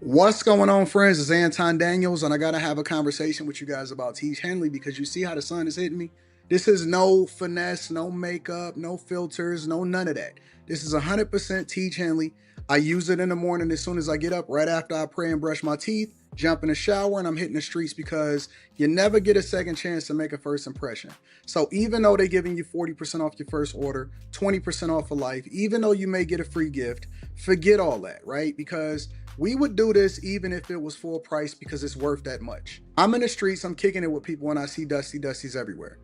What's going on, friends? It's Anton Daniels, and I got to have a conversation with you guys about Teach Henley because you see how the sun is hitting me? This is no finesse, no makeup, no filters, no none of that. This is 100% Teach Henley. I use it in the morning as soon as I get up, right after I pray and brush my teeth, jump in the shower, and I'm hitting the streets because you never get a second chance to make a first impression. So even though they're giving you 40% off your first order, 20% off for life, even though you may get a free gift, forget all that, right? Because we would do this even if it was full price because it's worth that much. I'm in the streets, I'm kicking it with people, and I see Dusties everywhere.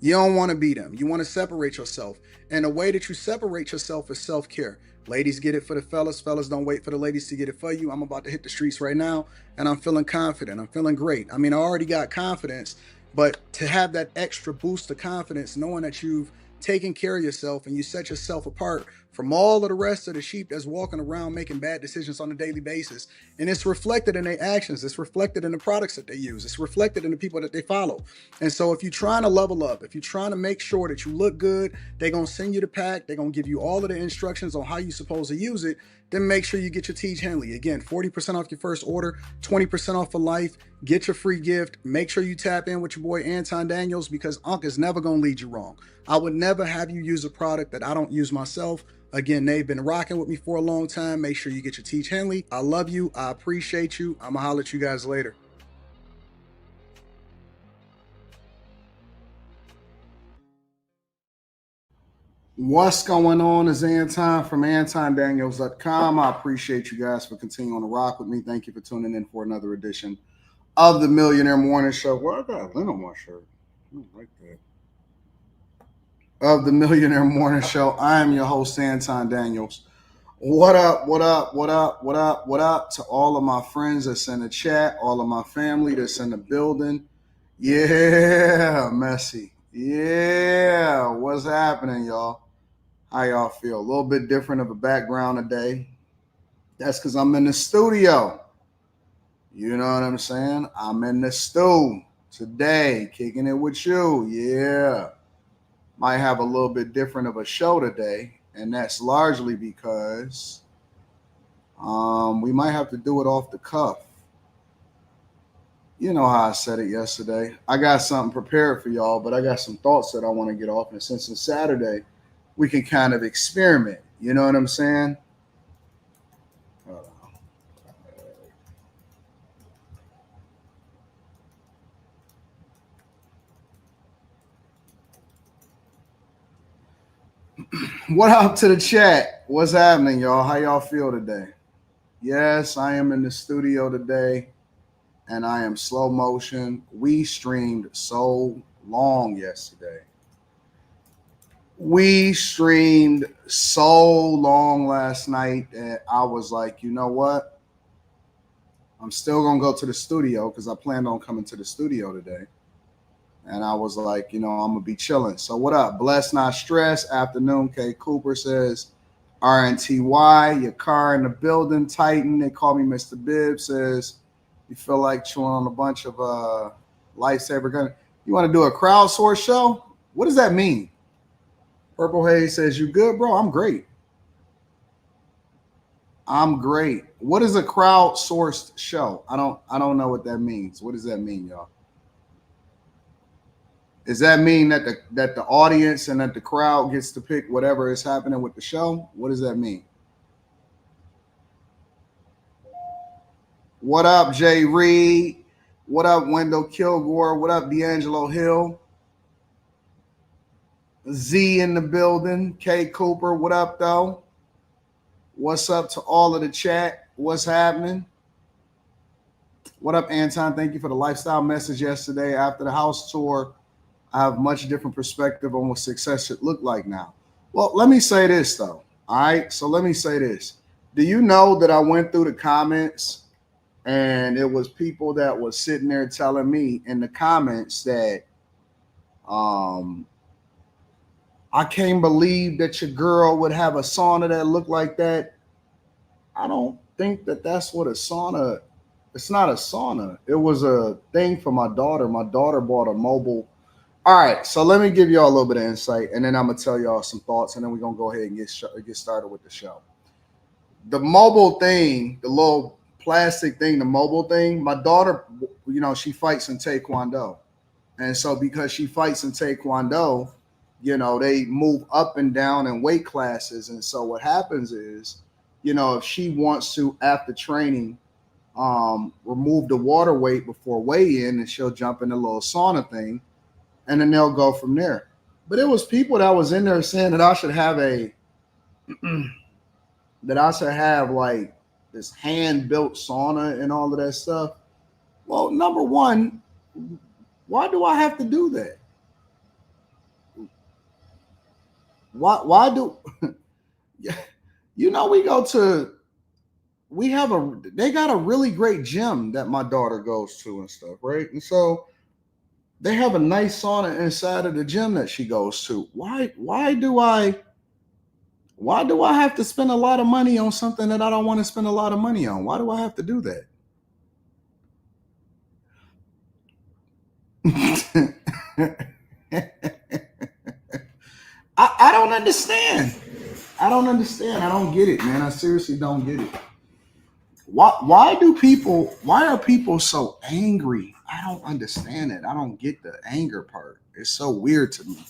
You don't want to be them. You want to separate yourself. And the way that you separate yourself is self-care. Ladies get it for the fellas. Fellas don't wait for the ladies to get it for you. I'm about to hit the streets right now, and I'm feeling confident. I'm feeling great. I mean, I already got confidence, but to have that extra boost of confidence, knowing that you've taken care of yourself and you set yourself apart from all of the rest of the sheep that's walking around making bad decisions on a daily basis. And it's reflected in their actions. It's reflected in the products that they use. It's reflected in the people that they follow. And so if you're trying to level up, if you're trying to make sure that you look good, they're going to send you the pack. They're going to give you all of the instructions on how you're supposed to use it. Then make sure you get your Teach Henley. Again, 40% off your first order, 20% off for life. Get your free gift. Make sure you tap in with your boy Anton Daniels because Unc is never going to lead you wrong. I would never have you use a product that I don't use myself. Again, they've been rocking with me for a long time. Make sure you get your Teach Henley. I love you. I appreciate you. I'm going to holler at you guys later. What's going on is Anton from AntonDaniels.com. I appreciate you guys for continuing to rock with me. Thank you for tuning in for another edition of the Millionaire Morning Show. Well, I got a lint on my shirt. I don't like that. Of the Millionaire Morning Show. I am your host, Anton Daniels. What up, what up, what up, what up, what up to all of my friends that's in the chat, all of my family that's in the building. Yeah, messy. Yeah, what's happening, y'all? How y'all feel? A little bit different of a background today. That's because I'm in the studio. You know what I'm saying? I'm in the stew today, kicking it with you. Yeah. Might have a little bit different of a show today, and that's largely because we might have to do it off the cuff. You know how I said it yesterday. I got something prepared for y'all, but I got some thoughts that I want to get off. And since it's Saturday, we can kind of experiment. You know what I'm saying? What up to the chat? What's happening, y'all? How y'all feel today? Yes, I am in the studio today, and I am slow motion. We streamed so long yesterday. We streamed so long last night that I was like, you know what? I'm still going to go to the studio because I planned on coming to the studio today. And I was like, you know, I'm going to be chilling. So what up? Blessed, not stressed. Afternoon, K. Cooper says, RNTY, your car in the building, Titan. They call me Mr. Bibb. Says, you feel like chewing on a bunch of lifesaver gun. You want to do a crowdsource show? What does that mean? Purple Haze says, you good, bro? I'm great. I'm great. What is a crowdsourced show? I don't know what that means. What does that mean, y'all? Does that mean that the audience and that the crowd gets to pick whatever is happening with the show? What does that mean? What up, Jay Reed? What up, Wendell Kilgore? What up, D'Angelo Hill? Z in the building. K Cooper, what up, though? What's up to all of the chat? What's happening? What up, Anton? Thank you for the lifestyle message yesterday. After the house tour, I have much different perspective on what success should look like now. Well, let me say this, though. All right, so let me say this. Do you know that I went through the comments and it was people that was sitting there telling me in the comments that I can't believe that your girl would have a sauna that looked like that. I don't think that that's what a sauna. It's not a sauna. It was a thing for my daughter. My daughter bought a mobile. All right, so let me give y'all a little bit of insight, and then I'm going to tell y'all some thoughts, and then we're going to go ahead and get started with the show. The mobile thing, the little plastic thing, the mobile thing. My daughter, you know, she fights in Taekwondo. And so because she fights in Taekwondo, you know, they move up and down in weight classes. And so what happens is, you know, if she wants to, after training, remove the water weight before weigh-in, and she'll jump in the little sauna thing, and then they'll go from there. But it was people that was in there saying that I should have a that I should have like this hand built sauna and all of that stuff. Well, number one, why do I have to do that? Why do you know they got a really great gym that my daughter goes to and stuff, right? And so they have a nice sauna inside of the gym that she goes to. Why do I have to spend a lot of money on something that I don't want to spend a lot of money on? Why do I have to do that? I don't understand. I don't understand. I don't get it, man. I seriously don't get it. Why are people so angry? I don't understand it. I don't get the anger part. It's so weird to me.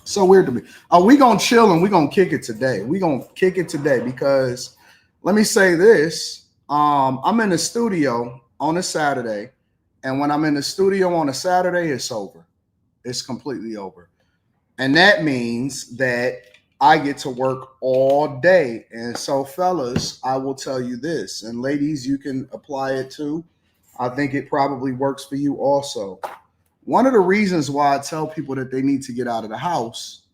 So weird to me. Oh, we gonna chill and we gonna kick it today. We gonna kick it today because let me say this. I'm in the studio on a Saturday, and when I'm in the studio on a Saturday, it's over. It's completely over. And that means that I get to work all day. And so, fellas, I will tell you this, and ladies, you can apply it too. I think it probably works for you also. One of the reasons why I tell people that they need to get out of the house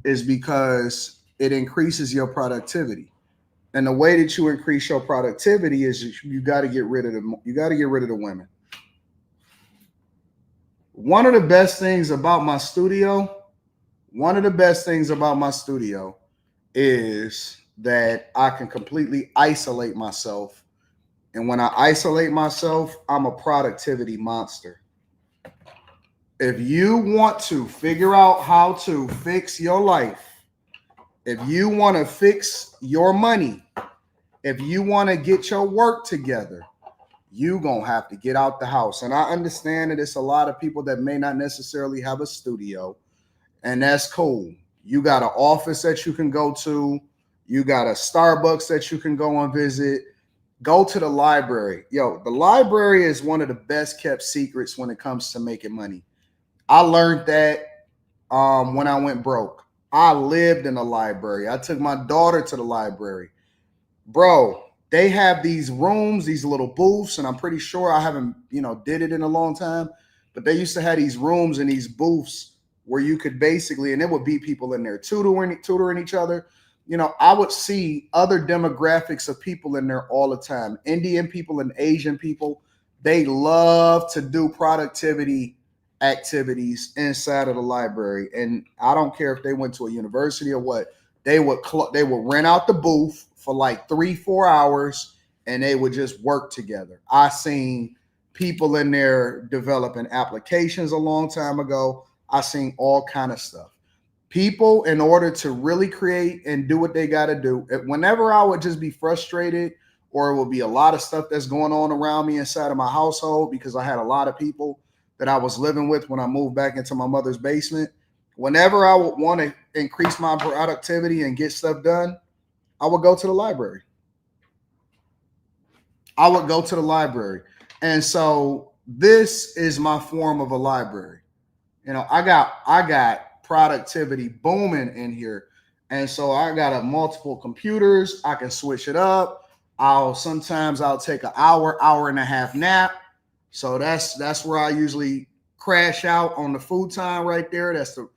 is because it increases your productivity. And the way that you increase your productivity is you got to get rid of the women. One of the best things about my studio is that I can completely isolate myself. And when I isolate myself, I'm a productivity monster. If you want to figure out how to fix your life, if you want to fix your money, if you want to get your work together, you gonna have to get out the house. And I understand that it's a lot of people that may not necessarily have a studio, and that's cool. You got an office that you can go to. You got a Starbucks that you can go and visit. Go to the library. Yo, the library is one of the best kept secrets when it comes to making money. I learned that when I went broke. I lived in a library. I took my daughter to the library. Bro, they have these rooms, these little booths, and I'm pretty sure I haven't, did it in a long time, but they used to have these rooms and these booths where you could basically, and there would be people in there tutoring each other. I would see other demographics of people in there all the time. Indian people and Asian people, they love to do productivity activities inside of the library. And I don't care if they went to a university or what, they would rent out the booth for like 3-4 hours and they would just work together. I seen people in there developing applications a long time ago. I seen all kind of stuff. People, in order to really create and do what they got to do, whenever I would just be frustrated or it would be a lot of stuff that's going on around me inside of my household because I had a lot of people that I was living with when I moved back into my mother's basement, whenever I would want to increase my productivity and get stuff done, I would go to the library. And so this is my form of a library. I got productivity booming in here. And so I got multiple computers. I can switch it up. Sometimes I'll take an hour and a half nap. So that's where I usually crash out on the futon right there. That's the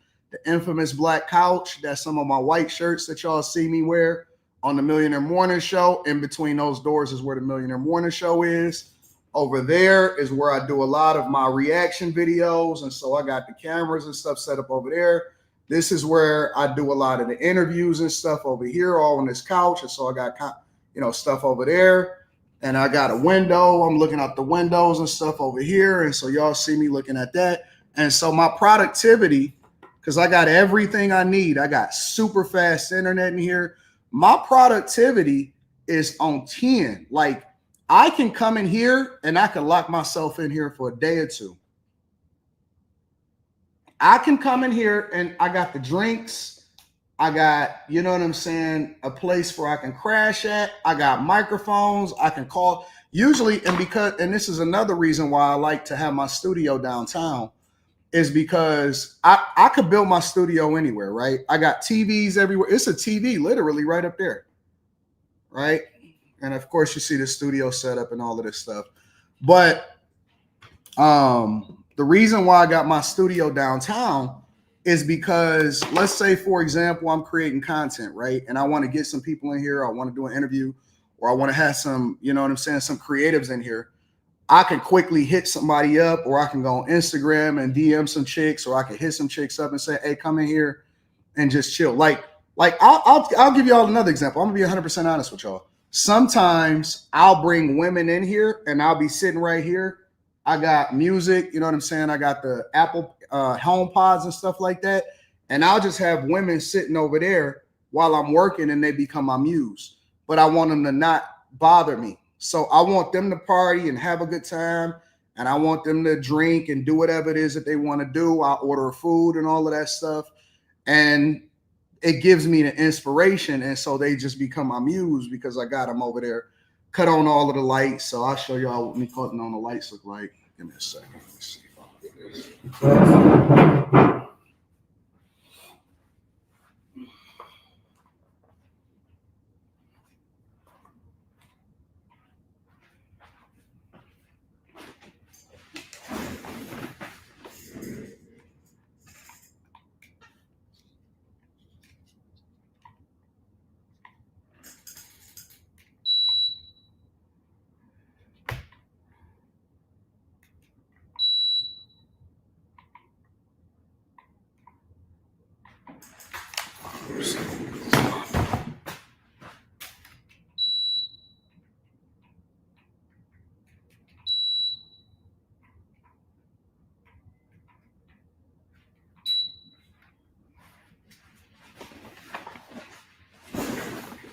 infamous black couch. That's some of my white shirts that y'all see me wear on the Millionaire Morning Show. In between those doors is where the Millionaire Morning Show is. Over there is where I do a lot of my reaction videos. And so I got the cameras and stuff set up over there. This is where I do a lot of the interviews and stuff over here, all on this couch. And so I got, stuff over there. And I got a window. I'm looking out the windows and stuff over here. And so y'all see me looking at that. And so my productivity, because I got everything I need. I got super fast internet in here. My productivity is on 10. Like, I can come in here and I can lock myself in here for a day or two. I can come in here and I got the drinks. I got, you know what I'm saying, a place where I can crash at. I got microphones. I can call. Usually, and this is another reason why I like to have my studio downtown, is because I could build my studio anywhere, right? I got TVs everywhere. It's a TV literally right up there, right? And of course, you see the studio setup and all of this stuff. But the reason why I got my studio downtown is because, let's say, for example, I'm creating content, right? And I want to get some people in here. I want to do an interview, or I want to have some, you know what I'm saying, some creatives in here. I can quickly hit somebody up, or I can go on Instagram and DM some chicks, or I can hit some chicks up and say, hey, come in here and just chill. Like I'll give y'all another example. I'm gonna be 100% honest with y'all. Sometimes I'll bring women in here and I'll be sitting right here. I got music, you know what I'm saying? I got the Apple home pods and stuff like that. And I'll just have women sitting over there while I'm working, and they become my muse. But I want them to not bother me. So I want them to party and have a good time. And I want them to drink and do whatever it is that they want to do. I'll order food and all of that stuff. And it gives me the inspiration. And so they just become my muse because I got them over there. Cut on all of the lights. So I'll show y'all what me cutting on the lights look like. Give me a second. Let me see if I can get this.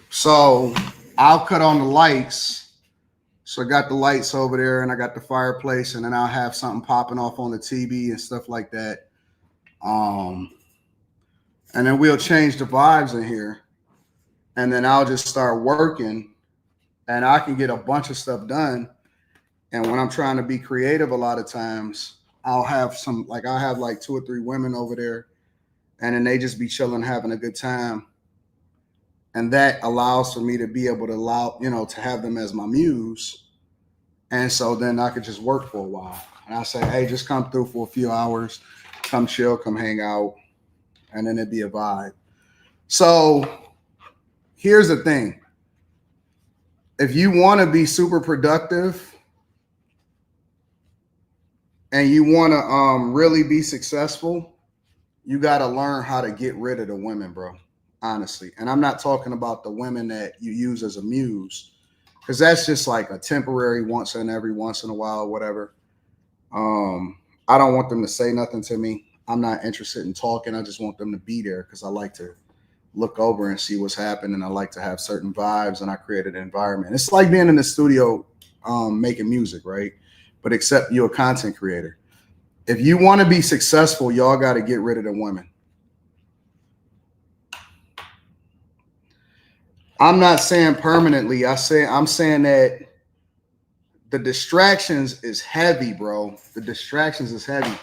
So I'll cut on the lights. So I got the lights over there, and I got the fireplace, and then I'll have something popping off on the TV and stuff like that. And then we'll change the vibes in here, and then I'll just start working, and I can get a bunch of stuff done. And when I'm trying to be creative, a lot of times I'll have like 2 or 3 women over there, and then they just be chilling, having a good time. And that allows for me to be able to to have them as my muse. And so then I could just work for a while. And I say, hey, just come through for a few hours, come chill, come hang out. And then it'd be a vibe. So here's the thing. If you want to be super productive and you want to really be successful, you got to learn how to get rid of the women, bro. Honestly. And I'm not talking about the women that you use as a muse, because that's just like a temporary once in a while, whatever. I don't want them to say nothing to me. I'm not interested in talking. I just want them to be there because I like to look over and see what's happening. I like to have certain vibes, and I create an environment. It's like being in the studio making music, right? But except you're a content creator. If you want to be successful, y'all got to get rid of the women. I'm not saying permanently. I'm saying that the distractions is heavy, bro. The distractions is heavy.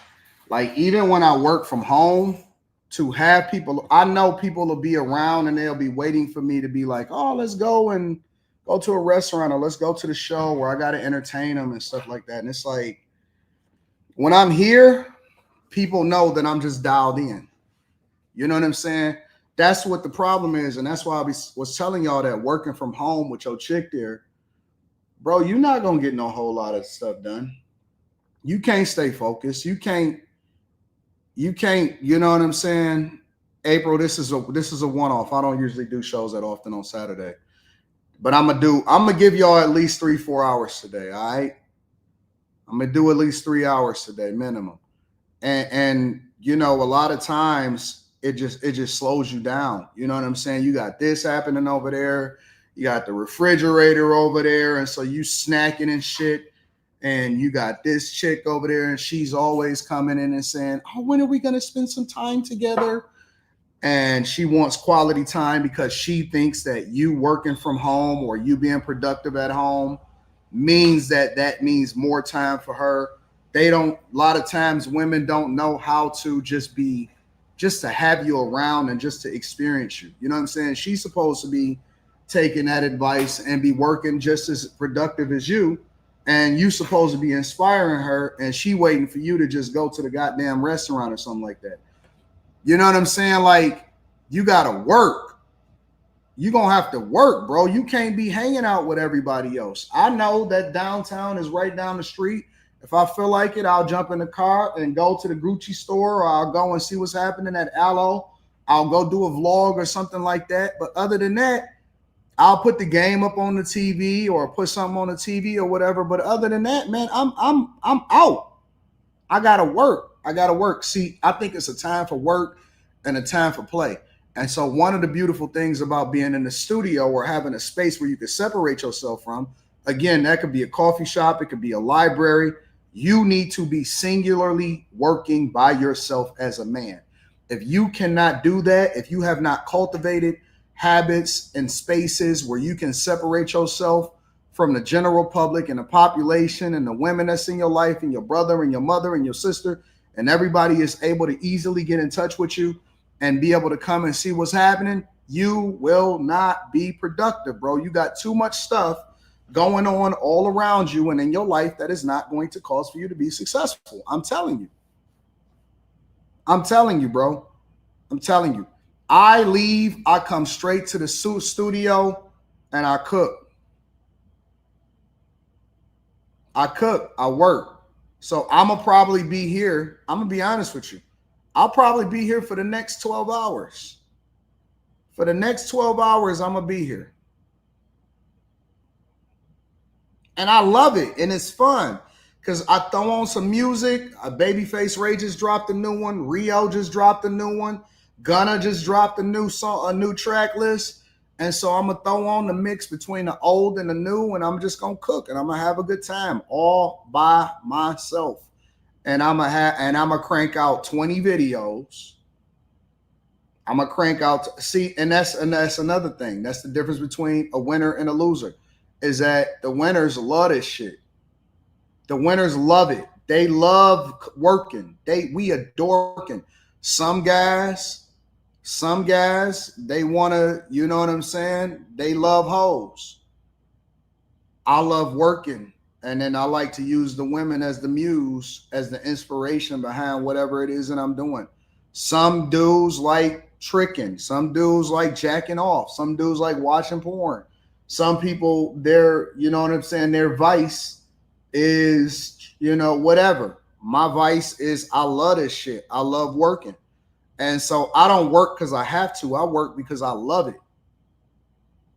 Like, even when I work from home, to have people, I know people will be around and they'll be waiting for me to be like, oh, let's go and go to a restaurant, or let's go to the show where I got to entertain them and stuff like that. And it's like, when I'm here, people know that I'm just dialed in. You know what I'm saying? That's what the problem is. And that's why I was telling y'all that working from home with your chick there, bro, you're not going to get no whole lot of stuff done. You can't stay focused. You can't, you know what I'm saying? April, this is a one-off. I don't usually do shows that often on Saturday. But I'm gonna give y'all at least 3-4 hours today. All right. I'm gonna do at least 3 hours today, minimum. And you know, a lot of times it just slows you down. You know what I'm saying? You got this happening over there. You got the refrigerator over there, and so you snacking and shit. And you got this chick over there, and she's always coming in and saying, "Oh, when are we gonna spend some time together?" And she wants quality time because she thinks that you working from home or you being productive at home means that means more time for her. They don't, a lot of times women don't know how to just to have you around and just to experience you. You know what I'm saying? She's supposed to be taking that advice and be working just as productive as you. And you supposed to be inspiring her, and she waiting for you to just go to the goddamn restaurant or something like that. You know what I'm saying? Like, you gotta work. You gonna have to work, bro. You can't be hanging out with everybody else. I know that downtown is right down the street. If I feel like it, I'll jump in the car and go to the Gucci store, or I'll go and see what's happening at Aloe. I'll go do a vlog or something like that. But other than that, I'll put the game up on the TV or put something on the TV or whatever. But other than that, man, I'm out. I gotta work. I gotta work. See, I think it's a time for work and a time for play. And so one of the beautiful things about being in the studio or having a space where you can separate yourself from, again, that could be a coffee shop, it could be a library. You need to be singularly working by yourself as a man. If you cannot do that, if you have not cultivated habits and spaces where you can separate yourself from the general public and the population and the women that's in your life and your brother and your mother and your sister, and everybody is able to easily get in touch with you and be able to come and see what's happening, you will not be productive, bro. You got too much stuff going on all around you and in your life that is not going to cause for you to be successful. I'm telling you. I'm telling you, bro. I'm telling you. I leave, I come straight to the studio, and I cook. I work. So I'm going to probably be here. I'm going to be honest with you. I'll probably be here for the next 12 hours. For the next 12 hours, I'm going to be here. And I love it. And it's fun because I throw on some music. Babyface Ray just dropped a new one. Rio just dropped a new one. Gunna just dropped a new song, a new track list. And so I'm going to throw on the mix between the old and the new, and I'm just going to cook, and I'm going to have a good time all by myself. And I'm gonna crank out 20 videos. I'm gonna crank out, and that's another thing. That's the difference between a winner and a loser, is that the winners love this shit. The winners love it. They love working. We adore working. Some guys, they wanna, you know what I'm saying? They love hoes. I love working. And then I like to use the women as the muse, as the inspiration behind whatever it is that I'm doing. Some dudes like tricking. Some dudes like jacking off. Some dudes like watching porn. Some people, you know what I'm saying, their vice is, whatever. My vice is I love this shit. I love working. And so I don't work because I have to. I work because I love it.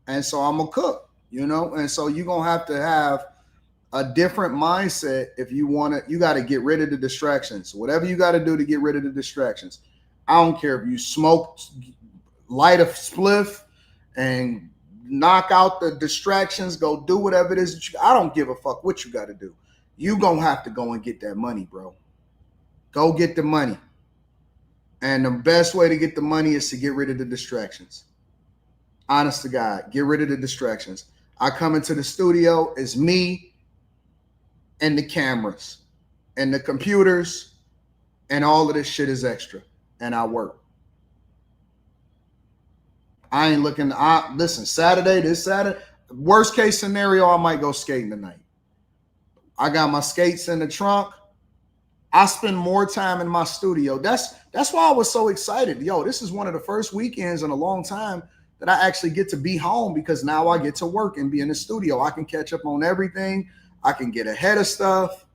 And so I'm a cook, And so you're going to have a different mindset if you want to. You got to get rid of the distractions. Whatever you got to do to get rid of the distractions. I don't care if you smoke, light a spliff, and knock out the distractions. Go do whatever it is. I don't give a fuck what you got to do. You gonna have to go and get that money, bro. Go get the money. And the best way to get the money is to get rid of the distractions. Honest to God, get rid of the distractions. I come into the studio, it's me and the cameras and the computers, and all of this shit is extra, and I work. I ain't looking. Listen, this Saturday, worst case scenario, I might go skating tonight. I got my skates in the trunk. I spend more time in my studio. That's why I was so excited. Yo, this is one of the first weekends in a long time that I actually get to be home, because now I get to work and be in the studio. I can catch up on everything. I can get ahead of stuff.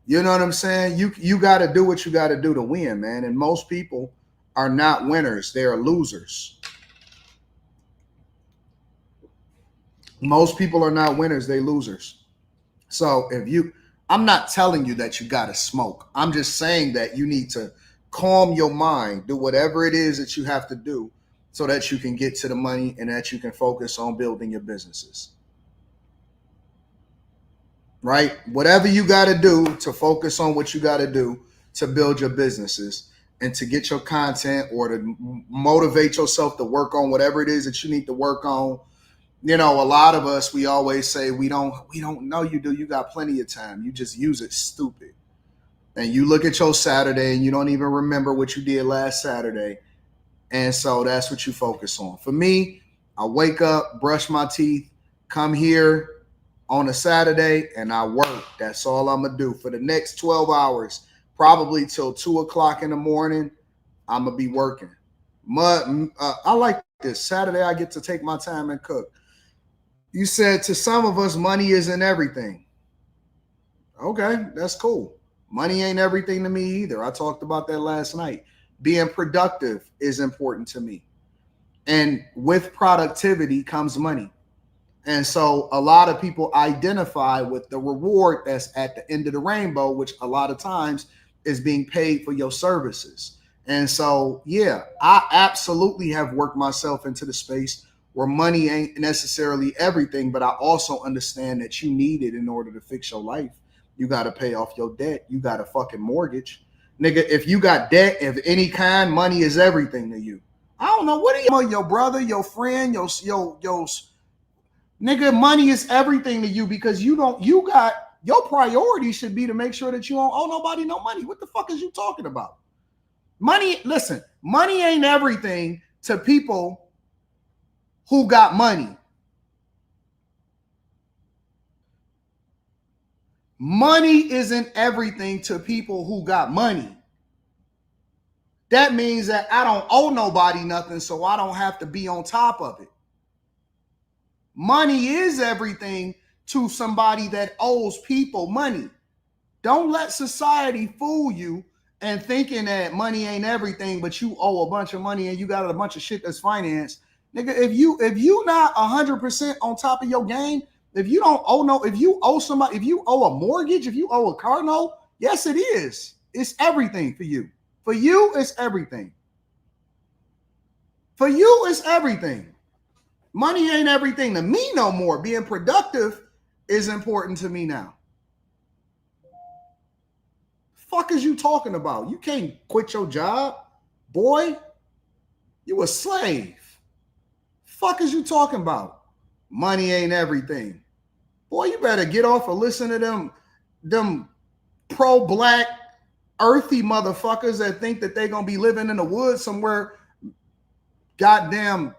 You know what I'm saying? You got to do what you got to do to win, man. And most people are not winners. They are losers. Most people are not winners. They losers. So I'm not telling you that you got to smoke. I'm just saying that you need to calm your mind, do whatever it is that you have to do so that you can get to the money and that you can focus on building your businesses. Right? Whatever you got to do to focus on what you got to do to build your businesses and to get your content or to motivate yourself to work on whatever it is that you need to work on. You know, a lot of us, we always say we don't know. You do. You got plenty of time. You just use it stupid. And you look at your Saturday and you don't even remember what you did last Saturday. And so that's what you focus on. For me, I wake up, brush my teeth, come here on a Saturday, and I work. That's all I'm going to do. For the next 12 hours, probably till 2 o'clock in the morning, I'm going to be working. I like this. Saturday, I get to take my time and cook. You said to some of us, money isn't everything. Okay, that's cool. Money ain't everything to me either. I talked about that last night. Being productive is important to me. And with productivity comes money. And so a lot of people identify with the reward that's at the end of the rainbow, which a lot of times is being paid for your services. And so, yeah, I absolutely have worked myself into the space where money ain't necessarily everything, but I also understand that you need it in order to fix your life. You got to pay off your debt. You got a fucking mortgage. Nigga, if you got debt of any kind, money is everything to you. I don't know. What are you, your brother, your friend, your nigga, money is everything to you because you got, your priority should be to make sure that you don't owe nobody no money. What the fuck is you talking about? Money, listen, money ain't everything to people who got money. Money isn't everything to people who got money. That means that I don't owe nobody nothing, so I don't have to be on top of it. Money is everything to somebody that owes people money. Don't let society fool you and thinking that money ain't everything, but you owe a bunch of money and you got a bunch of shit that's financed. Nigga, if you not 100% on top of your game, if you don't owe no, if you owe somebody, if you owe a mortgage, if you owe a car note, yes, it is. It's everything for you. For you, it's everything. For you, it's everything. Money ain't everything to me no more. Being productive is important to me now. Fuck is you talking about? You can't quit your job, boy. You a slave. Fuck is you talking about? Money ain't everything. Boy, you better get off of listening to them pro-black, earthy motherfuckers that think that they gonna be living in the woods somewhere. Goddamn,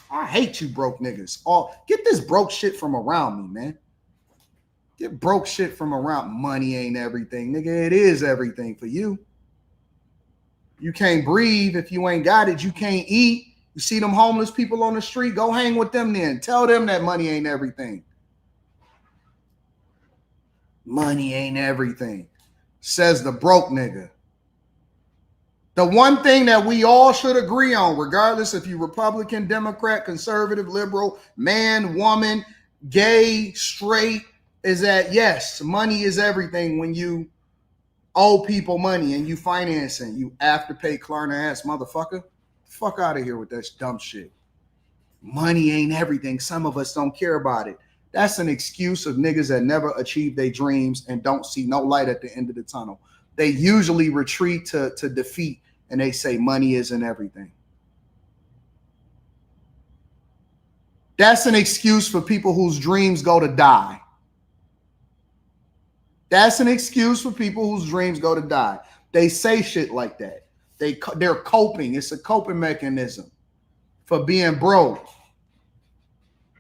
I hate you broke niggas. Get this broke shit from around me, man. Get broke shit from around. Money ain't everything, nigga. It is everything for you. You can't breathe if you ain't got it. You can't eat. You see them homeless people on the street, go hang with them then. Tell them that money ain't everything. Money ain't everything, says the broke nigga. The one thing that we all should agree on, regardless if you Republican, Democrat, conservative, liberal, man, woman, gay, straight, is that yes, money is everything when you owe people money and you financing, you afterpay Klarna ass motherfucker. Fuck out of here with that dumb shit. Money ain't everything. Some of us don't care about it. That's an excuse of niggas that never achieve their dreams and don't see no light at the end of the tunnel. They usually retreat to defeat and they say money isn't everything. That's an excuse for people whose dreams go to die. That's an excuse for people whose dreams go to die. They say shit like that. They're coping. It's a coping mechanism for being broke.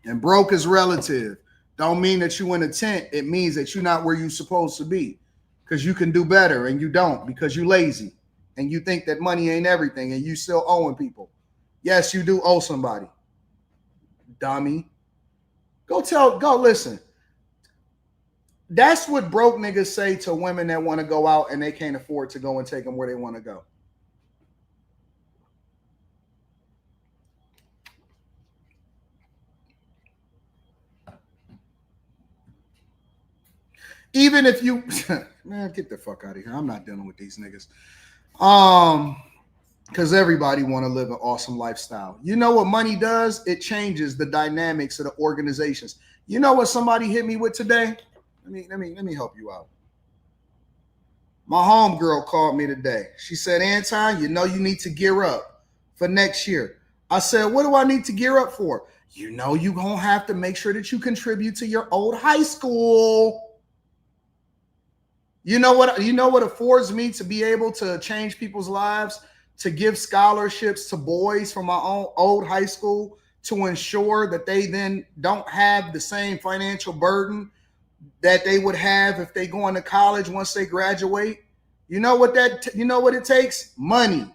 And broke is relative. Don't mean that you in a tent. It means that you're not where you're supposed to be because you can do better and you don't because you're lazy and you think that money ain't everything and you still owing people. Yes, you do owe somebody. Dummy. Go listen. That's what broke niggas say to women that want to go out and they can't afford to go and take them where they want to go. Even if you, man, get the fuck out of here. I'm not dealing with these niggas. because everybody want to live an awesome lifestyle. You know what money does? It changes the dynamics of the organizations. You know what somebody hit me with today? Let me help you out. My homegirl called me today. She said, Anton, you know you need to gear up for next year. I said, what do I need to gear up for? You know you're going to have to make sure that you contribute to your old high school. You know what affords me to be able to change people's lives, to give scholarships to boys from my own old high school, to ensure that they then don't have the same financial burden that they would have if they go into college once they graduate. You know what it takes? Money.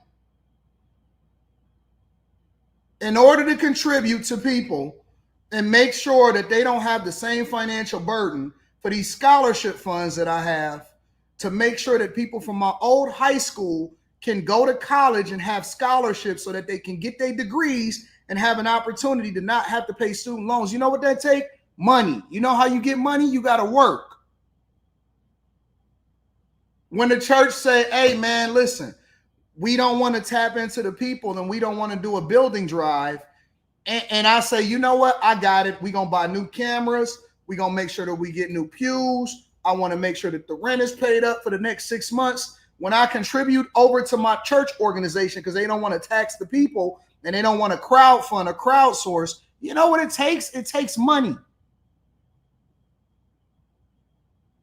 In order to contribute to people and make sure that they don't have the same financial burden for these scholarship funds that I have, to make sure that people from my old high school can go to college and have scholarships so that they can get their degrees and have an opportunity to not have to pay student loans. You know what that takes? Money. You know how you get money? You got to work. When the church say, hey, man, listen, we don't want to tap into the people and we don't want to do a building drive. And I say, you know what? I got it. We're going to buy new cameras. We're going to make sure that we get new pews. I want to make sure that the rent is paid up for the next 6 months. When I contribute over to my church organization, because they don't want to tax the people and they don't want to crowdfund or crowdsource, you know what it takes? It takes money.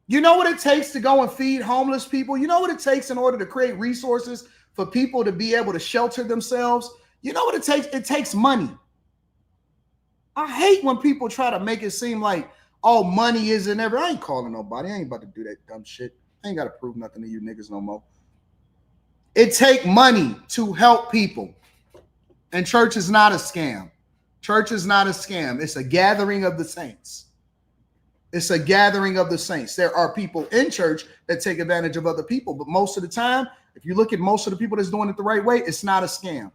You know what it takes to go and feed homeless people? You know what it takes in order to create resources for people to be able to shelter themselves? You know what it takes? It takes money. I hate when people try to make it seem like, oh, money isn't ever. I ain't calling nobody. I ain't about to do that dumb shit. I ain't got to prove nothing to you niggas no more. It take money to help people. And church is not a scam. Church is not a scam. It's a gathering of the saints. It's a gathering of the saints. There are people in church that take advantage of other people. But most of the time, if you look at most of the people that's doing it the right way, it's not a scam.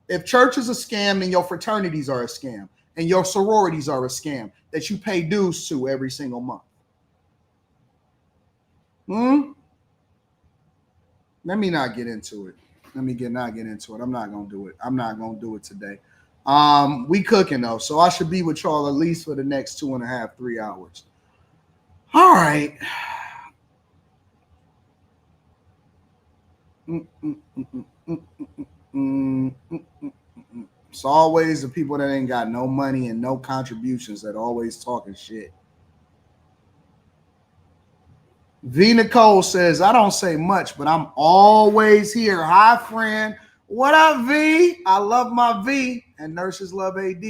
If church is a scam, then your fraternities are a scam. And your sororities are a scam that you pay dues to every single month. Let me not get into it. Let me not get into it. I'm not going to do it. I'm not going to do it today. We cooking, though, so I should be with y'all at least for the next 2.5, 3 hours. All right. It's always the people that ain't got no money and no contributions that always talking shit. V. Nicole says, I don't say much, but I'm always here. Hi, friend. What up, V? I love my V. And nurses love AD.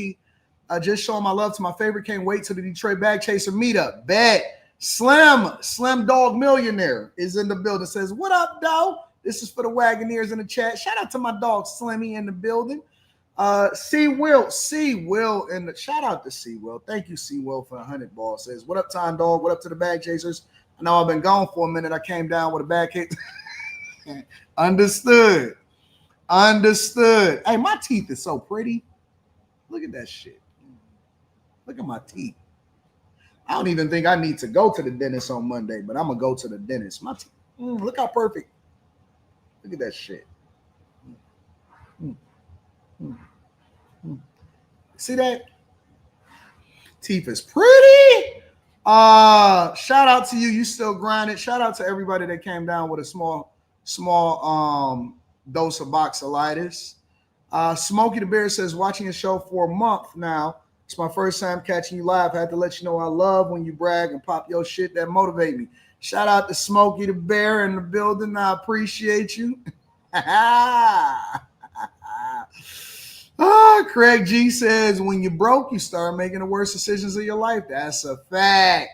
Just showing my love to my favorite. Can't wait till the Detroit Bag Chaser meetup. Bet. Slim Dog Millionaire is in the building. Says, what up, dog? This is for the Wagoneers in the chat. Shout out to my dog Slimmy in the building. C Will, and shout out to C Will. Thank you, C Will, for 100 ball. Says, what up, Time Dog? What up to the Bag Chasers? I know I've been gone for a minute. I came down with a bag hit. Understood. Hey, my teeth is so pretty. Look at that shit. Look at my teeth. I don't even think I need to go to the dentist on Monday, but I'm gonna go to the dentist. My teeth. Look how perfect. Look at that shit. See that? Teeth is pretty. Shout out to you. You still grinding. Shout out to everybody that came down with a small dose of boxolitis. Smokey the Bear says, watching a show for a month now. It's my first time catching you live. I had to let you know I love when you brag and pop your shit. That motivate me. Shout out to Smokey the Bear in the building. I appreciate you. Craig G says, when you're broke, you start making the worst decisions of your life. That's a fact.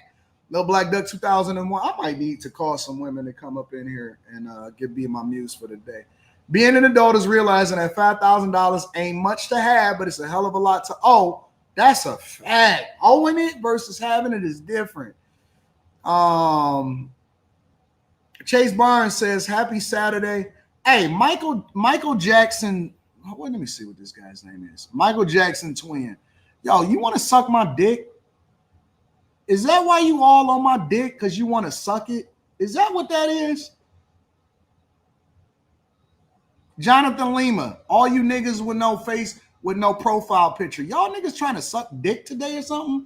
No Black Duck 2001. I might need to call some women to come up in here and be my muse for the day. Being an adult is realizing that $5,000 ain't much to have, but it's a hell of a lot to owe. That's a fact. Owing it versus having it is different. Chase Barnes says, happy Saturday. Hey, Michael Jackson. Let me see what this guy's name is. Michael Jackson twin. Yo, you want to suck my dick? Is that why you all on my dick? Because you want to suck it? Is that what that is? Jonathan Lima, all you niggas with no face, with no profile picture. Y'all niggas trying to suck dick today or something?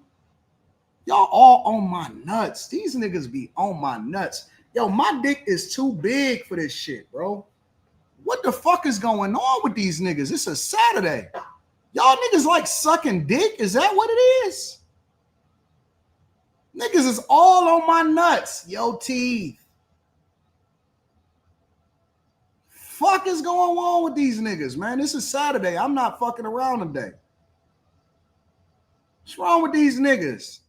Y'all all on my nuts. These niggas be on my nuts. Yo, my dick is too big for this shit, bro. What the fuck is going on with these niggas? It's a Saturday. Y'all niggas like sucking dick? Is that what it is? Niggas is all on my nuts. Yo, teeth. Fuck is going on with these niggas, man? This is Saturday. I'm not fucking around today. What's wrong with these niggas?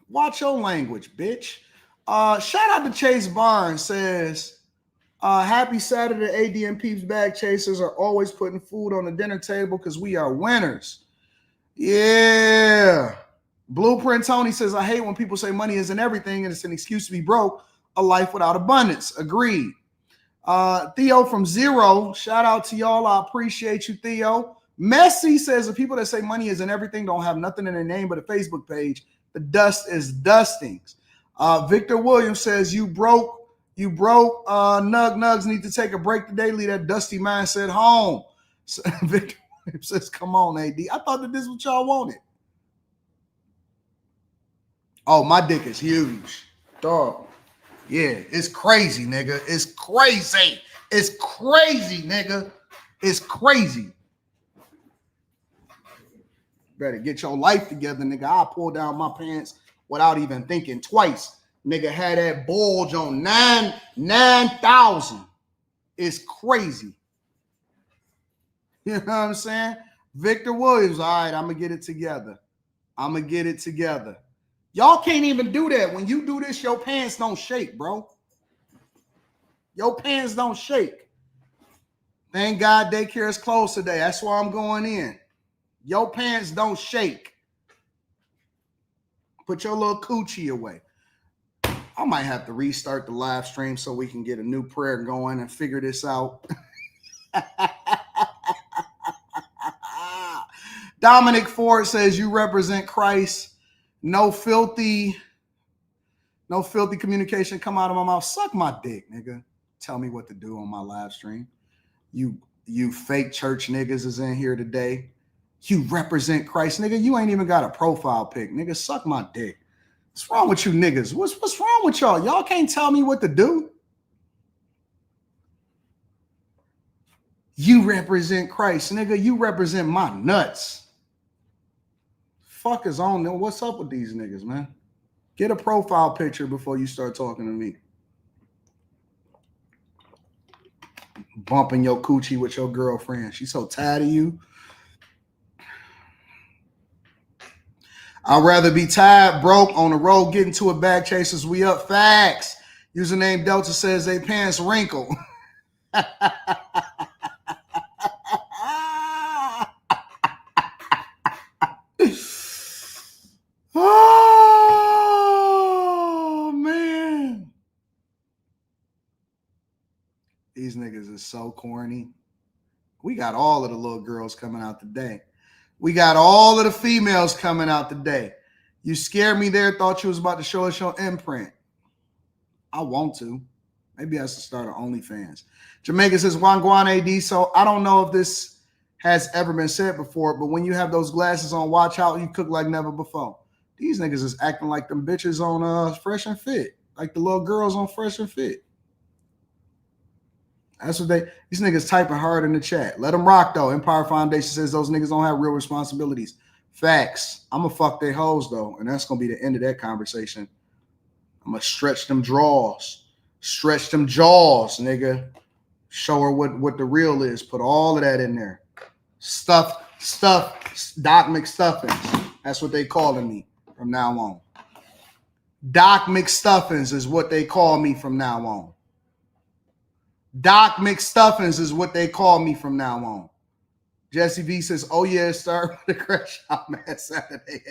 Watch your language, bitch. Shout out to Chase Barnes, says, happy Saturday, ADM Peeps Bag Chasers are always putting food on the dinner table because we are winners. Yeah. Blueprint Tony says, I hate when people say money isn't everything and it's an excuse to be broke. A life without abundance. Agreed. Theo from Zero, shout out to y'all. I appreciate you, Theo. Messi says the people that say money isn't everything don't have nothing in their name but a Facebook page. The dust is dustings. Victor Williams says you broke. Nugs need to take a break today. Leave that dusty mindset home. So, Victor Williams says, come on, AD. I thought that this is what y'all wanted. Oh, my dick is huge. Dog. Yeah, it's crazy, nigga. It's crazy. It's crazy, nigga. It's crazy. Better get your life together, nigga. I'll pull down my pants without even thinking twice. Nigga had that bulge on 9,000. It's crazy. You know what I'm saying? Victor Williams, all right, I'm going to get it together. Y'all can't even do that. When you do this, your pants don't shake, bro. Your pants don't shake. Thank God daycare is closed today. That's why I'm going in. Your pants don't shake. Put your little coochie away. I might have to restart the live stream so we can get a new prayer going and figure this out. Dominic Ford says you represent Christ. No filthy communication come out of my mouth. Suck my dick, nigga. Tell me what to do on my live stream. You fake church niggas is in here today. You represent Christ, nigga. You ain't even got a profile pic, nigga. Suck my dick. What's wrong with you niggas? What's wrong with y'all? Y'all can't tell me what to do. You represent Christ, nigga. You represent my nuts. Fuck is on there. What's up with these niggas, man? Get a profile picture before you start talking to me. Bumping your coochie with your girlfriend. She's so tired of you. I'd rather be tired, broke, on the road, getting to a bag chasers. We up. Facts. Username Delta says they pants wrinkle. Oh, man. These niggas is so corny. We got all of the little girls coming out today. We got all of the females coming out today. You scared me there. Thought you was about to show us your imprint. I want to. Maybe I should start an OnlyFans. Jamaica says, Wangwan AD. So I don't know if this has ever been said before, but when you have those glasses on, watch out. You cook like never before. These niggas is acting like them bitches on Fresh and Fit. Like the little girls on Fresh and Fit. That's what these niggas typing hard in the chat. Let them rock, though. Empire Foundation says those niggas don't have real responsibilities. Facts. I'm going to fuck their hoes, though, and that's going to be the end of that conversation. I'm going to stretch them draws. Stretch them jaws, nigga. Show her what the real is. Put all of that in there. Stuff, Doc McStuffins. That's what they calling me from now on. Doc McStuffins is what they call me from now on. Doc McStuffins is what they call me from now on. Jesse V says, oh yeah, start with the crash out, man, Saturday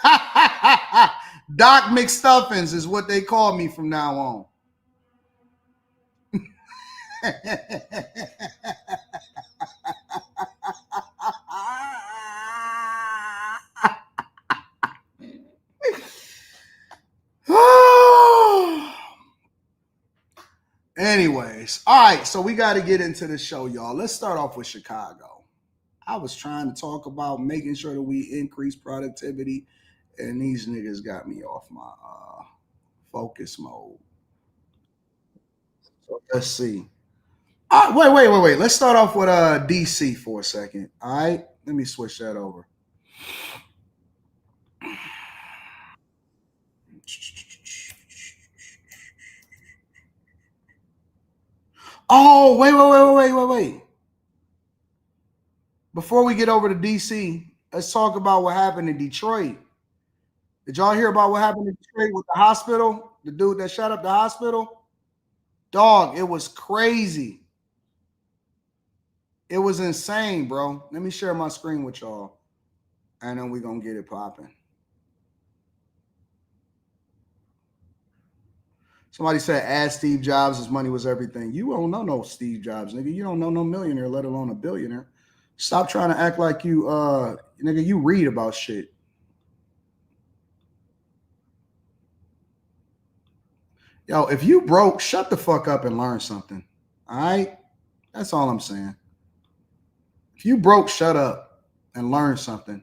AD. Doc McStuffins is what they call me from now on. Anyways, all right, so we got to get into the show, y'all. Let's start off with Chicago. I was trying to talk about making sure that we increase productivity, and these niggas got me off my focus mode. So let's see. Wait. Let's start off with DC for a second. All right, let me switch that over. Oh, wait. Before we get over to DC, let's talk about what happened in Detroit. Did y'all hear about what happened in Detroit with the hospital? The dude that shut up the hospital? Dog, it was crazy. It was insane, bro. Let me share my screen with y'all, and then we're going to get it popping. Somebody said, ask Steve Jobs, his money was everything. You don't know no Steve Jobs, nigga. You don't know no millionaire, let alone a billionaire. Stop trying to act like you, nigga, you read about shit. Yo, if you broke, shut the fuck up and learn something. All right? That's all I'm saying. If you broke, shut up and learn something.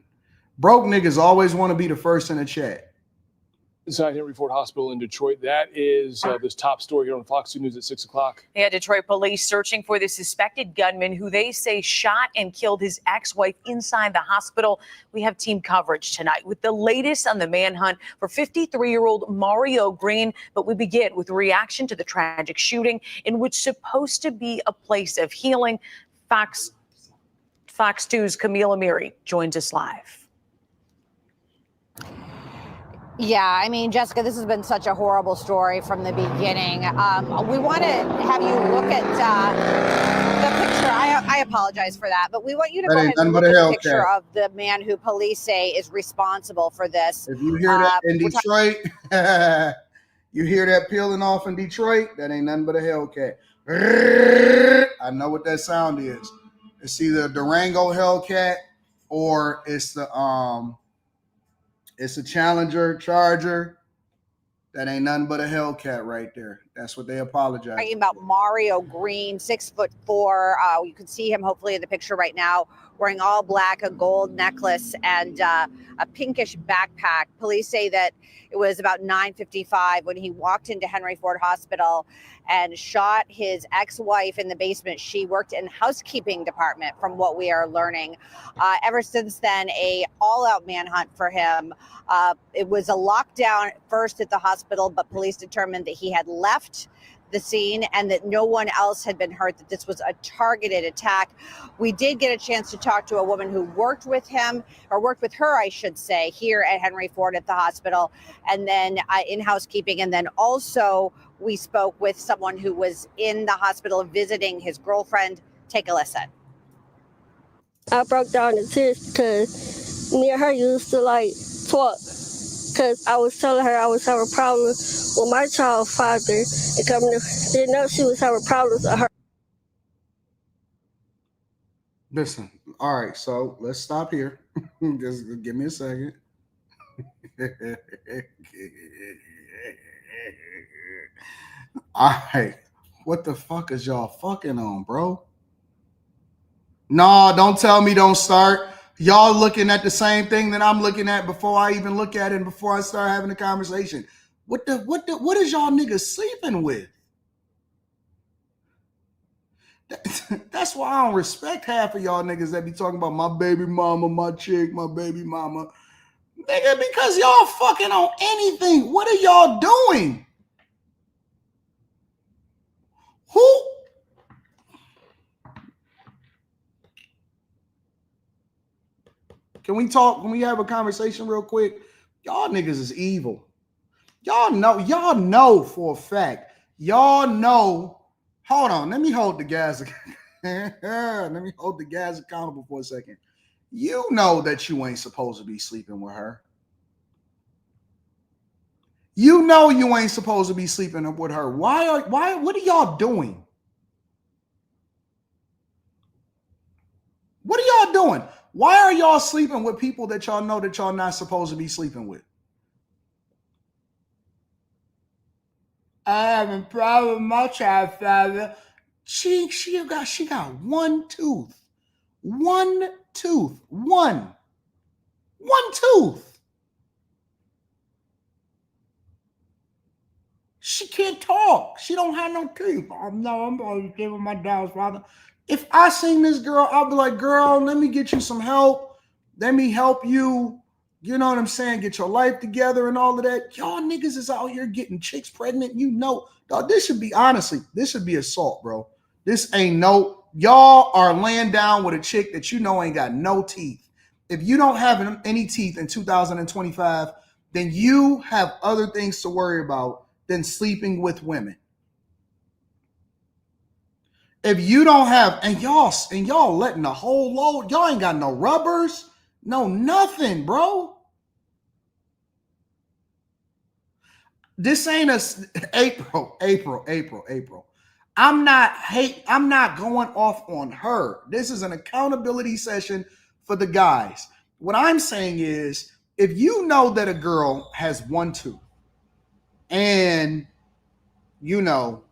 Broke niggas always want to be the first in the chat. Inside Henry Ford Hospital in Detroit. That is this top story here on Fox 2 News at 6 o'clock. Yeah, Detroit police searching for the suspected gunman who they say shot and killed his ex-wife inside the hospital. We have team coverage tonight with the latest on the manhunt for 53-year-old Mario Green. But we begin with a reaction to the tragic shooting in which supposed to be a place of healing. Fox 2's Camille Amiri joins us live. Yeah, I mean, Jessica, this has been such a horrible story from the beginning. We want to have you look at the picture. I apologize for that, but we want you to go ahead and look at the picture of the man who police say is responsible for this. If you hear that in Detroit, you hear that peeling off in Detroit, that ain't nothing but a Hellcat. I know what that sound is. It's either a Durango Hellcat or it's a Challenger Charger. That ain't nothing but a Hellcat right there. That's what they apologize. Talking about Mario Green, 6'4". You can see him hopefully in the picture right now, wearing all black, a gold necklace, and a pinkish backpack. Police say that it was about 9:55 when he walked into Henry Ford Hospital and shot his ex-wife in the basement. She worked in housekeeping department, from what we are learning. Ever since then, a all-out manhunt for him. It was a lockdown first at the hospital, but police determined that he had left the scene and that no one else had been hurt, that this was a targeted attack. We did get a chance to talk to a woman who worked with him, or worked with her, I should say, here at Henry Ford at the hospital, and then in housekeeping. And then also we spoke with someone who was in the hospital visiting his girlfriend. Take a listen. I broke down in tears because me and her used to like talk. Because I was telling her I was having problems with my child's father, and didn't know she was having problems with her. Listen, all right, so let's stop here. Just give me a second. All right, what the fuck is y'all fucking on, bro? No, don't tell me don't start. Y'all looking at the same thing that I'm looking at before I even look at it and before I start having a conversation. What is y'all niggas sleeping with? That's why I don't respect half of y'all niggas that be talking about my baby mama, my chick, my baby mama. Nigga, because y'all fucking on anything. What are y'all doing? Who? Can we talk? Can we have a conversation real quick? Y'all niggas is evil. Y'all know for a fact. Y'all know. Hold on. Let me hold the guys. Let me hold the guys accountable for a second. You know that you ain't supposed to be sleeping with her. You know you ain't supposed to be sleeping with her. Why? What are y'all doing? What are y'all doing? Why are y'all sleeping with people that y'all know that y'all not supposed to be sleeping with? I having a problem with my child, father. She got one tooth. One tooth. One tooth. She can't talk. She don't have no teeth. No, I'm always giving my dad's father. If I seen this girl, I'll be like, girl, let me get you some help. Let me help you. You know what I'm saying? Get your life together and all of that. Y'all niggas is out here getting chicks pregnant. You know, dog, this should be, honestly, this should be assault, bro. This ain't no, y'all are laying down with a chick that you know ain't got no teeth. If you don't have any teeth in 2025, then you have other things to worry about than sleeping with women. If you don't have, and y'all letting the whole load, y'all ain't got no rubbers, no nothing, bro. This ain't April. I'm not going off on her. This is an accountability session for the guys. What I'm saying is, if you know that a girl has one tooth and you know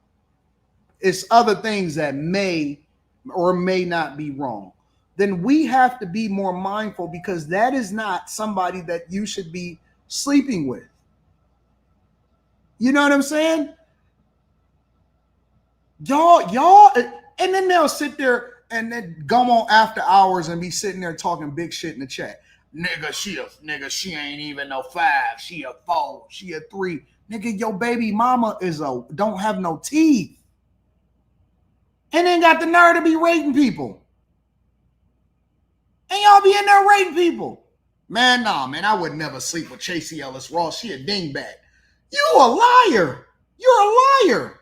it's other things that may or may not be wrong, then we have to be more mindful, because that is not somebody that you should be sleeping with. You know what I'm saying? Y'all, and then they'll sit there and then go on after hours and be sitting there talking big shit in the chat. Nigga, she ain't even no 5. She a 4. She a 3. Nigga, your baby mama don't have no teeth. And then got the nerve to be rating people. And y'all be in there rating people. Man, nah, man, I would never sleep with Chasey Ellis Ross. She a dingbat. You a liar. You're a liar.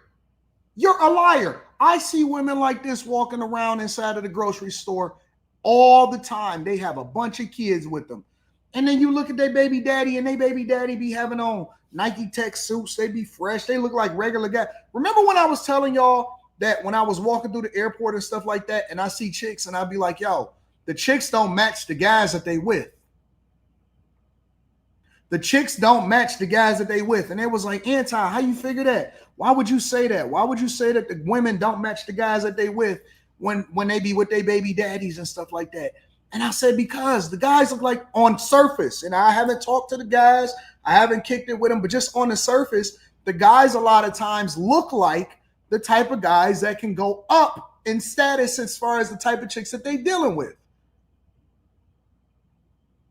You're a liar. I see women like this walking around inside of the grocery store all the time. They have a bunch of kids with them. And then you look at their baby daddy, and their baby daddy be having on Nike Tech suits. They be fresh. They look like regular guys. Remember when I was telling y'all that when I was walking through the airport and stuff like that, and I see chicks and I'd be like, yo, the chicks don't match the guys that they with. The chicks don't match the guys that they with. And it was like, Anton, how you figure that? Why would you say that? Why would you say that the women don't match the guys that they with when they be with their baby daddies and stuff like that? And I said, because the guys look like on surface, and I haven't talked to the guys, I haven't kicked it with them, but just on the surface, the guys a lot of times look like the type of guys that can go up in status as far as the type of chicks that they dealing with.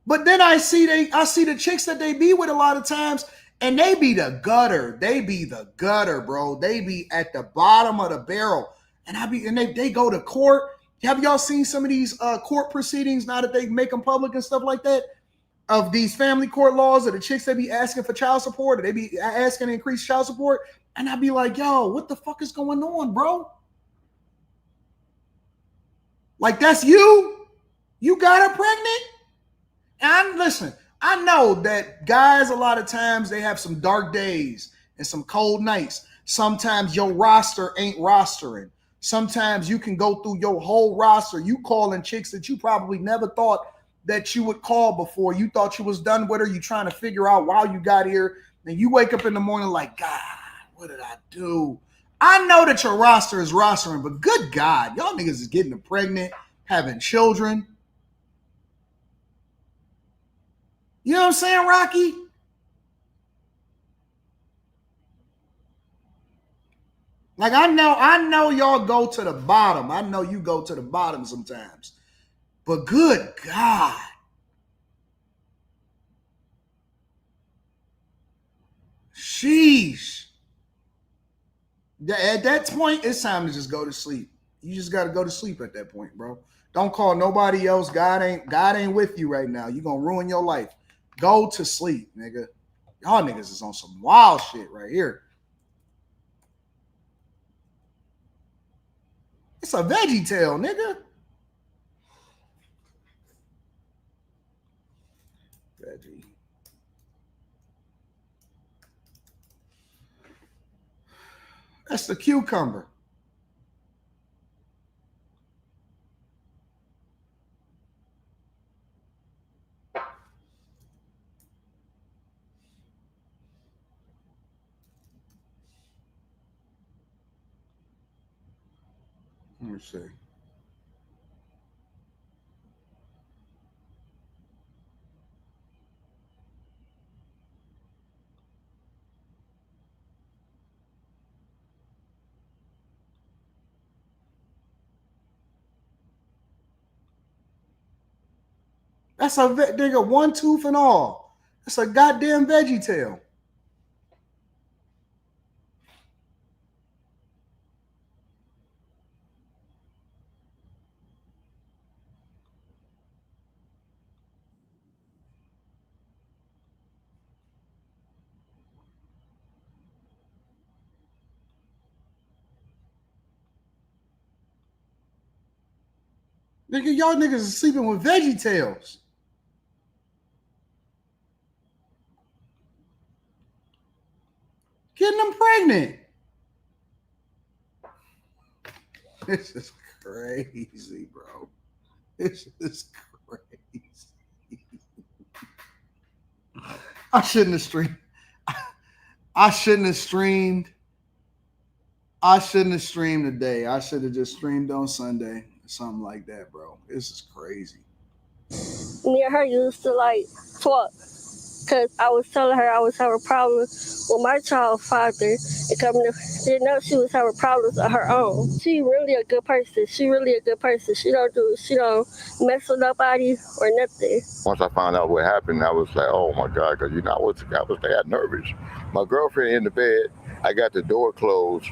But then I see the chicks that they be with a lot of times, and they be the gutter. They be the gutter, bro. They be at the bottom of the barrel. And they go to court. Have y'all seen some of these court proceedings now that they make them public and stuff like that? Of these family court laws, of the chicks that be asking for child support, or they be asking to increase child support. And I be like, yo, what the fuck is going on, bro? Like, that's you? You got her pregnant? And listen, I know that guys, a lot of times they have some dark days and some cold nights. Sometimes your roster ain't rostering. Sometimes you can go through your whole roster. You calling chicks that you probably never thought that you would call before. You thought you was done with her. You trying to figure out why you got here. Then you wake up in the morning like, God, what did I do? I know that your roster is rostering, but good God, y'all niggas is getting pregnant, having children. You know what I'm saying, Rocky? Like, I know y'all go to the bottom. I know you go to the bottom sometimes. But good God. Sheesh. At that point, it's time to just go to sleep. You just got to go to sleep at that point, bro. Don't call nobody else. God ain't with you right now. You're going to ruin your life. Go to sleep, nigga. Y'all niggas is on some wild shit right here. It's a veggie tail, nigga. Veggie. That's the cucumber. me see. That's a nigga, one tooth and all. That's a goddamn veggie tail. Nigga, y'all niggas are sleeping with veggie tails. Getting them pregnant. This is crazy, bro. This is crazy. I shouldn't have streamed. I shouldn't have streamed. I shouldn't have streamed today. I should have just streamed on Sunday. Something like that, bro. This is crazy. Me and her used to like talk because I was telling her I was having problems with my child's father and coming to didn't know she was having problems of her own. She really a good person. She don't mess with nobody or nothing. Once I found out what happened, I was like, oh my God, because I got nervous. My girlfriend in the bed, I got the door closed.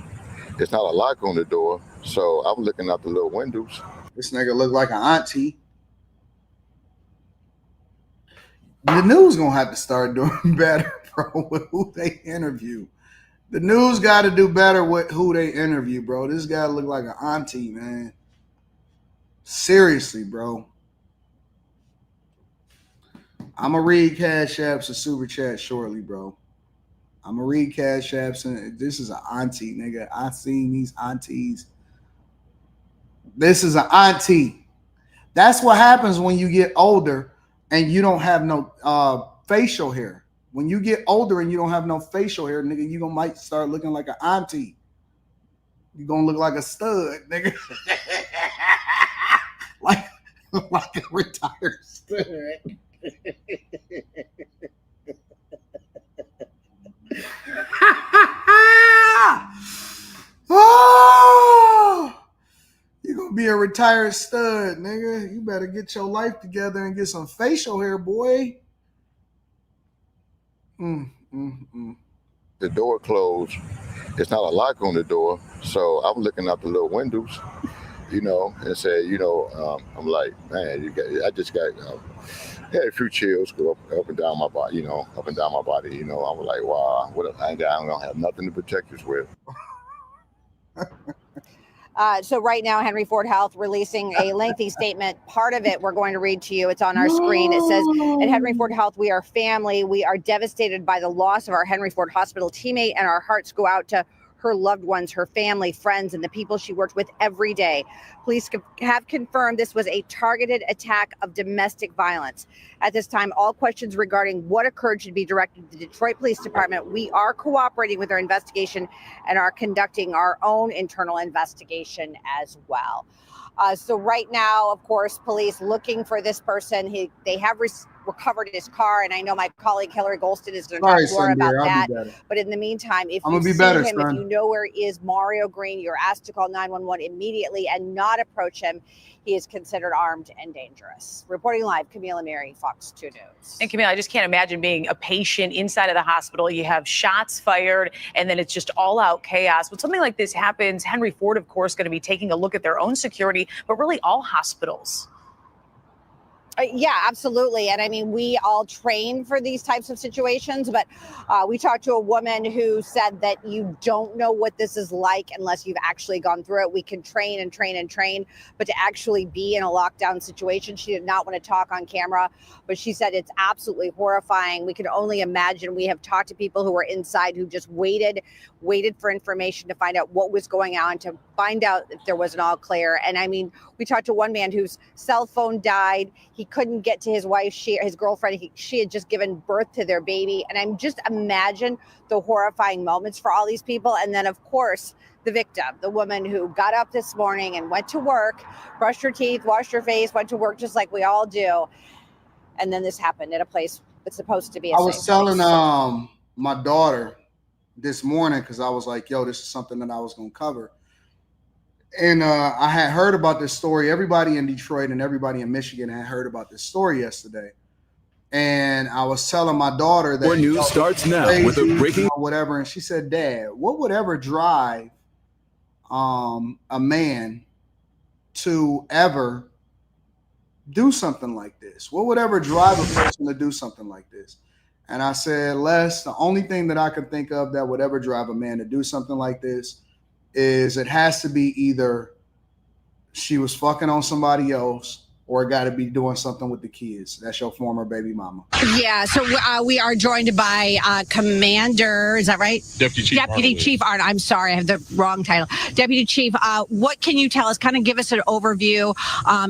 It's not a lock on the door, so I'm looking out the little windows. This nigga look like an auntie. The news gonna have to start doing better, bro, with who they interview. The news got to do better with who they interview, bro. This guy look like an auntie, man. Seriously, bro. I'm gonna read Cash Apps and Super Chat shortly, bro. I'm gonna read Cash Apps, and this is an auntie, nigga. I seen these aunties. This is an auntie. That's what happens when you get older and you don't have no facial hair. When you get older and you don't have no facial hair, nigga, you might start looking like an auntie. You're gonna look like a stud, nigga. like a retired stud. Oh! You're gonna be a retired stud, nigga. You better get your life together and get some facial hair, boy. The door closed. It's not a lock on the door, so I'm looking out the little windows, and said, I'm like, man, I just got had a few chills go up and down my body, up and down my body. I was like, wow, I don't have nothing to protect us with. So right now, Henry Ford Health releasing a lengthy statement. Part of it we're going to read to you. It's on our screen. It says, at Henry Ford Health, we are family. We are devastated by the loss of our Henry Ford Hospital teammate, and our hearts go out to her loved ones, her family, friends, and the people she worked with every day. Police have confirmed this was a targeted attack of domestic violence. At this time, all questions regarding what occurred should be directed to the Detroit Police Department. We are cooperating with our investigation and are conducting our own internal investigation as well. So right now, of course, police looking for this person. They have recovered his car, and I know my colleague Hillary Golston is going to talk more about that. But in the meantime, if you see him, if you know where he is, Mario Green, you're asked to call 911 immediately and not approach him. He is considered armed and dangerous. Reporting live, Camille Amiri, Fox 2 News. And Camille, I just can't imagine being a patient inside of the hospital. You have shots fired, and then it's just all-out chaos. When something like this happens, Henry Ford, of course, going to be taking a look at their own security, but really all hospitals. Yeah, absolutely. And I mean, we all train for these types of situations, but we talked to a woman who said that you don't know what this is like unless you've actually gone through it. We can train and train and train, but to actually be in a lockdown situation, she did not want to talk on camera, but she said it's absolutely horrifying. We can only imagine. We have talked to people who were inside who just waited for information to find out what was going on, to find out if there was an all clear. And I mean, we talked to one man whose cell phone died. He couldn't get to his wife, his girlfriend. She had just given birth to their baby. And I'm just imagine the horrifying moments for all these people. And then, of course, the victim, the woman who got up this morning and went to work, brushed her teeth, washed her face, went to work just like we all do. And then this happened at a place that's supposed to be a I was safe telling place. my daughter this morning, because I was like, yo, this is something that I was going to cover. And I had heard about this story. Everybody in Detroit and everybody in Michigan had heard about this story yesterday. And I was telling my daughter that More news starts now with a breaking whatever. And she said, Dad, what would ever drive a man to ever do something like this? What would ever drive a person to do something like this? And I said, Les, the only thing that I can think of that would ever drive a man to do something like this is it has to be either she was fucking on somebody else or got to be doing something with the kids. That's your former baby mama. Yeah, so we are joined by Commander, is that right? Deputy Chief Arnold. I'm sorry, I have the wrong title. Deputy Chief, what can you tell us? Kind of give us an overview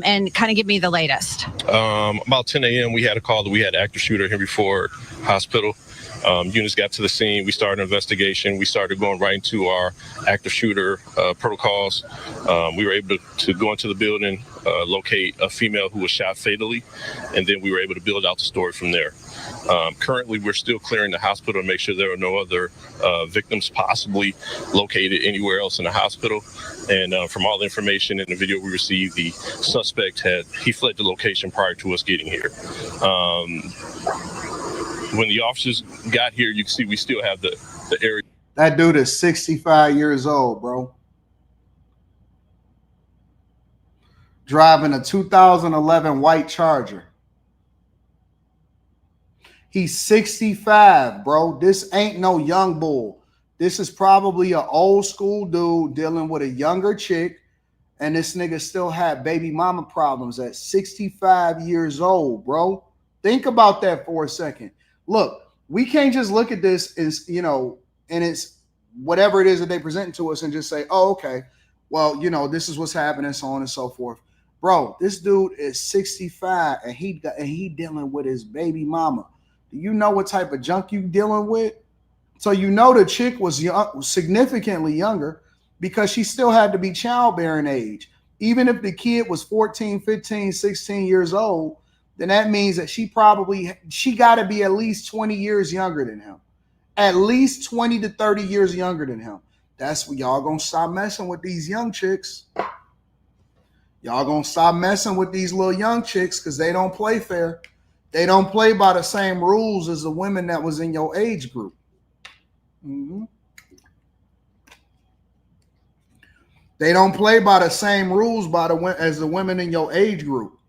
and kind of give me the latest. About 10 a.m. we had a call that we had an active shooter at Henry Ford Hospital. Units got to the scene. We started an investigation. We started going right into our active shooter protocols. We were able to go into the building, locate a female who was shot fatally, and then we were able to build out the story from there. Currently, we're still clearing the hospital to make sure there are no other victims possibly located anywhere else in the hospital. And from all the information in the video we received, the suspect he fled the location prior to us getting here. When the officers got here, you can see we still have the area. That dude is 65 years old, bro. Driving a 2011 white Charger. He's 65, bro. This ain't no young bull. This is probably an old school dude dealing with a younger chick, and this nigga still had baby mama problems at 65 years old, bro. Think about that for a second. Look, we can't just look at this as, and it's whatever it is that they present to us and just say, oh, okay, well, this is what's happening, so on and so forth. Bro, this dude is 65 and he dealing with his baby mama. Do you know what type of junk you dealing with? So the chick was young, significantly younger, because she still had to be childbearing age. Even if the kid was 14, 15, 16 years old, then that means that she got to be at least 20 years younger than him. At least 20 to 30 years younger than him. That's what y'all gonna stop messing with these young chicks. Y'all gonna stop messing with these little young chicks because they don't play fair. They don't play by the same rules as the women that was in your age group. Mm-hmm. They don't play by the same rules as the women in your age group.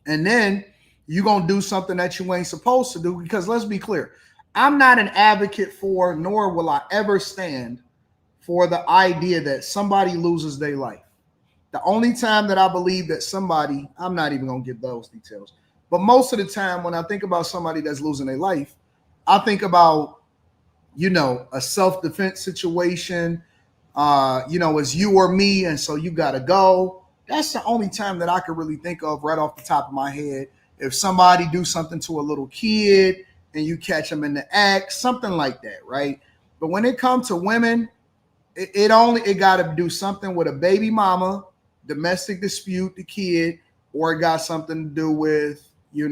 And then you're going to do something that you ain't supposed to do, because let's be clear. I'm not an advocate for, nor will I ever stand for the idea that somebody loses their life. The only time that I believe that somebody, I'm not even going to give those details, but most of the time when I think about somebody that's losing their life, I think about, a self-defense situation, it's you or me, and so you got to go. That's the only time that I could really think of right off the top of my head. If somebody do something to a little kid and you catch them in the act, something like that, right? But when it comes to women, it got to do something with a baby mama, domestic dispute, the kid, or it got something to do with, you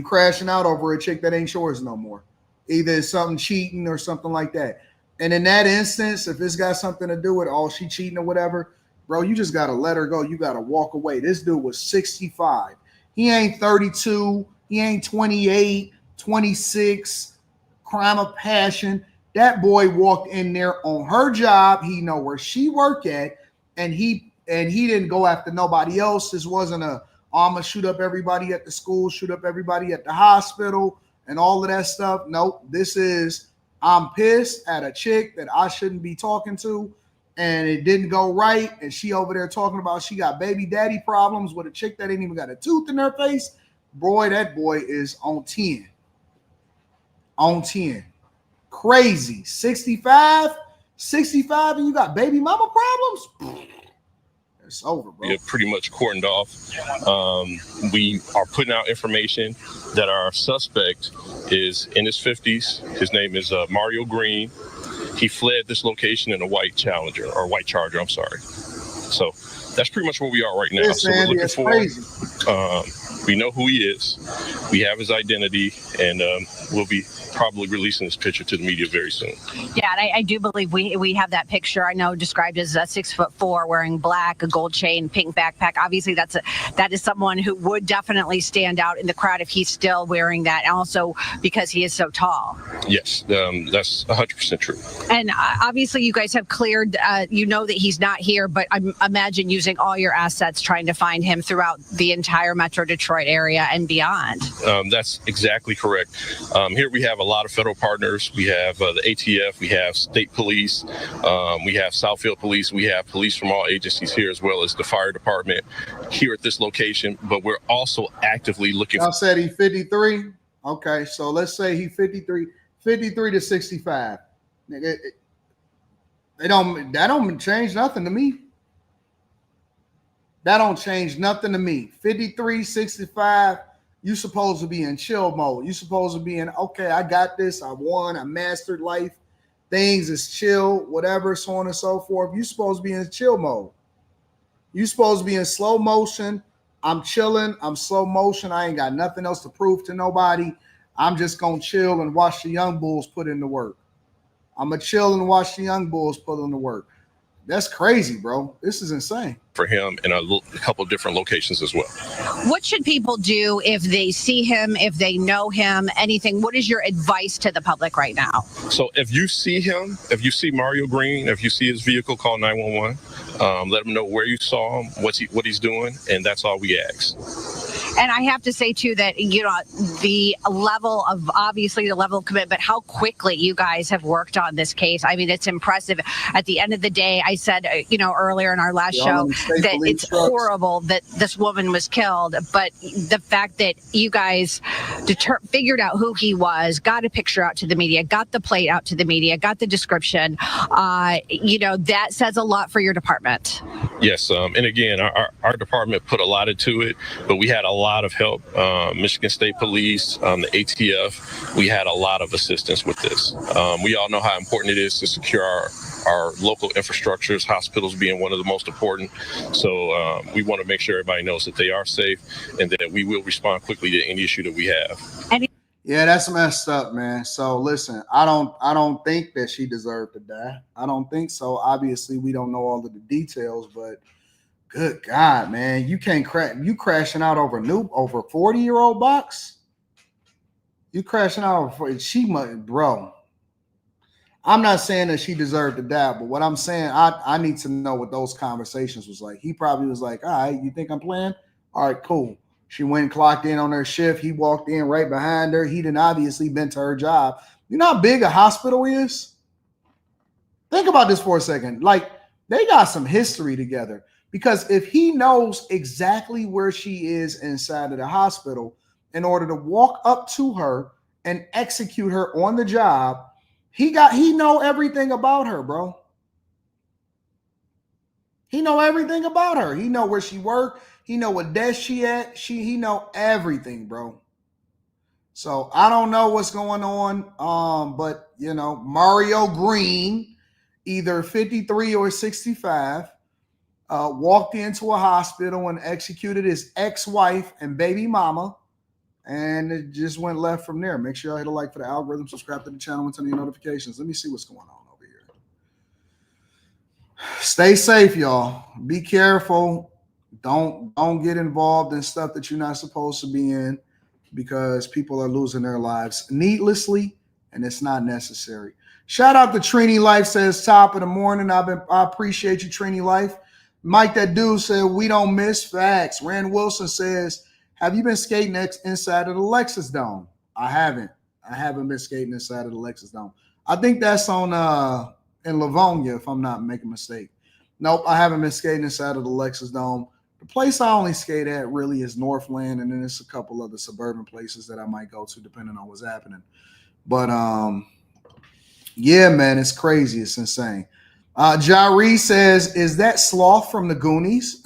crashing out over a chick that ain't yours no more. Either it's something cheating or something like that. And in that instance, if it's got something to do with, she cheating or whatever, bro, you just got to let her go. You got to walk away. This dude was 65. He ain't 32. He ain't 28, 26. Crime of passion. That boy walked in there on her job. He know where she work at, and he didn't go after nobody else. This wasn't I'm going to shoot up everybody at the school, shoot up everybody at the hospital, and all of that stuff. Nope. This is, I'm pissed at a chick that I shouldn't be talking to, and it didn't go right, and she over there talking about she got baby daddy problems with a chick that ain't even got a tooth in her face. Boy, that boy is on 10. On 10. Crazy. 65? 65 and you got baby mama problems? It's over, bro. We have pretty much cordoned off. We are putting out information that our suspect is in his 50s. His name is Mario Green. He fled this location in a white Charger, I'm sorry. So that's pretty much where we are right now. Yes, so we're looking for him. We know who he is. We have his identity, and we'll be probably releasing this picture to the media very soon. Yeah, and I do believe we have that picture. I know described as 6'4", wearing black, a gold chain, pink backpack. Obviously, that is someone who would definitely stand out in the crowd if he's still wearing that, and also because he is so tall. Yes, that's 100% true. And obviously, you guys have cleared. You know that he's not here, but I imagine using all your assets trying to find him throughout the entire Metro Detroit area and beyond. That's exactly correct. Here we have a lot of federal partners. We have the ATF, we have state police, we have Southfield police, we have police from all agencies here, as well as the fire department here at this location. But we're also actively looking. I said he's 53. Okay, so let's say he's 53 to 65. That don't change nothing to me. That don't change nothing to me. 53, 65. You supposed to be in chill mode. You supposed to be in, okay, I got this. I won. I mastered life. Things is chill, whatever, so on and so forth. You supposed to be in chill mode. You supposed to be in slow motion. I'm chilling. I'm slow motion. I ain't got nothing else to prove to nobody. I'm just going to chill and watch the young bulls put in the work. I'm going to chill and watch the young bulls put in the work. That's crazy, bro. This is insane. For him in a couple different locations as well. What should people do if they see him, if they know him, anything? What is your advice to the public right now? So if you see him, if you see Mario Green, if you see his vehicle, call 911. Let him know where you saw him, what he's doing, and that's all we ask. And I have to say, too, that, the level of commitment, how quickly you guys have worked on this case. I mean, it's impressive. At the end of the day, I said, earlier in our last show that it's horrible that this woman was killed. But the fact that you guys figured out who he was, got a picture out to the media, got the plate out to the media, got the description, that says a lot for your department. Yes. And again, our department put a lot into it, but we had a lot of help. Michigan State Police, the ATF, we had a lot of assistance with this. We all know how important it is to secure our local infrastructures, hospitals being one of the most important. So we want to make sure everybody knows that they are safe and that we will respond quickly to any issue that we have. Yeah, that's messed up, man. So listen, I don't think that she deserved to die. I don't think so. Obviously, we don't know all of the details, but good God, man, you can't crash. You crashing out over 40-year-old box. You crashing out over bro. I'm not saying that she deserved to die, but what I'm saying, I need to know what those conversations was like. He probably was like, all right, you think I'm playing? All right, cool. She went and clocked in on her shift. He walked in right behind her. He didn't obviously been to her job. You know how big a hospital is? Think about this for a second. Like, they got some history together, because if he knows exactly where she is inside of the hospital in order to walk up to her and execute her on the job, he know everything about her, bro. He know everything about her. He know where she worked. He know what desk she at. He know everything, bro. So I don't know what's going on. But Mario Green, either 53 or 65, walked into a hospital and executed his ex-wife and baby mama. And it just went left from there. Make sure y'all hit a like for the algorithm, subscribe to the channel, and turn on your notifications. Let me see what's going on over here. Stay safe, y'all. Be careful. Don't get involved in stuff that you're not supposed to be in, because people are losing their lives needlessly, and it's not necessary. Shout out to Trini Life, says top of the morning. I appreciate you, Trini Life. Mike, that dude, said we don't miss facts. Rand Wilson says, have you been skating inside of the Lexus Dome? I haven't been skating inside of the Lexus Dome. I think that's on in Livonia, if I'm not making a mistake. Nope, I haven't been skating inside of the Lexus Dome. The place I only skate at really is Northland, and then there's a couple other suburban places that I might go to depending on what's happening. But yeah, man, it's crazy. It's insane. Jari says, is that Sloth from the Goonies?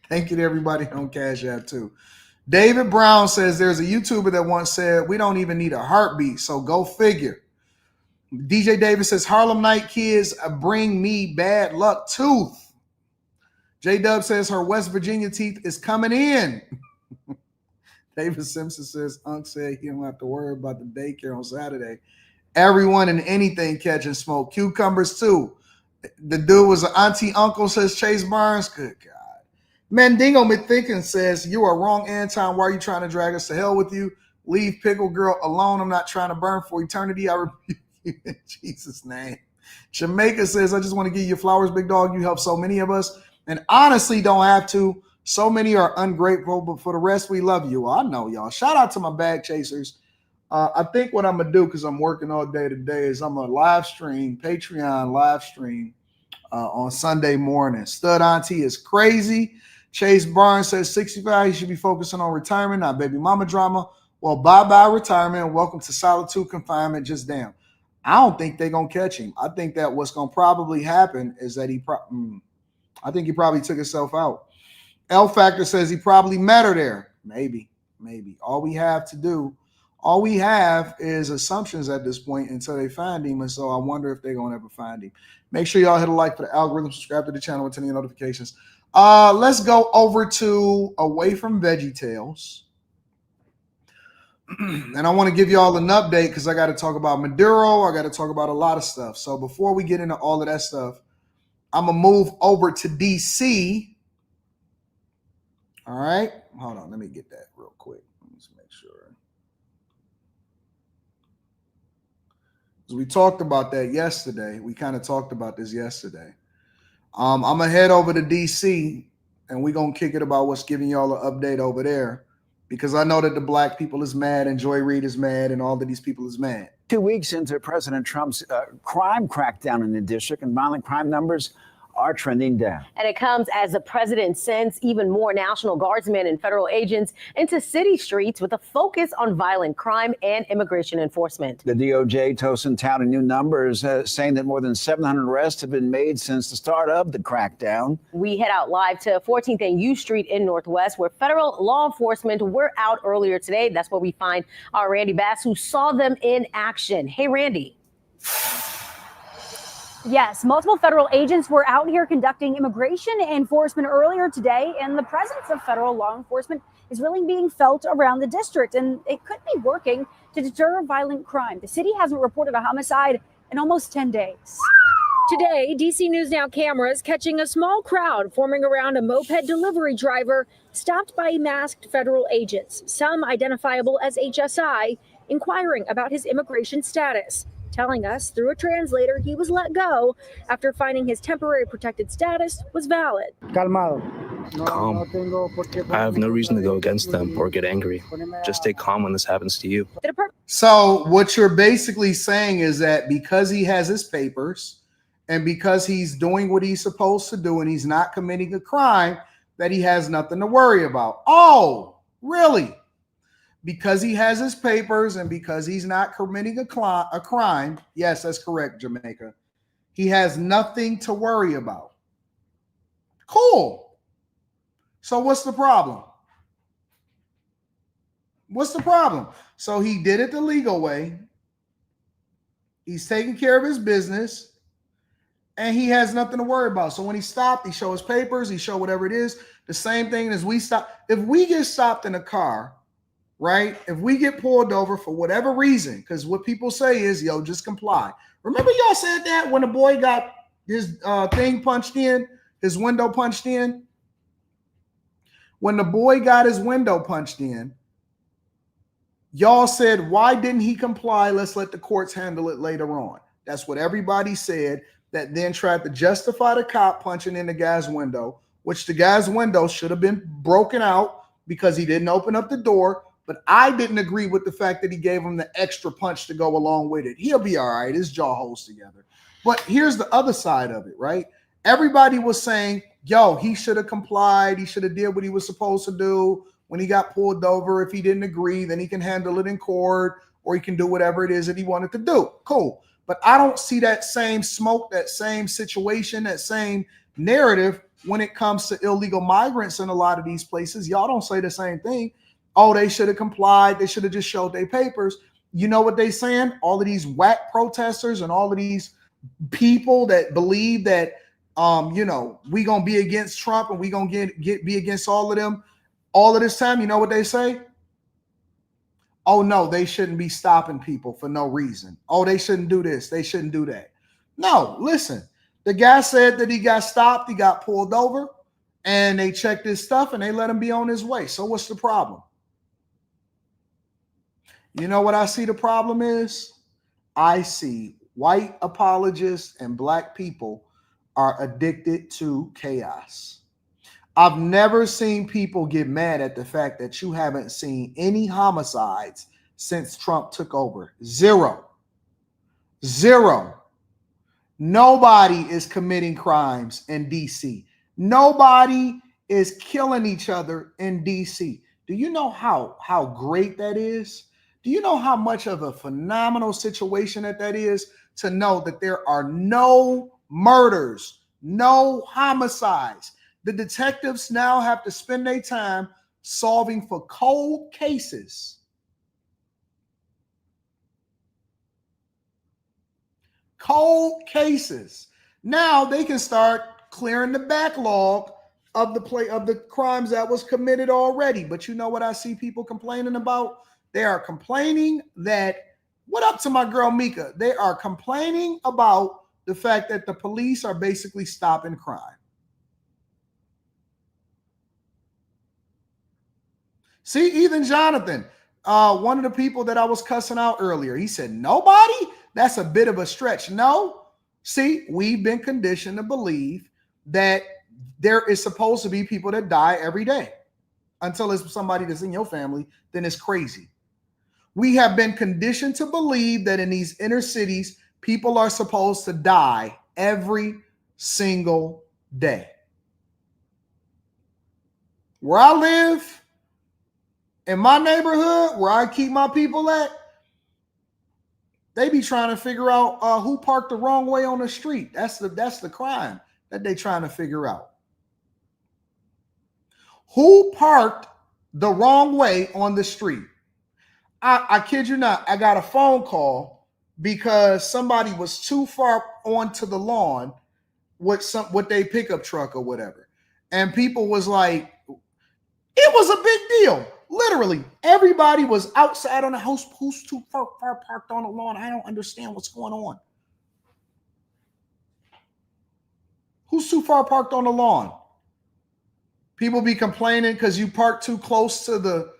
Thank you to everybody on Cash App too. David Brown says there's a YouTuber that once said, we don't even need a heartbeat, so go figure. DJ Davis says, Harlem Night kids bring me bad luck tooth. J-Dub says her West Virginia teeth is coming in. David Simpson says, Unc said he don't have to worry about the daycare on Saturday. Everyone and anything catching smoke. Cucumbers too. The dude was an auntie uncle, says Chase Barnes. Good God. Mandingo McThinkin says, you are wrong, Anton. Why are you trying to drag us to hell with you? Leave Pickle Girl alone. I'm not trying to burn for eternity. I rebuke you in Jesus' name. Jamaica says, I just want to give you flowers, big dog. You help so many of us. And honestly, don't have to. So many are ungrateful, but for the rest, we love you. Well, I know, y'all. Shout out to my bag chasers. I think what I'm going to do, because I'm working all day today, is I'm going to live stream, Patreon live stream on Sunday morning. Stud Auntie is crazy. Chase Barnes says 65, he should be focusing on retirement, not baby mama drama. Well, bye-bye retirement and welcome to solitude confinement. Just damn. I don't think they're going to catch him. I think that what's going to probably happen is that I think he probably took himself out. L Factor says he probably met her there. Maybe. All we have is assumptions at this point until they find him. And so I wonder if they're going to ever find him. Make sure y'all hit a like for the algorithm, subscribe to the channel with any notifications. Let's go over to Away from Veggie Tales. And I want to give you all an update because I got to talk about Maduro. I got to talk about a lot of stuff. So before we get into all of that stuff, I'm going to move over to DC. All right. Hold on. Let me get that real quick. Let me just make sure. Because we talked about that yesterday. We kind of talked about this yesterday. I'm going to head over to DC and we're going to kick it about what's giving y'all an update over there. Because I know that the black people is mad and Joy Reid is mad and all of these people is mad. 2 weeks into President Trump's crime crackdown in the district, and violent crime numbers are trending down. And it comes as the president sends even more National Guardsmen and federal agents into city streets with a focus on violent crime and immigration enforcement. The DOJ toasting touting new numbers, saying that more than 700 arrests have been made since the start of the crackdown. We head out live to 14th and U Street in Northwest, where federal law enforcement were out earlier today. That's where we find our Randy Bass, who saw them in action. Hey, Randy. Yes, multiple federal agents were out here conducting immigration enforcement earlier today, and the presence of federal law enforcement is really being felt around the district, and it could be working to deter violent crime. The city hasn't reported a homicide in almost 10 days. Today, DC News Now cameras catching a small crowd forming around a moped delivery driver stopped by masked federal agents, some identifiable as HSI, inquiring about his immigration status, telling us through a translator he was let go after finding his temporary protected status was valid. Calm. I have no reason to go against them or get angry. Just stay calm when this happens to you. So what you're basically saying is that because he has his papers and because he's doing what he's supposed to do and he's not committing a crime, that he has nothing to worry about. Oh, really? Because he has his papers and because he's not committing a crime, yes, that's correct, Jamaica, he has nothing to worry about. Cool. So what's the problem? What's the problem? So he did it the legal way. He's taking care of his business and he has nothing to worry about. So when he stopped, he showed his papers, he showed whatever it is. The same thing as we stop. If we get stopped in a car, right? If we get pulled over for whatever reason, because what people say is, yo, just comply. Remember y'all said that when the boy got his thing punched in, his window punched in? When the boy got his window punched in, y'all said, why didn't he comply? Let's let the courts handle it later on. That's what everybody said, that then tried to justify the cop punching in the guy's window, which the guy's window should have been broken out because he didn't open up the door. But I didn't agree with the fact that he gave him the extra punch to go along with it. He'll be all right. His jaw holds together. But here's the other side of it, right? Everybody was saying, yo, he should have complied. He should have did what he was supposed to do when he got pulled over. If he didn't agree, then he can handle it in court or he can do whatever it is that he wanted to do. Cool. But I don't see that same smoke, that same situation, that same narrative when it comes to illegal migrants in a lot of these places. Y'all don't say the same thing. Oh, they should have complied. They should have just showed their papers. You know what they saying? All of these whack protesters and all of these people that believe that, we gonna be against Trump and we gonna be against all of them all of this time. You know what they say? Oh no, they shouldn't be stopping people for no reason. Oh, they shouldn't do this. They shouldn't do that. No, listen. The guy said that he got stopped. He got pulled over, and they checked his stuff and they let him be on his way. So what's the problem? You know what I see the problem is? I see white apologists and black people are addicted to chaos. I've never seen people get mad at the fact that you haven't seen any homicides since Trump took over. Zero. Nobody is committing crimes in DC. Nobody is killing each other in DC. Do you know how great that is? Do you know how much of a phenomenal situation that is to know that there are no murders, no homicides? The detectives now have to spend their time solving for cold cases. Cold cases. Now they can start clearing the backlog of the crimes that was committed already. But you know what I see people complaining about? They are complaining that, what up to my girl Mika? They are complaining about the fact that the police are basically stopping crime. See, Ethan Jonathan, one of the people that I was cussing out earlier, he said, nobody? That's a bit of a stretch. No. See, we've been conditioned to believe that there is supposed to be people that die every day. Until it's somebody that's in your family, then it's crazy. We have been conditioned to believe that in these inner cities, people are supposed to die every single day. Where I live, in my neighborhood, where I keep my people at, they be trying to figure out who parked the wrong way on the street. That's the crime that they trying to figure out. Who parked the wrong way on the street? I kid you not, I got a phone call because somebody was too far onto the lawn with their pickup truck or whatever. And people was like, it was a big deal. Literally, everybody was outside on the house. Who's too far parked on the lawn? I don't understand what's going on. Who's too far parked on the lawn? People be complaining because you park too close to the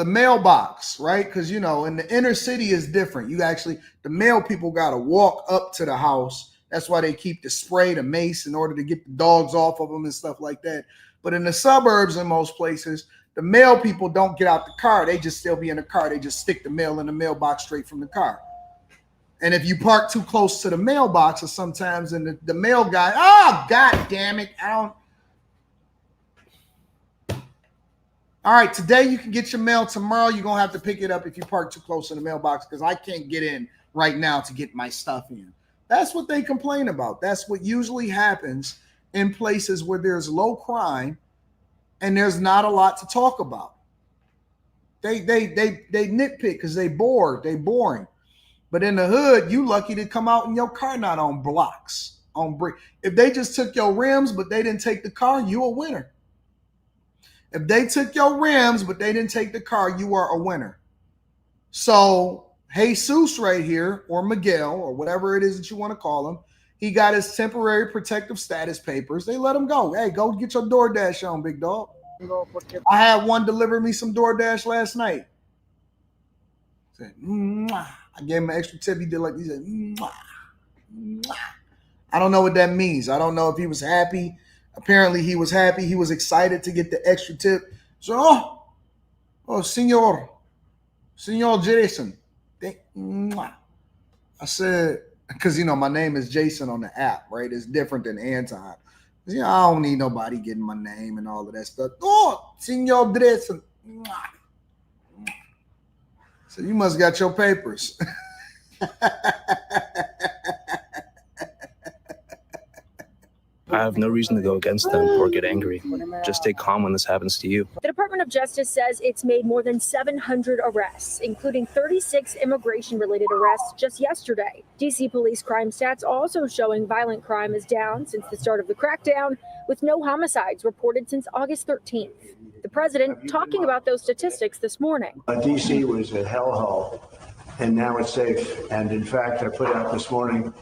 mailbox, right? Because in the inner city is different. The mail people got to walk up to the house. That's why they keep the spray, the mace, in order to get the dogs off of them and stuff like that. But in the suburbs, in most places, the mail people don't get out the car. They just still be in the car. They just stick the mail in the mailbox straight from the car. And if you park too close to the mailbox, or sometimes, and the mail guy, God damn it, all right, today you can get your mail. Tomorrow you're going to have to pick it up if you park too close to the mailbox because I can't get in right now to get my stuff in. That's what they complain about. That's what usually happens in places where there's low crime and there's not a lot to talk about. They nitpick because they boring. But in the hood, you lucky to come out in your car not on blocks, on brick. If they just took your rims but they didn't take the car, you a winner. If they took your rims but they didn't take the car, you are a winner. So Jesus right here, or Miguel, or whatever it is that you want to call him, he got his temporary protective status papers. They let him go. Hey, go get your DoorDash on, big dog. I had one deliver me some DoorDash last night. Said, I gave him an extra tip. He did like he said, I don't know what that means. I don't know if he was happy. Apparently he was happy. He was excited to get the extra tip. So, Senor Jason. I said, because, my name is Jason on the app, right? It's different than Anton. I don't need nobody getting my name and all of that stuff. Senor Jason. So you must got your papers. I have no reason to go against them or get angry. Just stay calm when this happens to you. The Department of Justice says it's made more than 700 arrests, including 36 immigration-related arrests just yesterday. D.C. police crime stats also showing violent crime is down since the start of the crackdown, with no homicides reported since August 13th. The president talking about those statistics this morning. D.C. was a hellhole, and now it's safe. And in fact, I put out this morning,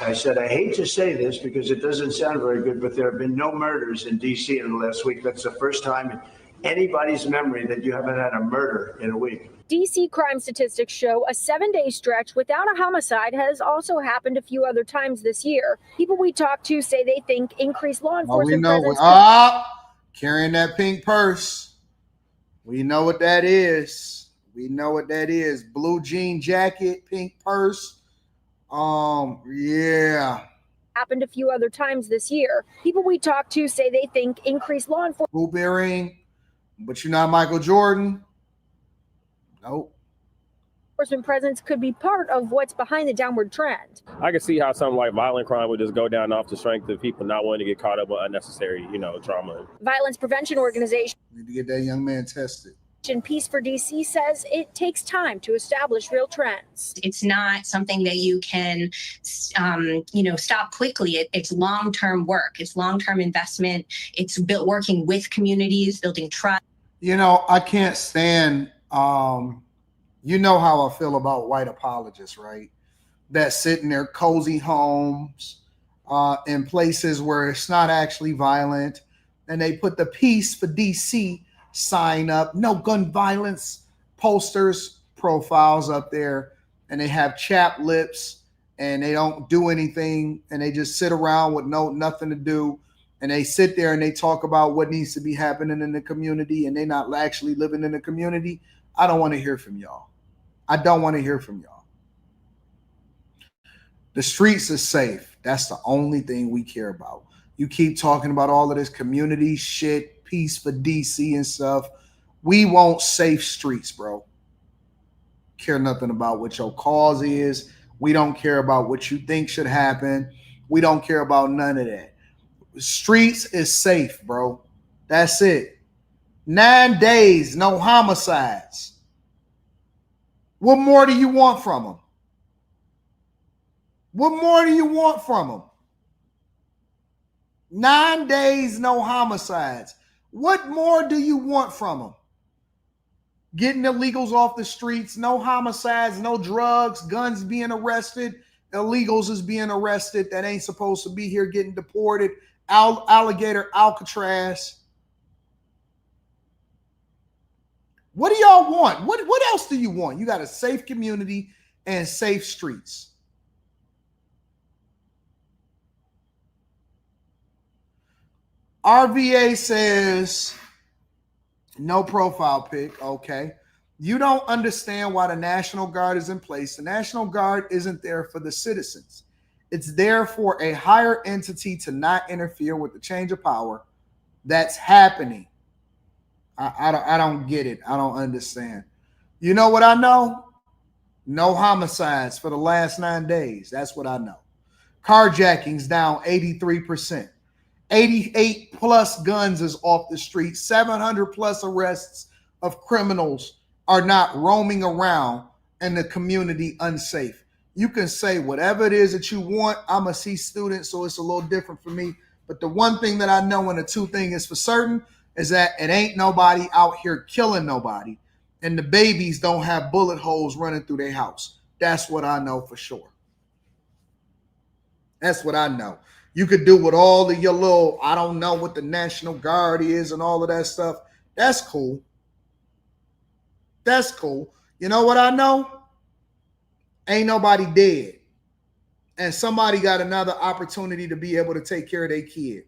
I said, I hate to say this because it doesn't sound very good, but there have been no murders in D.C. in the last week. That's the first time in anybody's memory that you haven't had a murder in a week. D.C. crime statistics show a 7-day stretch without a homicide has also happened a few other times this year. People we talked to say they think increased law enforcement presence. Carrying that pink purse. We know what that is. We know what that is. Blue jean jacket, pink purse. Yeah. Happened a few other times this year. People we talked to say they think increased law enforcement. Hoop earring, but you're not Michael Jordan. Nope. Enforcement presence could be part of what's behind the downward trend. I can see how something like violent crime would just go down off the strength of people not wanting to get caught up with unnecessary, trauma. Violence prevention organization Need to get that young man tested. Peace for DC says it takes time to establish real trends. It's not something that you can, stop quickly. It's long-term work. It's long-term investment. It's working with communities, building trust. I can't stand, you know how I feel about white apologists, right? That sit in their cozy homes in places where it's not actually violent. And they put the Peace for DC sign up, no gun violence posters, profiles up there, and they have chapped lips and they don't do anything and they just sit around with nothing to do, and they sit there and they talk about what needs to be happening in the community and they're not actually living in the community. I don't want to hear from y'all. I don't want to hear from y'all. The streets are safe. That's the only thing we care about. You keep talking about all of this community shit, Peace for DC and stuff. We want safe streets, bro. Care nothing about what your cause is. We don't care about what you think should happen. We don't care about none of that. Streets is safe, bro. That's it. 9 days, no homicides. What more do you want from them? What more do you want from them? 9 days, no homicides. What more do you want from them? Getting illegals off the streets, no homicides, no drugs, guns being arrested, illegals is being arrested that ain't supposed to be here getting deported, alligator Alcatraz. What do y'all want? What else do you want? You got a safe community and safe streets. RVA says, no profile pic. Okay. You don't understand why the National Guard is in place. The National Guard isn't there for the citizens. It's there for a higher entity to not interfere with the change of power that's happening. I don't get it. I don't understand. You know what I know? No homicides for the last 9 days. That's what I know. Carjackings down 83%. 88 plus guns is off the street. 700 plus arrests of criminals are not roaming around in the community unsafe. You can say whatever it is that you want. I'm a C student, so it's a little different for me. But the one thing that I know and the two things is for certain is that it ain't nobody out here killing nobody. And the babies don't have bullet holes running through their house. That's what I know for sure. That's what I know. You could do with all of your little, I don't know what the National Guard is and all of that stuff. That's cool. That's cool. You know what I know? Ain't nobody dead. And somebody got another opportunity to be able to take care of their kid,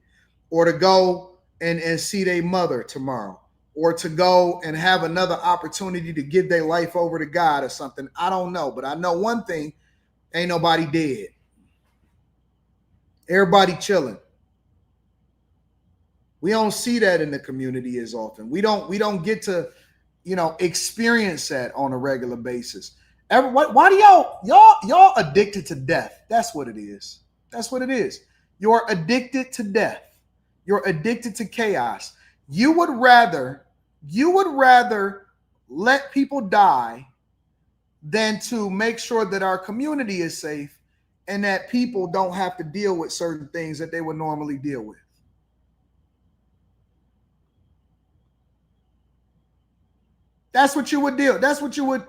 or to go and see their mother tomorrow, or to go and have another opportunity to give their life over to God or something. I don't know. But I know one thing, ain't nobody dead. Everybody chilling. We don't see that in the community as often. We don't get to, experience that on a regular basis. Why do y'all addicted to death? That's what it is. That's what it is. You're addicted to death. You're addicted to chaos. You would rather let people die than to make sure that our community is safe and that people don't have to deal with certain things that they would normally deal with. That's what you would deal. That's what you would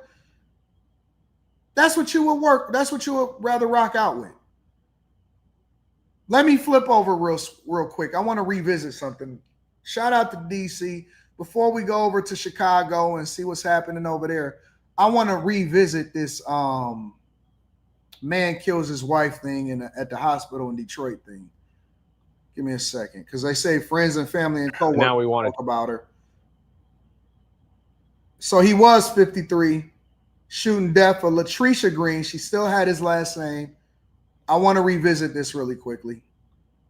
work. That's what you would rather rock out with. Let me flip over real quick. I want to revisit something. Shout out to DC. Before we go over to Chicago and see what's happening over there, I want to revisit this man kills his wife thing at the hospital in Detroit thing. Give me a second, because they say friends and family and coworkers now we want to talk about her. So he was 53, shooting death for Latricia Green. She still had his last name. I want to revisit this really quickly,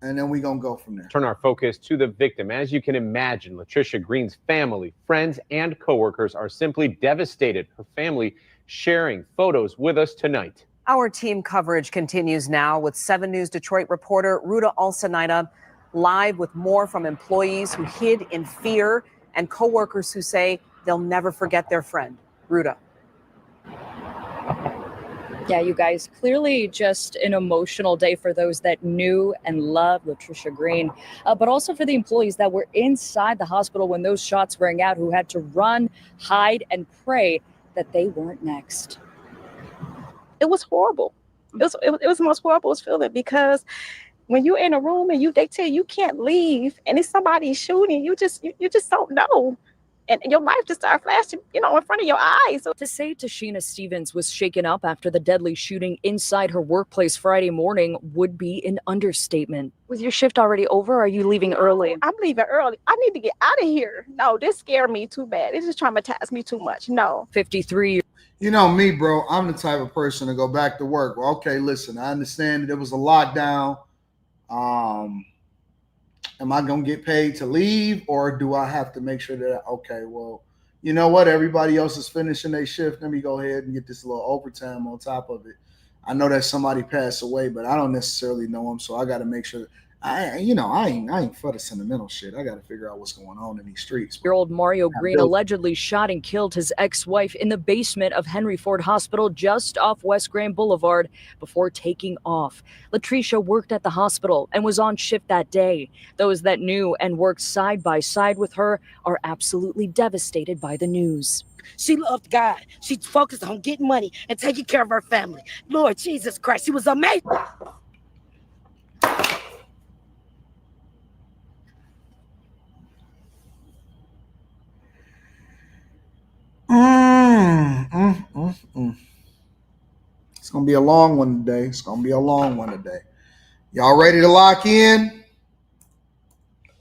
and then we're going to go from there. turn our focus to the victim. As you can imagine, Latricia Green's family, friends, and coworkers are simply devastated. Her family sharing photos with us tonight. Our team coverage continues now with 7 News Detroit reporter Ruta Alsanaida live with more from employees who hid in fear and coworkers who say they'll never forget their friend. Ruta. Yeah, you guys, clearly just an emotional day for those that knew and loved Latricia Green, but also for the employees that were inside the hospital when those shots rang out, who had to run, hide, and pray that they weren't next. It was horrible. It was the most horrible feeling, because when you're in a room and they tell you can't leave and it's somebody shooting, you just don't know. And your life just started flashing, in front of your eyes. To say Tashina Stevens was shaken up after the deadly shooting inside her workplace Friday morning would be an understatement. Was your shift already over, or are you leaving early? I'm leaving early. I need to get out of here. No, this scared me too bad. It just traumatized me too much. No. 53. You know me, bro. I'm the type of person to go back to work. Well, okay, listen, I understand that it was a lockdown. Am I going to get paid to leave, or do I have to make sure that, okay, well, you know what? Everybody else is finishing their shift. Let me go ahead and get this little overtime on top of it. I know that somebody passed away, but I don't necessarily know them, so I got to make sure that I ain't for the sentimental shit. I got to figure out what's going on in these streets. Year-old Mario Green allegedly shot and killed his ex-wife in the basement of Henry Ford Hospital just off West Grand Boulevard before taking off. Latricia worked at the hospital and was on shift that day. Those that knew and worked side by side with her are absolutely devastated by the news. She loved God. She focused on getting money and taking care of her family. Lord Jesus Christ, she was amazing. It's going to be a long one today. Y'all ready to lock in?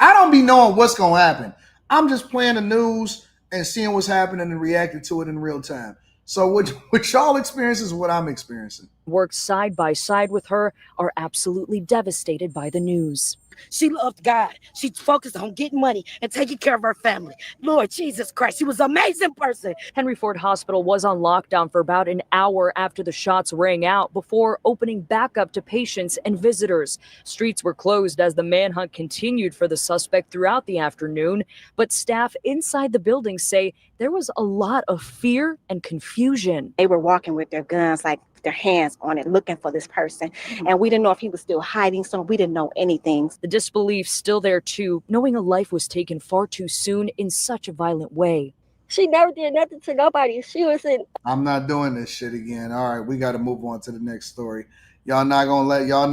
I don't be knowing what's going to happen. I'm just playing the news and seeing what's happening and reacting to it in real time. So what y'all experience is what I'm experiencing. Worked side by side with her are absolutely devastated by the news. She loved God. She focused on getting money and taking care of her family. Lord Jesus Christ, she was an amazing person. Henry Ford Hospital was on lockdown for about an hour after the shots rang out before opening back up to patients and visitors. Streets were closed as the manhunt continued for the suspect throughout the afternoon, but staff inside the building say there was a lot of fear and confusion. They were walking with their guns, like their hands on it, looking for this person. And we didn't know if he was still hiding, so we didn't know anything. The disbelief still there too, knowing a life was taken far too soon in such a violent way. She never did nothing to nobody. She was in. I'm not doing this shit again. All right, we got to move on to the next story. Y'all not gonna Y'all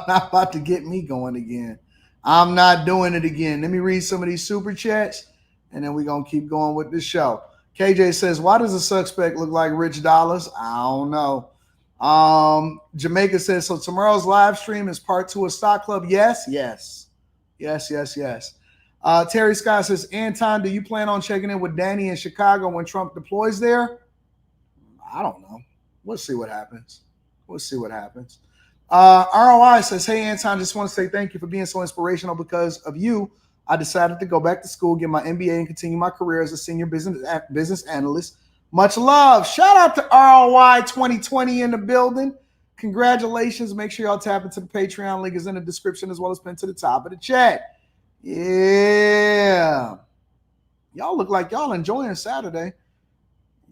not about to get me going again. I'm not doing it again. Let me read some of these super chats, and then we're going to keep going with the show. KJ says, why does the suspect look like Rich Dollars? I don't know. Jamaica says, so tomorrow's live stream is part 2 of Stock Club? Yes. Terry Scott says, Anton, do you plan on checking in with Danny in Chicago when Trump deploys there? I don't know. We'll see what happens. ROI says, hey, Anton, just want to say thank you for being so inspirational. Because of you, I decided to go back to school, get my MBA, and continue my career as a senior business analyst. Much love. Shout out to ROI 2020 in the building. Congratulations. Make sure y'all tap into the Patreon. Link is in the description as well as pinned to the top of the chat. Yeah. Y'all look like y'all enjoying Saturday.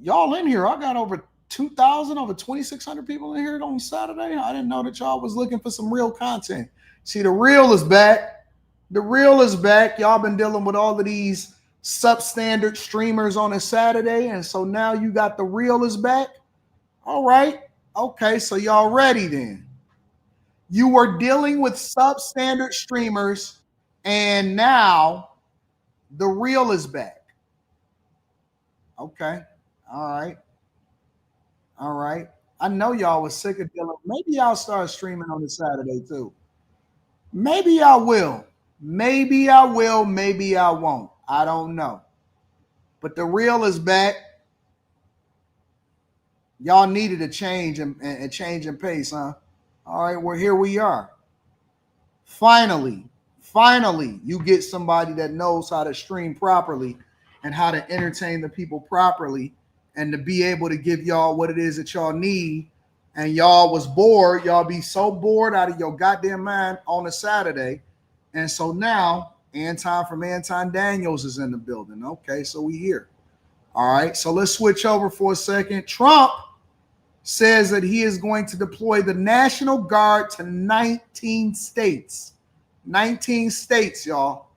Y'all in here. I got over 2,000, over 2,600 people in here on Saturday. I didn't know that y'all was looking for some real content. See, the real is back. The real is back. Y'all been dealing with all of these substandard streamers on a Saturday, and so now you got the real is back. All right. Okay, so y'all ready then. You were dealing with substandard streamers, and now the real is back. Okay. All right. All right. I know y'all was sick of dealing. Maybe y'all start streaming on the Saturday too. Maybe y'all will. Maybe I will. Maybe I won't. I don't know. But the real is back. Y'all needed a change and change in pace, huh? All right, well, here we are. Finally, you get somebody that knows how to stream properly and how to entertain the people properly and to be able to give y'all what it is that y'all need. And y'all was bored. Y'all be so bored out of your goddamn mind on a Saturday. And so now Anton from Anton Daniels is in the building. Okay, so we here. All right, so let's switch over for a second. Trump says that he is going to deploy the National Guard to 19 states. 19 states, y'all.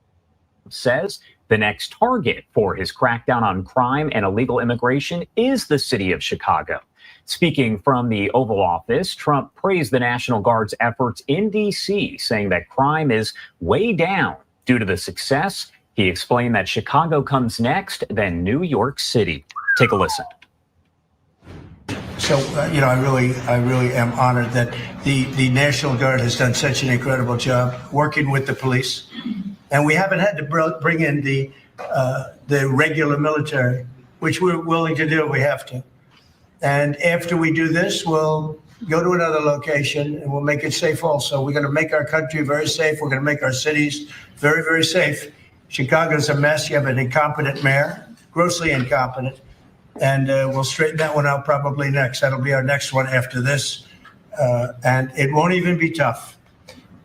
Says the next target for his crackdown on crime and illegal immigration is the city of Chicago. Speaking from the Oval Office, Trump praised the National Guard's efforts in D.C., saying that crime is way down due to the success. He explained that Chicago comes next, then New York City. Take a listen. So, I really am honored that the National Guard has done such an incredible job working with the police. And we haven't had to bring in the regular military, which we're willing to do. We have to. And after we do this, we'll go to another location and we'll make it safe also. We're going to make our country very safe. We're going to make our cities very, very safe. Chicago's a mess. You have an incompetent mayor, grossly incompetent. And we'll straighten that one out probably next. That'll be our next one after this. And it won't even be tough.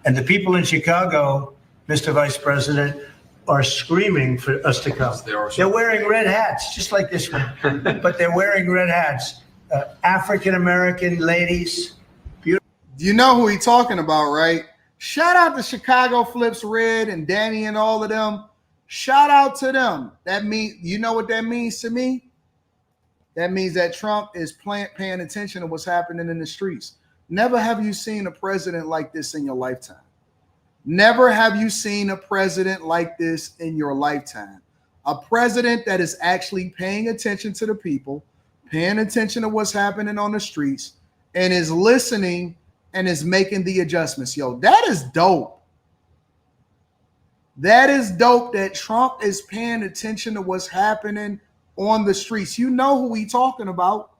And the people in Chicago, Mr. Vice President, are screaming for us to come. They're wearing red hats, just like this one. But they're wearing red hats. African-American ladies. Beautiful. You know who he's talking about, right? Shout out to Chicago Flips Red and Danny and all of them. Shout out to them. That means, you know what that means to me? That means that Trump is paying attention to what's happening in the streets. Never have you seen a president like this in your lifetime. Never have you seen a president like this in your lifetime. A president that is actually paying attention to the people, paying attention to what's happening on the streets, and is listening and is making the adjustments. Yo, that is dope. That is dope that Trump is paying attention to what's happening on the streets. You know who he talking about.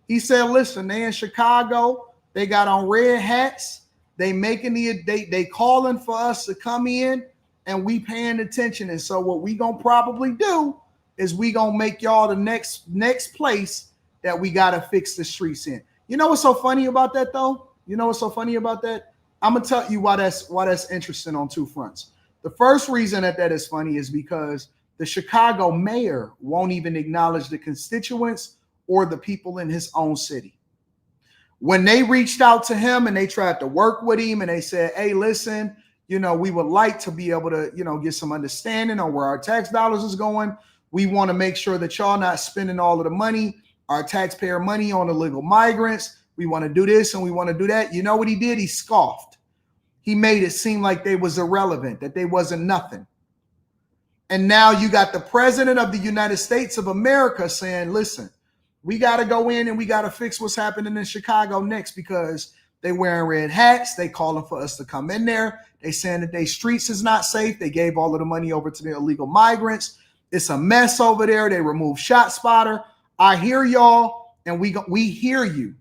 He said, listen, they in Chicago, they got on red hats, they making they calling for us to come in, and we paying attention. And so what we gonna probably do is we gonna make y'all the next place that we gotta fix the streets in. You know what's so funny about that though? You know what's so funny about that? I'm gonna tell you why that's interesting on two fronts. The first reason that is funny is because the Chicago mayor won't even acknowledge the constituents or the people in his own city. When they reached out to him and they tried to work with him and they said, hey, listen, we would like to be able to, get some understanding on where our tax dollars is going. We want to make sure that y'all not spending all of the money, our taxpayer money, on illegal migrants. We want to do this and we want to do that. You know what he did? He scoffed. He made it seem like they was irrelevant, that they wasn't nothing. And now you got the president of the United States of America saying, listen, we got to go in and we got to fix what's happening in Chicago next because they wearing red hats. They calling for us to come in there. They saying that their streets is not safe. They gave all of the money over to the illegal migrants. It's a mess over there. They removed ShotSpotter. I hear y'all and we hear you.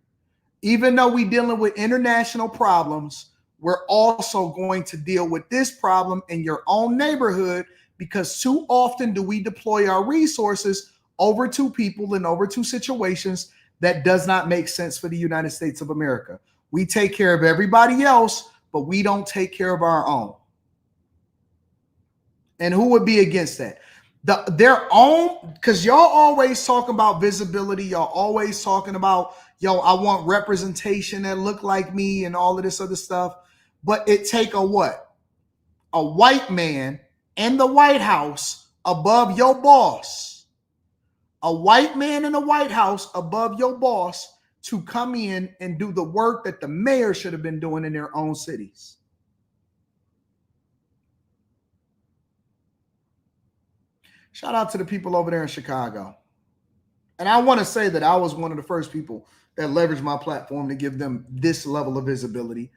Even though we dealing with international problems, we're also going to deal with this problem in your own neighborhood because too often do we deploy our resources over to people and over to situations that does not make sense for the United States of America. We take care of everybody else, but we don't take care of our own. And who would be against that? Their own, because y'all always talking about visibility. Y'all always talking about, yo, I want representation that look like me and all of this other stuff. But it take a what? A white man in the White House above your boss. A white man in the White House above your boss to come in and do the work that the mayor should have been doing in their own cities. Shout out to the people over there in Chicago. And I want to say that I was one of the first people that leveraged my platform to give them this level of visibility.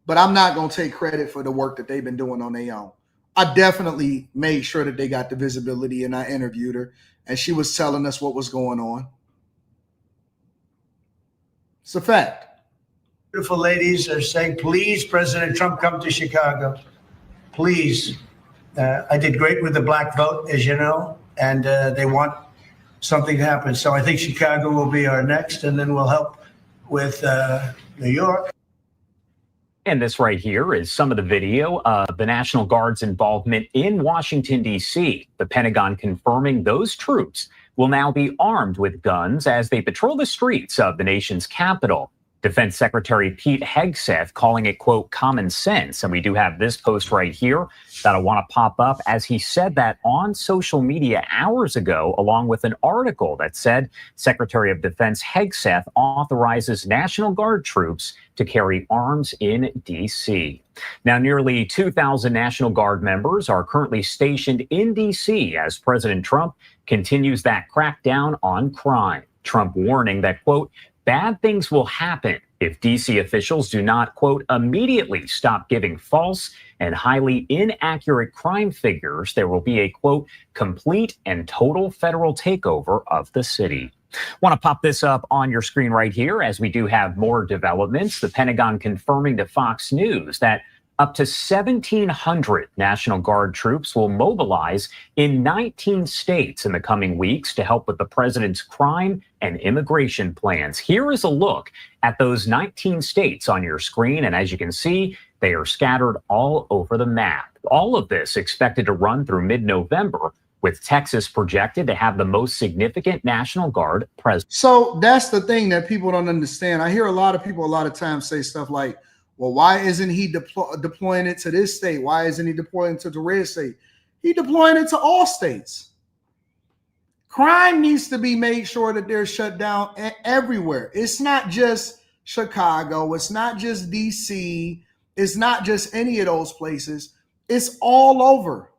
But I'm not going to take credit for the work that they've been doing on their own. I definitely made sure that they got the visibility, and I interviewed her, and she was telling us what was going on. It's a fact. Beautiful ladies are saying, please, President Trump, come to Chicago. Please. I did great with the black vote, as you know, and they want something to happen. So I think Chicago will be our next, and then we'll help with New York. And this right here is some of the video of the National Guard's involvement in Washington, D.C. The Pentagon confirming those troops will now be armed with guns as they patrol the streets of the nation's capital. Defense Secretary Pete Hegseth calling it, quote, common sense. And we do have this post right here that I want to pop up as he said that on social media hours ago, along with an article that said Secretary of Defense Hegseth authorizes National Guard troops to carry arms in D.C. Now, nearly 2,000 National Guard members are currently stationed in D.C. as President Trump continues that crackdown on crime. Trump warning that, quote, bad things will happen if D.C. officials do not, quote, immediately stop giving false and highly inaccurate crime figures. There will be a, quote, complete and total federal takeover of the city. Want to pop this up on your screen right here as we do have more developments. The Pentagon confirming to Fox News that up to 1,700 National Guard troops will mobilize in 19 states in the coming weeks to help with the president's crime and immigration plans. Here is a look at those 19 states on your screen. And as you can see, they are scattered all over the map. All of this expected to run through mid-November, with Texas projected to have the most significant National Guard presence. So that's the thing that people don't understand. I hear a lot of people a lot of times say stuff like, well, why isn't he deploying it to this state? Why isn't he deploying it to the red state? He deploying it to all states. Crime needs to be made sure that they're shut down everywhere. It's not just Chicago. It's not just D.C. It's not just any of those places. It's all over.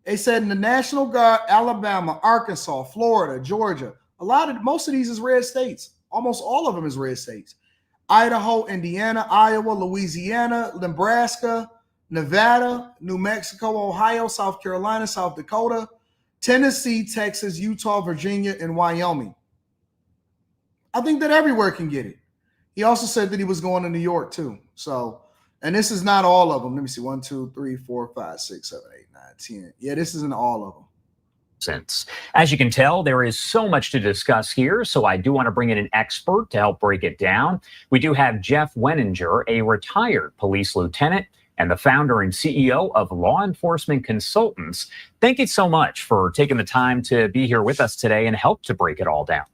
They said in the National Guard, Alabama, Arkansas, Florida, Georgia, most of these is red states. Almost all of them is red states. Idaho, Indiana, Iowa, Louisiana, Nebraska, Nevada, New Mexico, Ohio, South Carolina, South Dakota, Tennessee, Texas, Utah, Virginia, and Wyoming. I think that everywhere can get it. He also said that he was going to New York too. So, and this is not all of them. Let me see. 1, 2, 3, 4, 5, 6, 7, 8, 9, 10. Yeah, this isn't all of them. As you can tell, there is so much to discuss here, so I do want to bring in an expert to help break it down. We do have Jeff Weninger, a retired police lieutenant and the founder and CEO of Law Enforcement Consultants. Thank you so much for taking the time to be here with us today and help to break it all down.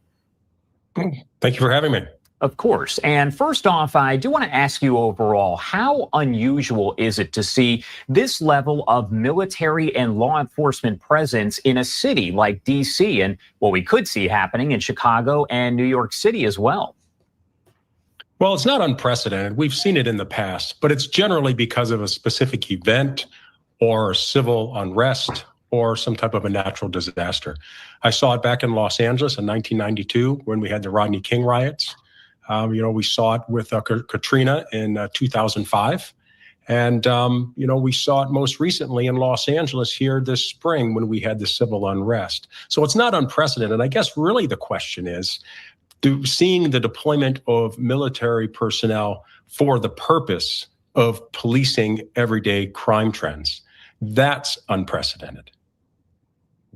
Thank you for having me. Of course. And first off, I do want to ask you overall, how unusual is it to see this level of military and law enforcement presence in a city like D.C. and what we could see happening in Chicago and New York City as well? Well, it's not unprecedented. We've seen it in the past, but it's generally because of a specific event or civil unrest or some type of a natural disaster. I saw it back in Los Angeles in 1992 when we had the Rodney King riots. We saw it with Katrina in 2005. And, we saw it most recently in Los Angeles here this spring when we had the civil unrest. So it's not unprecedented. I guess really the question is, seeing the deployment of military personnel for the purpose of policing everyday crime trends, that's unprecedented.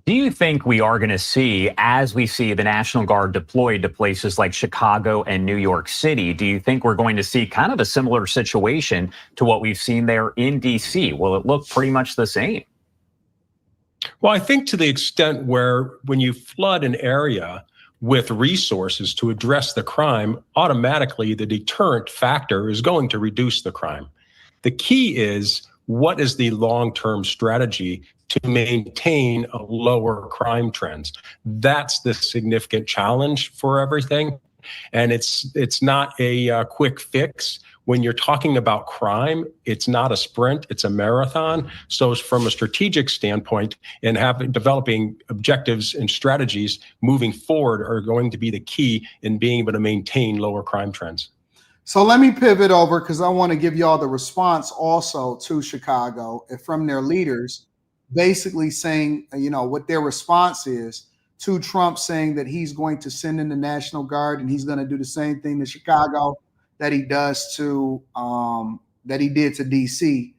Do you think we are going to see, as we see the National Guard deployed to places like Chicago and New York City, do you think we're going to see kind of a similar situation to what we've seen there in D.C.? Will it look pretty much the same? Well, I think to the extent where when you flood an area with resources to address the crime, automatically the deterrent factor is going to reduce the crime. The key is, what is the long-term strategy to maintain a lower crime trends? That's the significant challenge for everything. And it's not a quick fix. When you're talking about crime, it's not a sprint, it's a marathon. So from a strategic standpoint, and developing objectives and strategies moving forward are going to be the key in being able to maintain lower crime trends. So let me pivot over, because I want to give y'all the response also to Chicago from their leaders, basically saying, what their response is to Trump saying that he's going to send in the National Guard and he's going to do the same thing to Chicago that he does to that he did to DC.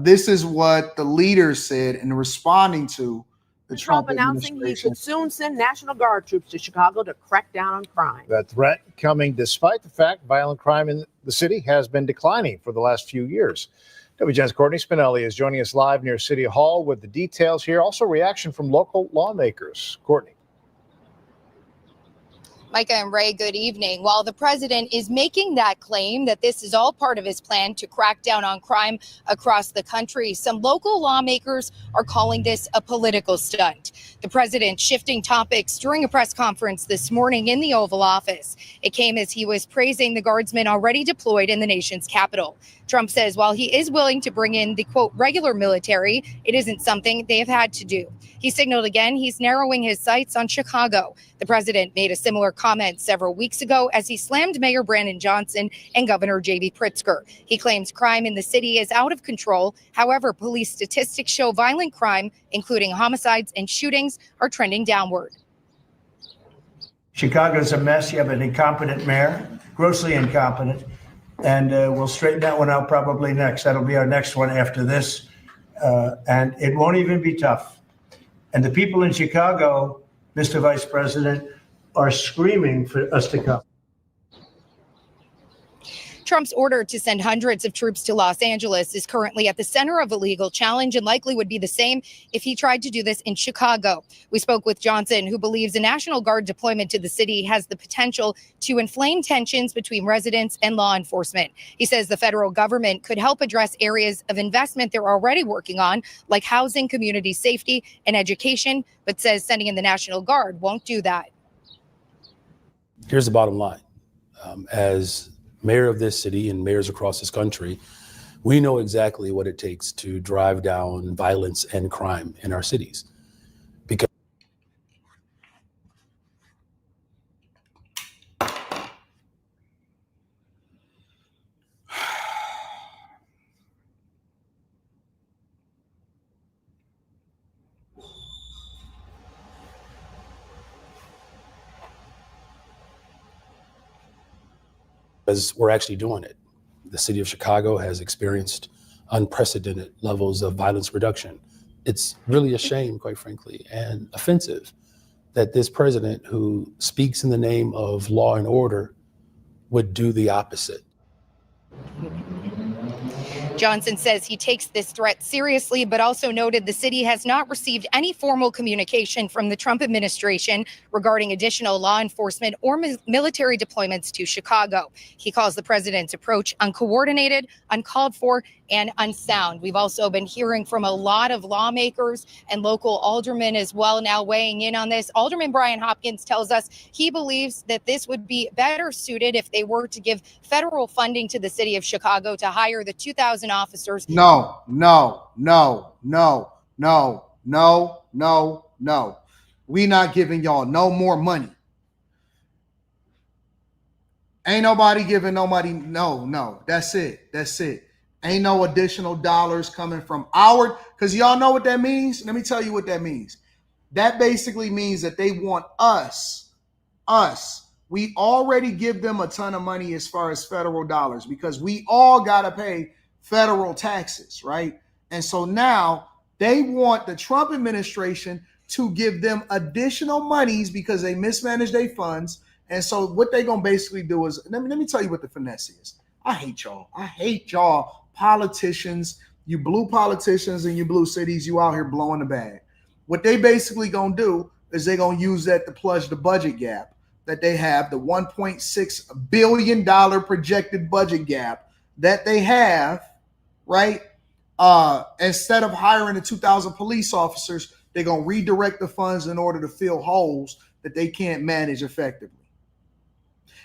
This is what the leaders said in responding to the Trump announcing he administration. could soon send National Guard troops to Chicago to crack down on crime. That threat coming despite the fact violent crime in the city has been declining for the last few years. WGN's Courtney Spinelli is joining us live near City Hall with the details here. Also, reaction from local lawmakers. Courtney. Micah and Ray, good evening. While the president is making that claim that this is all part of his plan to crack down on crime across the country, some local lawmakers are calling this a political stunt. The president shifting topics during a press conference this morning in the Oval Office. It came as he was praising the guardsmen already deployed in the nation's capital. Trump says while he is willing to bring in the, quote, regular military, it isn't something they have had to do. He signaled again he's narrowing his sights on Chicago. The president made a similar comment several weeks ago as he slammed Mayor Brandon Johnson and Governor J.B. Pritzker. He claims crime in the city is out of control. However, police statistics show violent crime, including homicides and shootings, are trending downward. Chicago's a mess. You have an incompetent mayor, grossly incompetent. And we'll straighten that one out probably next. That'll be our next one after this. And it won't even be tough. And the people in Chicago, Mr. Vice President, are screaming for us to come. Trump's order to send hundreds of troops to Los Angeles is currently at the center of a legal challenge and likely would be the same if he tried to do this in Chicago. We spoke with Johnson, who believes a National Guard deployment to the city has the potential to inflame tensions between residents and law enforcement. He says the federal government could help address areas of investment they're already working on, like housing, community safety, and education, but says sending in the National Guard won't do that. Here's the bottom line. As mayor of this city and mayors across this country, we know exactly what it takes to drive down violence and crime in our cities. Because we're actually doing it. The city of Chicago has experienced unprecedented levels of violence reduction. It's really a shame, quite frankly, and offensive that this president who speaks in the name of law and order would do the opposite. Johnson says he takes this threat seriously, but also noted the city has not received any formal communication from the Trump administration regarding additional law enforcement or military deployments to Chicago. He calls the president's approach uncoordinated, uncalled for, and unsound. We've also been hearing from a lot of lawmakers and local aldermen as well now weighing in on this. Alderman Brian Hopkins tells us he believes that this would be better suited if they were to give federal funding to the city of Chicago to hire the 2,000 officers. No. We not giving y'all no more money. Ain't nobody giving nobody. No. That's it. Ain't no additional dollars coming from our, because y'all know what that means. Let me tell you what that means. That basically means that they want us. We already give them a ton of money as far as federal dollars because we all got to pay federal taxes, right? And so now they want the Trump administration to give them additional monies because they mismanage their funds. And so what they're going to basically do is, let me tell you what the finesse is. I hate y'all. I hate y'all politicians, you blue politicians in your blue cities, you out here blowing the bag. What they basically going to do is they're going to use that to plug the budget gap that they have, the $1.6 billion projected budget gap that they have, right? Instead of hiring the 2,000 police officers, they're going to redirect the funds in order to fill holes that they can't manage effectively.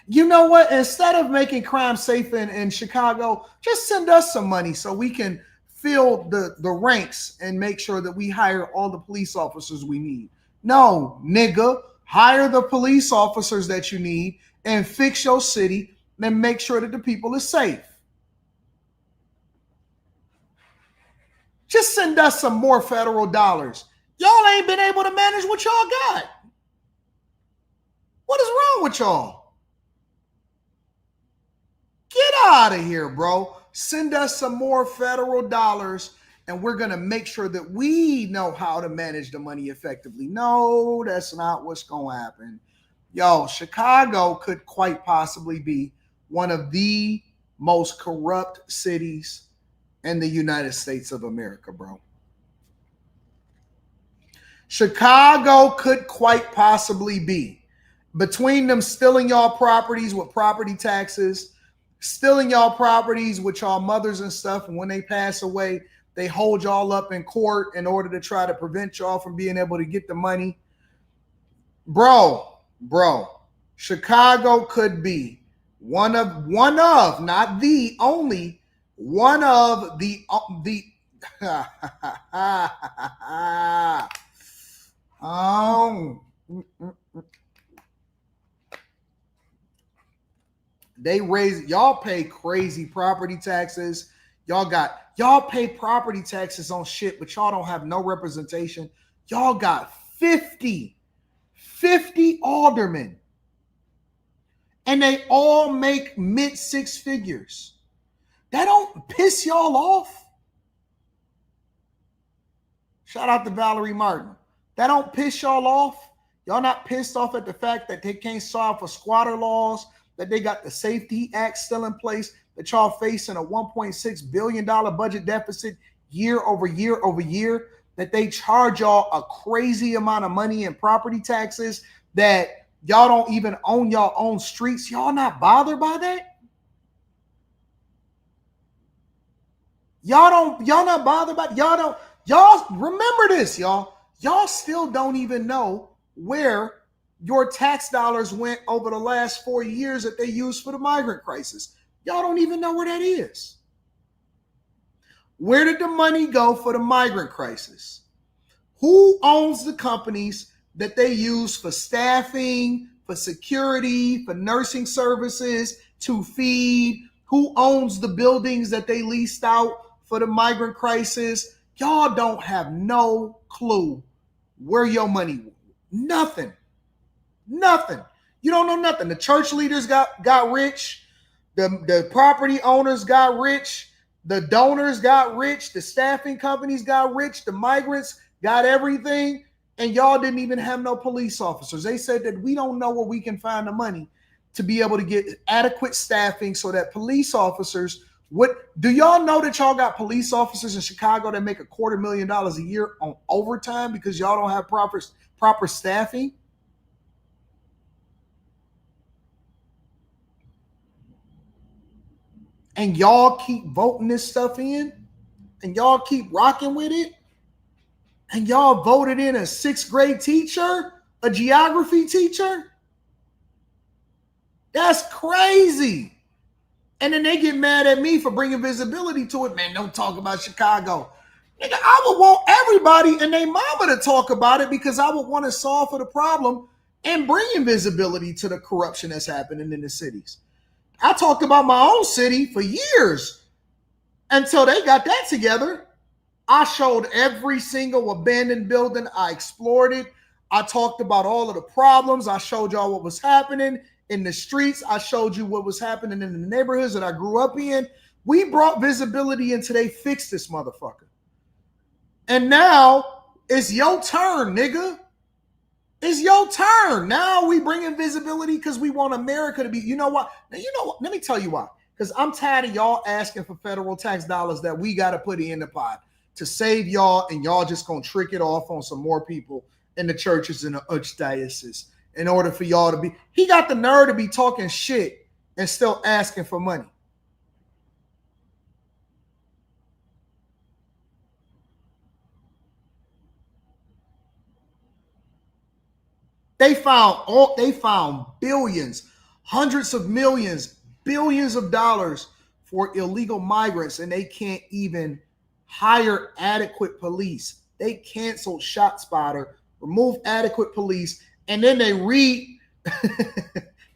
You know what? Instead of making crime safe in Chicago, just send us some money so we can fill the ranks and make sure that we hire all the police officers we need. No, nigga, hire the police officers that you need and fix your city and make sure that the people are safe. Just send us some more federal dollars. Y'all ain't been able to manage what y'all got. What is wrong with y'all? Get out of here, bro. Send us some more federal dollars and we're going to make sure that we know how to manage the money effectively. No, that's not what's going to happen. Yo, Chicago could quite possibly be one of the most corrupt cities in the United States of America, bro. Chicago could quite possibly be, between them stealing y'all properties with property taxes, stealing y'all properties with y'all mothers and stuff, and when they pass away, they hold y'all up in court in order to try to prevent y'all from being able to get the money. Bro, Chicago could be one of, not the only, one of the they raise, y'all pay crazy property taxes. Y'all pay property taxes on shit, but y'all don't have no representation. Y'all got 50 aldermen, and they all make mid six figures. That don't piss y'all off? Shout out to Valerie Martin. That don't piss y'all off? Y'all not pissed off at the fact that they can't solve for squatter laws, that they got the Safety Act still in place, that y'all facing a $1.6 billion budget deficit year over year over year, that they charge y'all a crazy amount of money in property taxes, that y'all don't even own y'all own streets? Y'all not bothered by that? Y'all not bothered by, y'all remember this, y'all still don't even know where your tax dollars went over the last 4 years that they used for the migrant crisis. Y'all don't even know where that is. Where did the money go for the migrant crisis? Who owns the companies that they use for staffing, for security, for nursing services, to feed? Who owns the buildings that they leased out for the migrant crisis? Y'all don't have no clue where your money went. Nothing. You don't know nothing. The church leaders got rich. The property owners got rich. The donors got rich. The staffing companies got rich. The migrants got everything. And y'all didn't even have no police officers. They said that we don't know where we can find the money to be able to get adequate staffing so that police officers, do y'all know that y'all got police officers in Chicago that make $250,000 a year on overtime because y'all don't have proper staffing? And y'all keep voting this stuff in, and y'all keep rocking with it, and y'all voted in a 6th grade teacher, a geography teacher? That's crazy. And then they get mad at me for bringing visibility to it. Man, don't talk about Chicago. Nigga, I would want everybody and their mama to talk about it because I would want to solve for the problem and bringing visibility to the corruption that's happening in the cities. I talked about my own city for years until they got that together. I showed every single abandoned building. I explored it. I talked about all of the problems. I showed y'all what was happening in the streets. I showed you what was happening in the neighborhoods that I grew up in. We brought visibility into they fixed this motherfucker. And now It's your turn, nigga. It's your turn. Now we bring in visibility because we want America to be, you know what? Now, you know what? Let me tell you why. Because I'm tired of y'all asking for federal tax dollars that we got to put in the pot to save y'all, and y'all just going to trick it off on some more people in the churches in the archdiocese in order for y'all to be. He got the nerve to be talking shit and still asking for money. They found billions, hundreds of millions, billions of dollars for illegal migrants, and they can't even hire adequate police. They canceled ShotSpotter, removed adequate police, and then they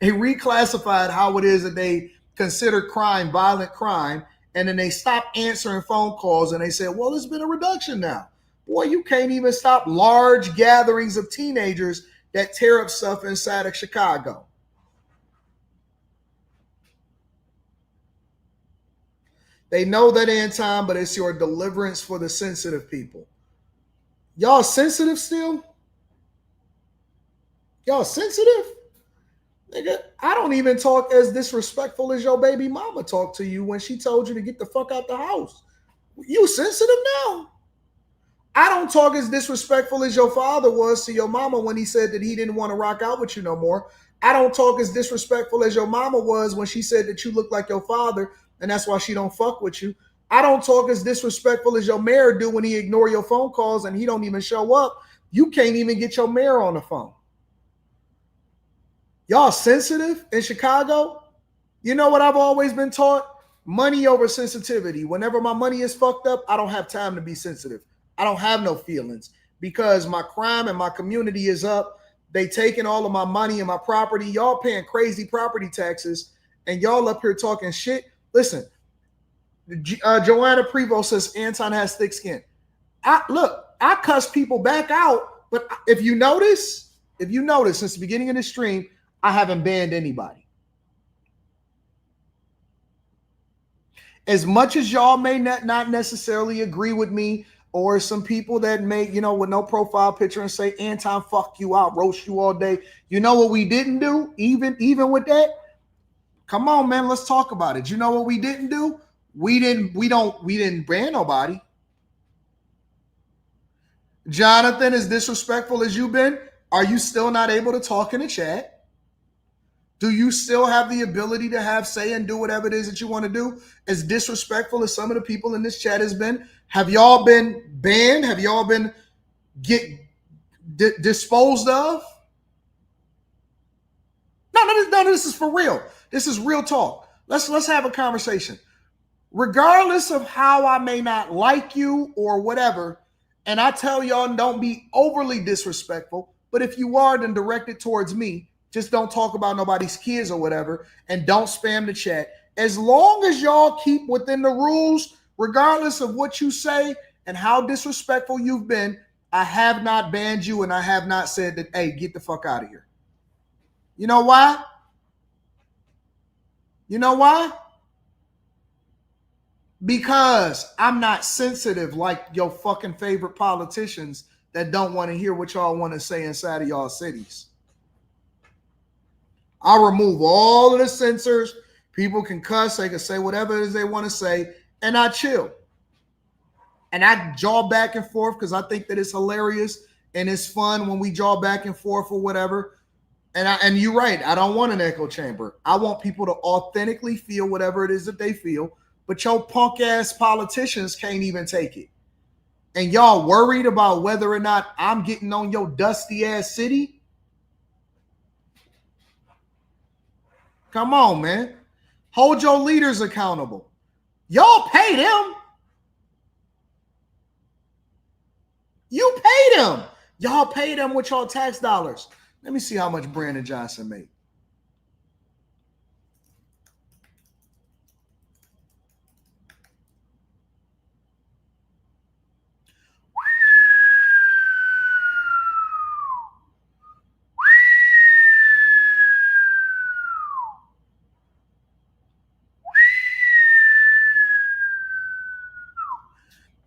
reclassified how it is that they consider crime, violent crime, and then they stopped answering phone calls, and they said, well, there's been a reduction now. Boy, you can't even stop large gatherings of teenagers that tear up stuff inside of Chicago. They know that ain't time, but it's your deliverance for the sensitive people. Y'all sensitive still? Y'all sensitive? Nigga, I don't even talk as disrespectful as your baby mama talked to you when she told you to get the fuck out the house. You sensitive now? I don't talk as disrespectful as your father was to your mama when he said that he didn't want to rock out with you no more. I don't talk as disrespectful as your mama was when she said that you look like your father and that's why she don't fuck with you. I don't talk as disrespectful as your mayor do when he ignore your phone calls and he don't even show up. You can't even get your mayor on the phone. Y'all sensitive in Chicago? You know what I've always been taught? Money over sensitivity. Whenever my money is fucked up, I don't have time to be sensitive. I don't have no feelings because my crime and my community is up. They taking all of my money and my property. Y'all paying crazy property taxes and y'all up here talking shit. Listen, Joanna Prevost says Anton has thick skin. I cuss people back out, but if you notice since the beginning of the stream, I haven't banned anybody. As much as y'all may not necessarily agree with me, or some people that may, with no profile picture and say, Anton, fuck you, I'll roast you all day. You know what we didn't do? Even with that? Come on, man, let's talk about it. You know what we didn't do? We didn't ban nobody. Jonathan, as disrespectful as you've been, are you still not able to talk in the chat? Do you still have the ability to have say and do whatever it is that you want to do? As disrespectful as some of the people in this chat has been, have y'all been banned? Have y'all been disposed of? No, this is for real. This is real talk. Let's have a conversation. Regardless of how I may not like you or whatever, and I tell y'all don't be overly disrespectful, but if you are, then direct it towards me. Just don't talk about nobody's kids or whatever, and don't spam the chat. As long as y'all keep within the rules, regardless of what you say and how disrespectful you've been, I have not banned you and I have not said that, hey, get the fuck out of here. You know why? You know why? Because I'm not sensitive like your fucking favorite politicians that don't want to hear what y'all want to say inside of y'all cities. I'll remove all of the censors. People can cuss. They can say whatever it is they want to say. And I chill. And I jaw back and forth because I think that it's hilarious and it's fun when we jaw back and forth or whatever. And you're right. I don't want an echo chamber. I want people to authentically feel whatever it is that they feel. But your punk ass politicians can't even take it. And y'all worried about whether or not I'm getting on your dusty ass city? Come on, man. Hold your leaders accountable. Y'all pay them. You pay them. Y'all pay them with your tax dollars. Let me see how much Brandon Johnson made.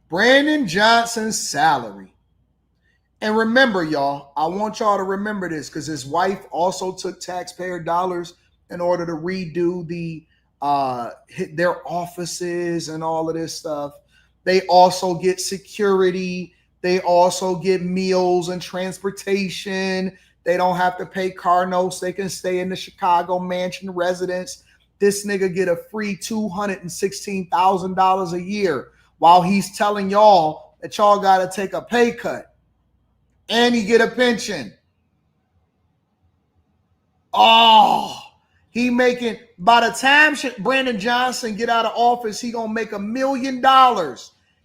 Brandon Johnson's salary And remember, y'all, I want y'all to remember this because his wife also took taxpayer dollars in order to redo their offices and all of this stuff. They also get security. They also get meals and transportation. They don't have to pay car notes. They can stay in the Chicago mansion residence. This nigga get a free $216,000 a year while he's telling y'all that y'all got to take a pay cut. And he get a pension. Oh, he making, by the time Brandon Johnson get out of office, he gonna make $1 million.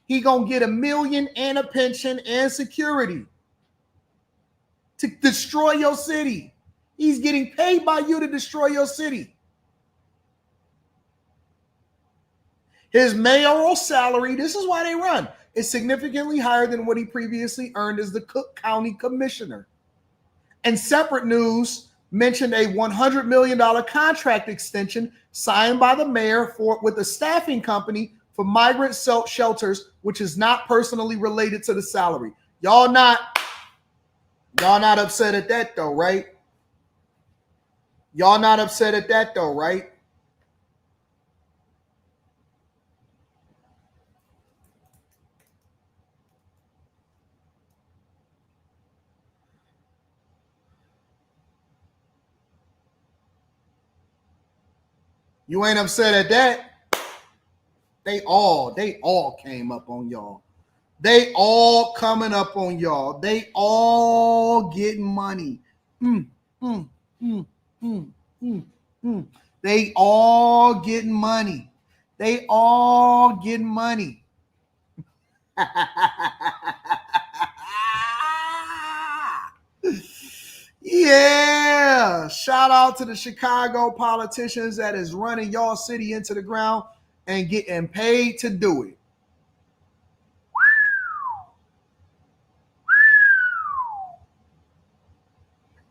He gonna get $1 million and a pension and security to destroy your city. He's getting paid by you to destroy your city. His mayoral salary, this is why they run, is significantly higher than what he previously earned as the Cook County Commissioner. And separate news mentioned a $100 million contract extension signed by the mayor with a staffing company for migrant shelters, which is not personally related to the salary. Y'all not upset at that though, right? Y'all not upset at that though, right? You ain't upset at that? They all came up on y'all. They all coming up on y'all. They all getting money. They all getting money. They all getting money. Yeah. Shout out to the Chicago politicians that is running y'all city into the ground and getting paid to do it.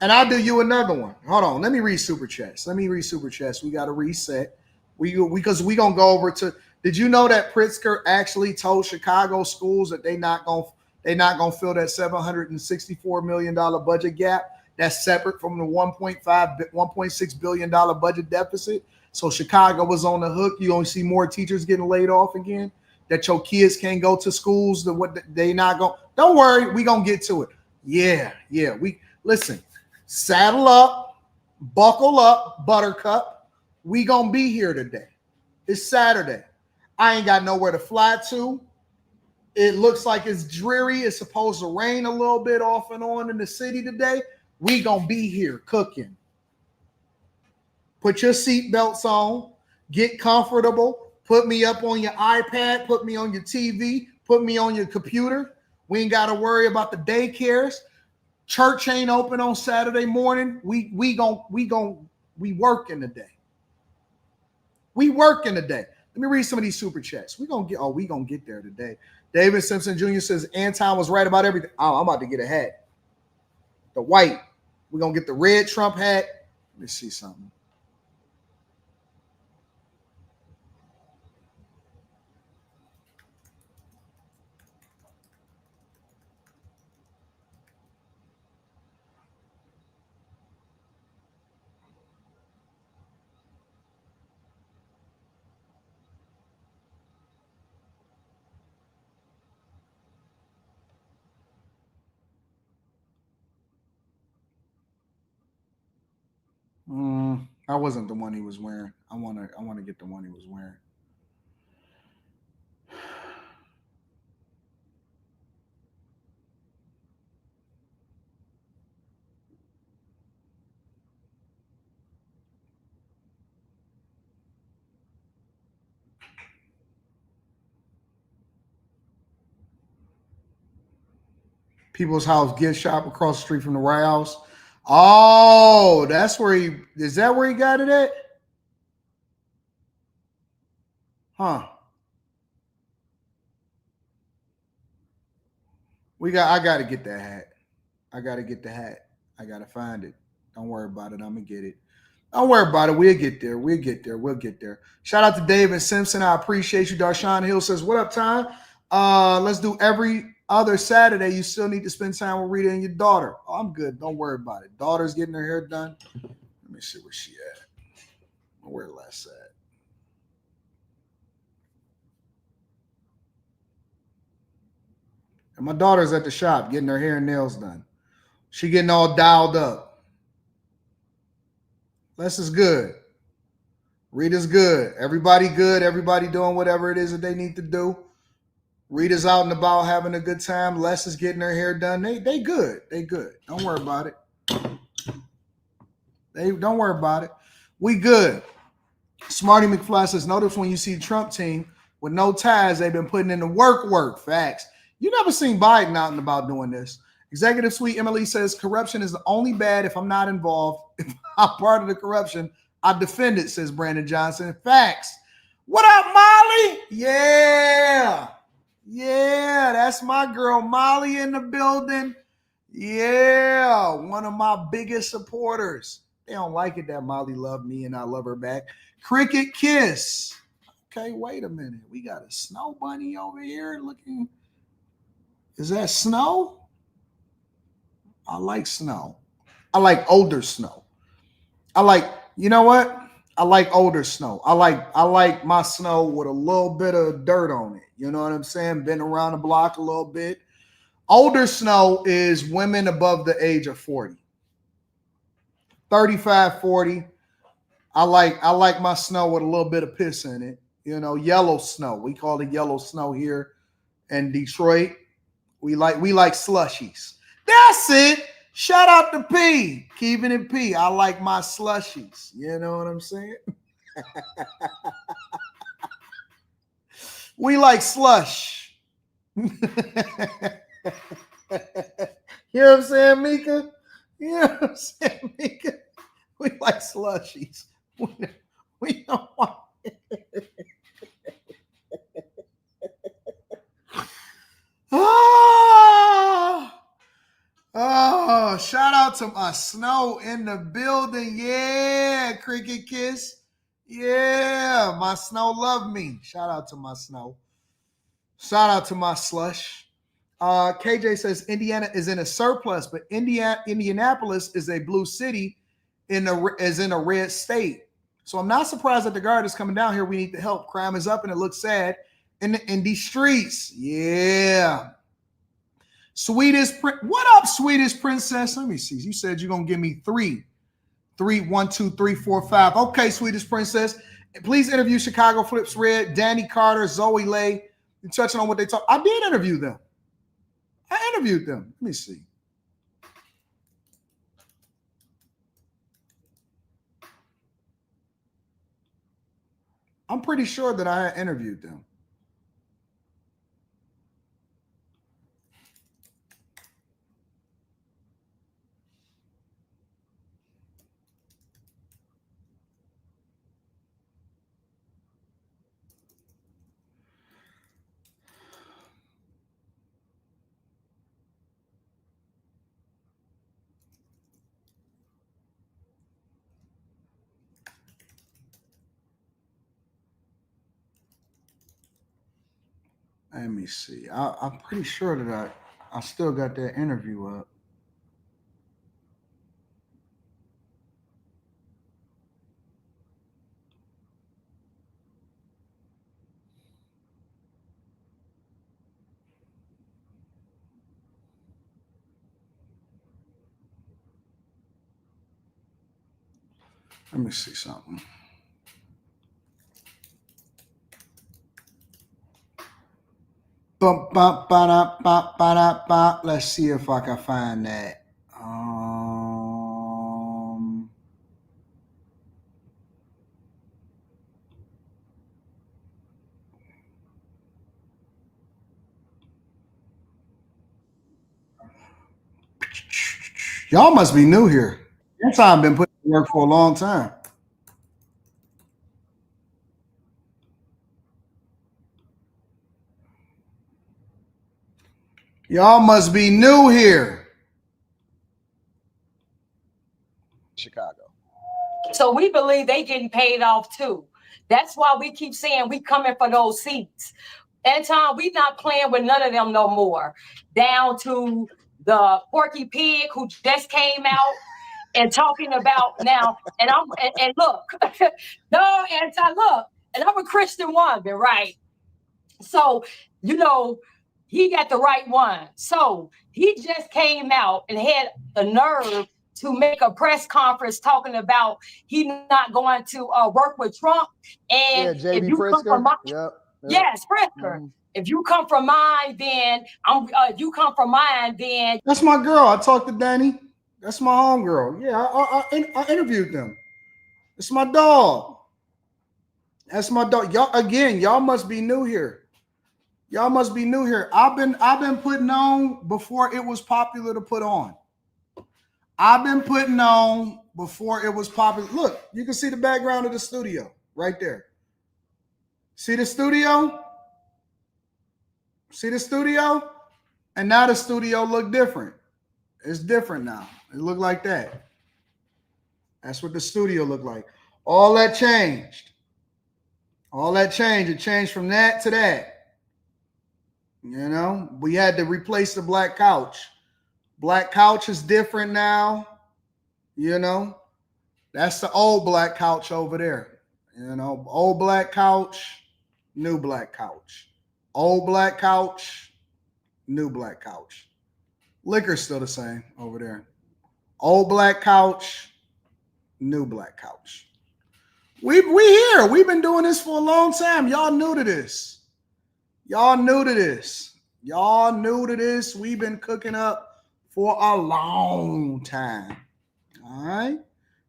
And I'll do you another one. Hold on. Let me read Super Chats. We got to reset. Because we going to go over to, did you know that Pritzker actually told Chicago schools that they're not going to fill that $764 million budget gap? That's separate from the $1.6 billion budget deficit. So Chicago was on the hook. You only see more teachers getting laid off again. That your kids can't go to schools. They not going. Don't worry, we gonna get to it. Yeah. We listen. Saddle up, buckle up, Buttercup. We gonna be here today. It's Saturday. I ain't got nowhere to fly to. It looks like it's dreary. It's supposed to rain a little bit off and on in the city today. We gonna be here cooking. Put your seatbelts on. Get comfortable. Put me up on your iPad. Put me on your TV. Put me on your computer. We ain't got to worry about the daycares. Church ain't open on Saturday morning. We working today. We working today. Let me read some of these super chats. We gonna get there today. David Simpson Jr. says Anton was right about everything. Oh, I'm about to get a hat. The white. We're gonna get the red Trump hat. Let me see something. I wasn't the one he was wearing. I want to get the one he was wearing. People's House gift shop across the street from the White House. Oh, that's where is that where he got it at? Huh. I gotta get that hat. I gotta get the hat. I gotta find it. Don't worry about it. I'm gonna get it. Don't worry about it. We'll get there. We'll get there. Shout out to David Simpson. I appreciate you. Darshawn Hill says, what up, Tom? Let's do every other Saturday, you still need to spend time with Rita and your daughter. Oh, I'm good. Don't worry about it. Daughter's getting her hair done. Let me see where she at. Where last at? And my daughter's at the shop getting her hair and nails done. She getting all dialed up. Les is good. Rita's good. Everybody good. Everybody doing whatever it is that they need to do. Rita's out and about having a good time. Les is getting her hair done. They good. They good. Don't worry about it. Don't worry about it. We good. Smarty McFly says, notice when you see Trump team with no ties, they've been putting in the work. Facts. You never seen Biden out and about doing this. Executive Suite Emily says, corruption is only bad if I'm not involved. If I'm part of the corruption, I defend it, says Brandon Johnson. Facts. What up, Molly? Yeah. Yeah, that's my girl, Molly, in the building. Yeah, one of my biggest supporters. They don't like it that Molly loved me and I love her back. Cricket Kiss. Okay, wait a minute. We got a snow bunny over here looking. Is that snow? I like snow. I like older snow. You know what? I like older snow. I like my snow with a little bit of dirt on it. You know what I'm saying? Been around the block a little bit. Older snow is women above the age of 40. 35, 40. I like my snow with a little bit of piss in it. You know, yellow snow. We call it yellow snow here in Detroit. We like slushies. That's it. Shout out to P. Keeping it P. I like my slushies. You know what I'm saying? We like slush. You know what I'm saying, Mika? You know what I'm saying, Mika? We like slushies. We don't want Oh, shout out to my snow in the building. Yeah, Cricket Kiss. Yeah, my snow love me. Shout out to my snow. Shout out to my slush. KJ says Indiana is in a surplus, but Indianapolis is a blue city is in a red state. So I'm not surprised that the guard is coming down here. We need the help. Crime is up and it looks sad in these streets. Yeah. What up, Swedish princess? Let me see. You said you're gonna give me three. 1, 2, 3, 4, 5. Okay, Swedish princess. Please interview Chicago Flips Red, Danny Carter, Zoe Lay. You're touching on what they talk. I did interview them. I interviewed them. Let me see. I'm pretty sure that I interviewed them. Let me see. I'm pretty sure that I still got that interview up. Let me see something. Let's see if I can find that. Y'all must be new here. That's how I've been putting to work for a long time. Y'all must be new here. Chicago. So we believe they getting paid off too. That's why we keep saying we coming for those seats. Anton, we not playing with none of them no more. Down to the Porky Pig who just came out and talking about now. And look, no, Anton, look, and I'm a Christian woman, right? So, you know, he got the right one. So he just came out and had the nerve to make a press conference talking about he not going to work with Trump. And if you come from my, yes, Pritzker. If you come from mine, then if you come from mine, then that's my girl. I talked to Danny. That's my homegirl. Yeah, I interviewed them. It's my dog. That's my dog. Y'all must be new here. Y'all must be new here. I've been putting on before it was popular to put on. I've been putting on before it was popular. Look, you can see the background of the studio right there. See the studio? See the studio? And now the studio look different. It's different now. It look like that. That's what the studio looked like. All that changed. All that changed. It changed from that to that. You know, we had to replace the black couch. Black couch is different now. You know, that's the old black couch over there. You know, old black couch, new black couch. Old black couch, new black couch. Liquor's still the same over there. Old black couch, new black couch. We here. We've been doing this for a long time. Y'all new to this. Y'all new to this. Y'all new to this. We've been cooking up for a long time. All right.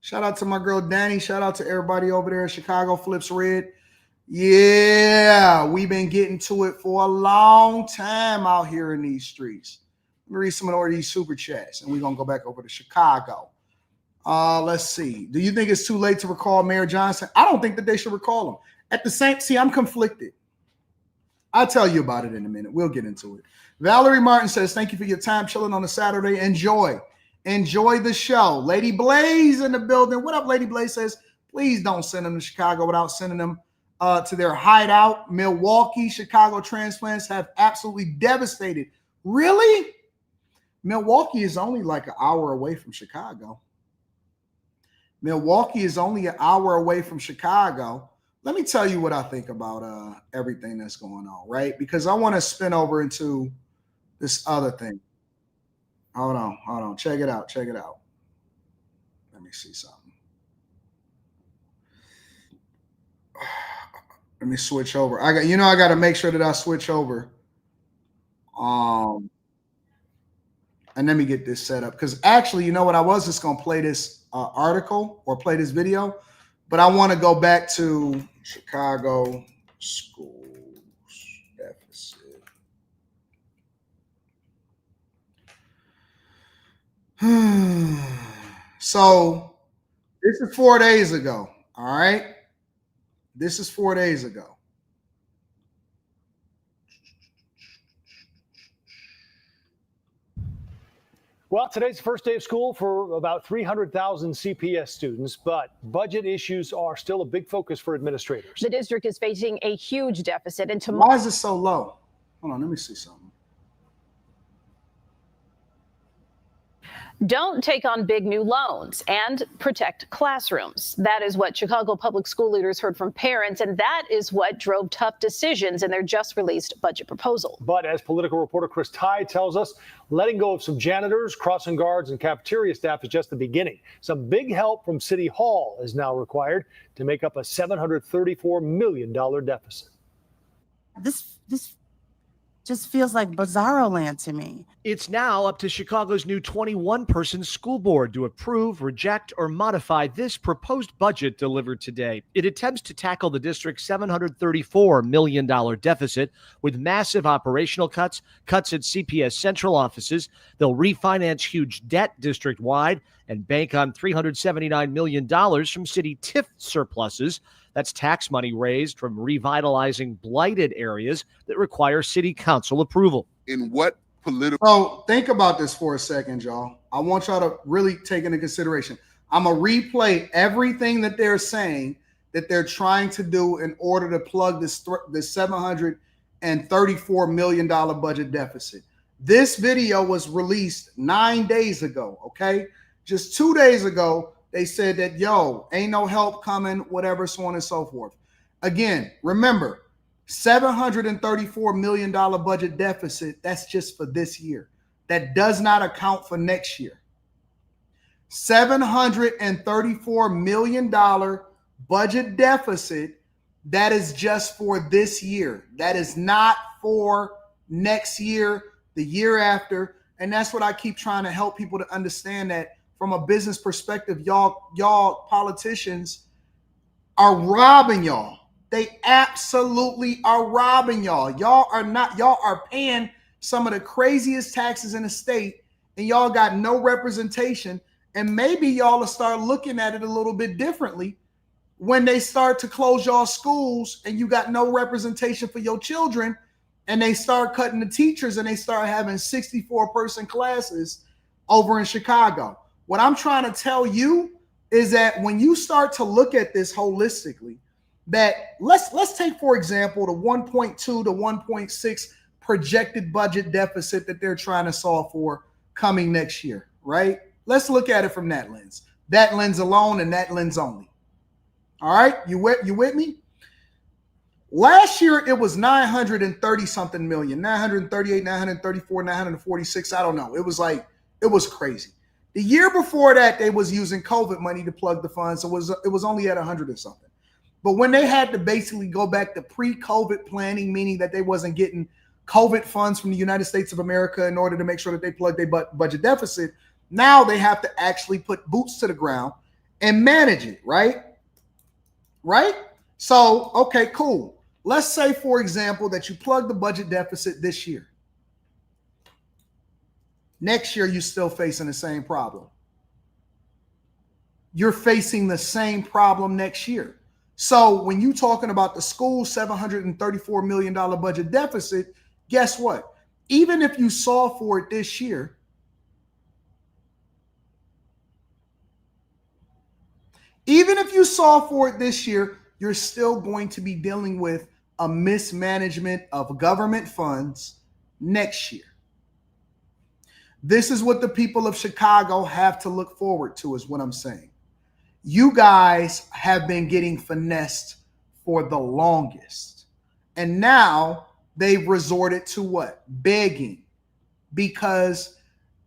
Shout out to my girl Danny. Shout out to everybody over there in Chicago Flips Red. Yeah, we've been getting to it for a long time out here in these streets. Let me read some of these super chats, and we're going to go back over to Chicago. Let's see. Do you think it's too late to recall Mayor Johnson? I don't think that they should recall him. At the same, see, I'm conflicted. I'll tell you about it in a minute. We'll get into it. Valerie Martin says, thank you for your time chilling on a Saturday. Enjoy the show. Lady Blaze in the building. What up, Lady Blaze says, please don't send them to Chicago without sending them to their hideout. Milwaukee, Chicago transplants have absolutely devastated. Really? Milwaukee is only like an hour away from Chicago. Milwaukee is only an hour away from Chicago. Let me tell you what I think about everything that's going on, right? Because I want to spin over into this other thing. Hold on. Check it out. Let me see something. Let me switch over. I got to make sure that I switch over. And let me get this set up. Because actually, you know what? I was just going to play this article or play this video. But I want to go back to Chicago schools deficit. So this is 4 days ago. All right. This is 4 days ago. Well, today's the first day of school for about 300,000 CPS students, but budget issues are still a big focus for administrators. The district is facing a huge deficit. And why is it so low? Hold on, let me see something. Don't take on big new loans and protect classrooms. That is what Chicago public school leaders heard from parents, and that is what drove tough decisions in their just released budget proposal. But as political reporter Chris Tye tells us, letting go of some janitors, crossing guards, and cafeteria staff is just the beginning. Some big help from City Hall is now required to make up a $734 million deficit. This just feels like bizarro land to me. It's now up to Chicago's new 21-person school board to approve, reject, or modify this proposed budget delivered today. It attempts to tackle the district's $734 million deficit with massive operational cuts at CPS central offices. They'll refinance huge debt district-wide and bank on $379 million from city TIF surpluses. That's tax money raised from revitalizing blighted areas that require city council approval. In what political? So think about this for a second, y'all. I want y'all to really take into consideration. I'm going to replay everything that they're saying that they're trying to do in order to plug this $734 $734 million budget deficit. This video was released 9 days ago, okay? Just 2 days ago, they said that, yo, ain't no help coming, whatever, so on and so forth. Again, remember, $734 million budget deficit, that's just for this year. That does not account for next year. $734 million budget deficit, that is just for this year. That is not for next year, the year after. And that's what I keep trying to help people to understand, that from a business perspective, y'all politicians are robbing y'all. They absolutely are robbing y'all. Y'all are paying some of the craziest taxes in the state, and y'all got no representation. And maybe y'all will start looking at it a little bit differently when they start to close y'all schools and you got no representation for your children, and they start cutting the teachers and they start having 64-person classes over in Chicago. What I'm trying to tell you is that when you start to look at this holistically, that let's take, for example, the 1.2 to 1.6 projected budget deficit that they're trying to solve for coming next year, right? Let's look at it from that lens alone, and that lens only. All right, you with me? Last year, it was 930 something million, 938, 934, 946. I don't know. It was crazy. The year before that, they was using COVID money to plug the funds. So it was only at 100 or something. But when they had to basically go back to pre-COVID planning, meaning that they wasn't getting COVID funds from the United States of America in order to make sure that they plug their budget deficit, now they have to actually put boots to the ground and manage it, right? Right? So, okay, cool. Let's say, for example, that you plug the budget deficit this year. Next year, you're still facing the same problem. You're facing the same problem next year. So when you're talking about the school $734 million budget deficit, guess what? Even if you solve for it this year, you're still going to be dealing with a mismanagement of government funds next year. This is what the people of Chicago have to look forward to, is what I'm saying. You guys have been getting finessed for the longest. And now they've resorted to what? Begging. Because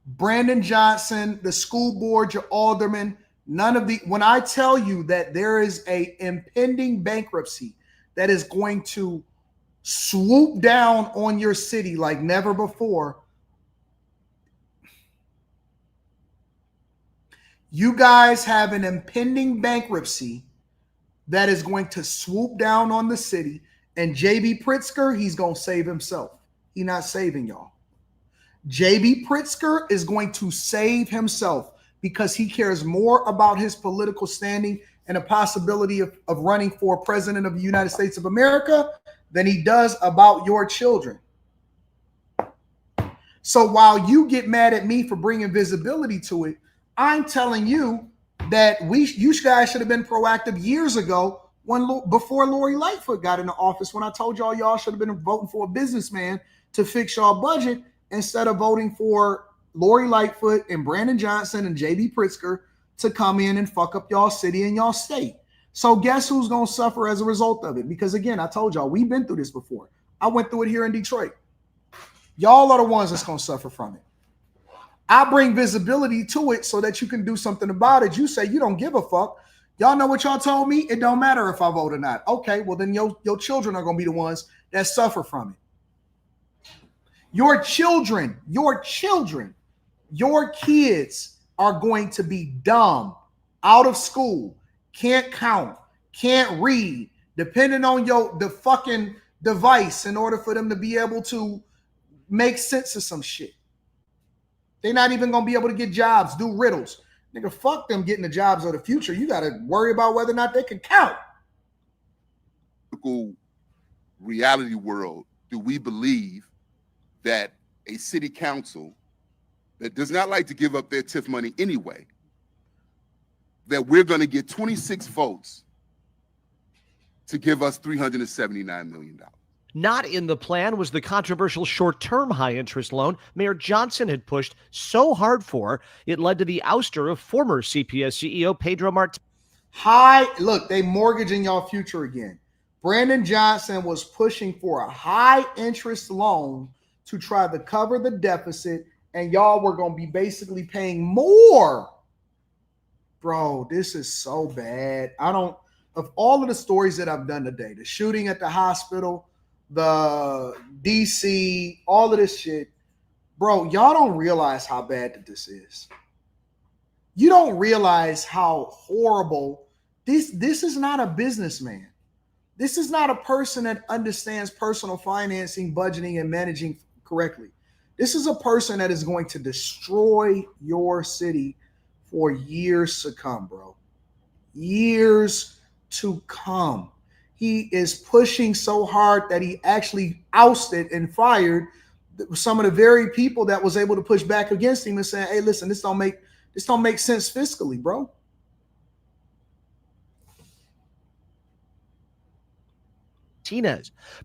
Brandon Johnson, the school board, your alderman, when I tell you that there is a impending bankruptcy that is going to swoop down on your city like never before, you guys have an impending bankruptcy that is going to swoop down on the city, and J.B. Pritzker, he's going to save himself. He's not saving y'all. J.B. Pritzker is going to save himself because he cares more about his political standing and the possibility of running for president of the United States of America than he does about your children. So while you get mad at me for bringing visibility to it, I'm telling you that you guys should have been proactive years ago before Lori Lightfoot got into office, when I told y'all should have been voting for a businessman to fix y'all budget instead of voting for Lori Lightfoot and Brandon Johnson and J.B. Pritzker to come in and fuck up y'all city and y'all state. So guess who's going to suffer as a result of it? Because again, I told y'all, we've been through this before. I went through it here in Detroit. Y'all are the ones that's going to suffer from it. I bring visibility to it so that you can do something about it. You say you don't give a fuck. Y'all know what y'all told me? It don't matter if I vote or not. Okay, well then your children are going to be the ones that suffer from it. Your kids are going to be dumb, out of school, can't count, can't read, depending on the fucking device in order for them to be able to make sense of some shit. They're not even going to be able to get jobs, do riddles. Nigga, fuck them getting the jobs of the future. You got to worry about whether or not they can count. Reality world, do we believe that a city council that does not like to give up their TIF money anyway, that we're going to get 26 votes to give us $379 million? Not in the plan was the controversial short-term high-interest loan Mayor Johnson had pushed so hard for, it led to the ouster of former CPS CEO Pedro Martinez. Look, they mortgaging y'all future again. Brandon Johnson was pushing for a high-interest loan to try to cover the deficit, and y'all were going to be basically paying more. Bro, this is so bad. Of all of the stories that I've done today, the shooting at the hospital, the DC, all of this shit, bro, y'all don't realize how bad that this is. You don't realize how horrible this is. Not a businessman. This is not a person that understands personal financing, budgeting, and managing correctly. This is a person that is going to destroy your city for years to come, bro. Years to come. He is pushing so hard that he actually ousted and fired some of the very people that was able to push back against him and saying, hey, listen, this don't make sense fiscally, bro.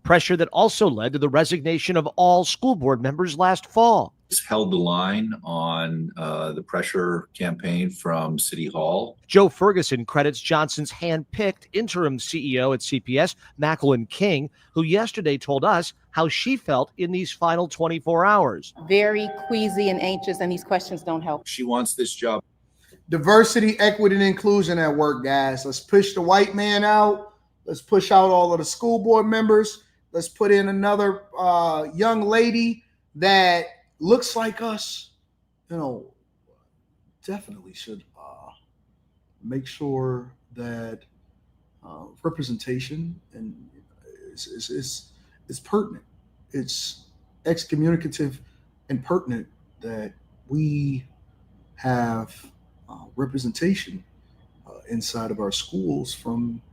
Pressure that also led to the resignation of all school board members last fall. Held the line on the pressure campaign from City Hall. Joe Ferguson credits Johnson's hand-picked interim CEO at CPS, Macklin King, who yesterday told us how she felt in these final 24 hours. Very queasy and anxious, and these questions don't help. She wants this job. Diversity, equity, and inclusion at work, guys. Let's push the white man out. Let's push out all of the school board members. Let's put in another young lady that looks like us. Definitely should make sure that representation and is pertinent. It's excommunicative and pertinent that we have representation inside of our schools from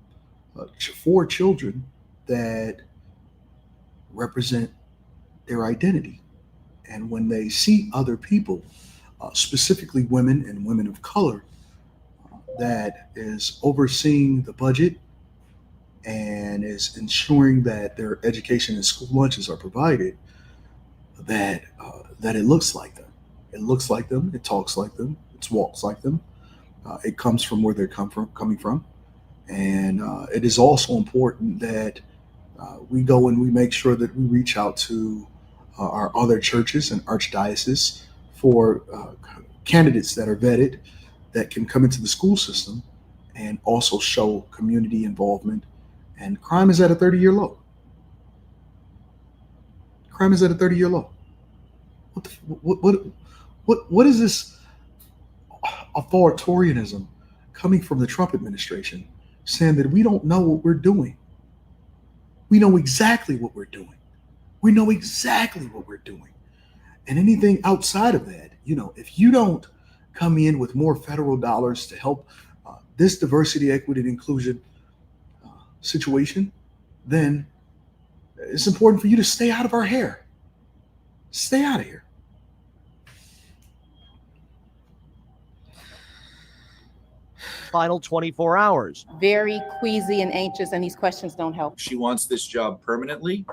for children that represent their identity. And when they see other people, specifically women and women of color, that is overseeing the budget and is ensuring that their education and school lunches are provided, that it looks like them. It looks like them. It talks like them. It walks like them. It comes from where they're coming from. And it is also important that we go and we make sure that we reach out to our other churches and archdioceses for candidates that are vetted that can come into the school system and also show community involvement. And crime is at a 30-year low. Crime is at a 30-year low. What is this authoritarianism coming from the Trump administration, saying that we don't know what we're doing? We know exactly what we're doing. We know exactly what we're doing. And anything outside of that, if you don't come in with more federal dollars to help this diversity, equity, and inclusion situation, then it's important for you to stay out of our hair. Stay out of here. Final 24 hours. Very queasy and anxious, and these questions don't help. She wants this job permanently.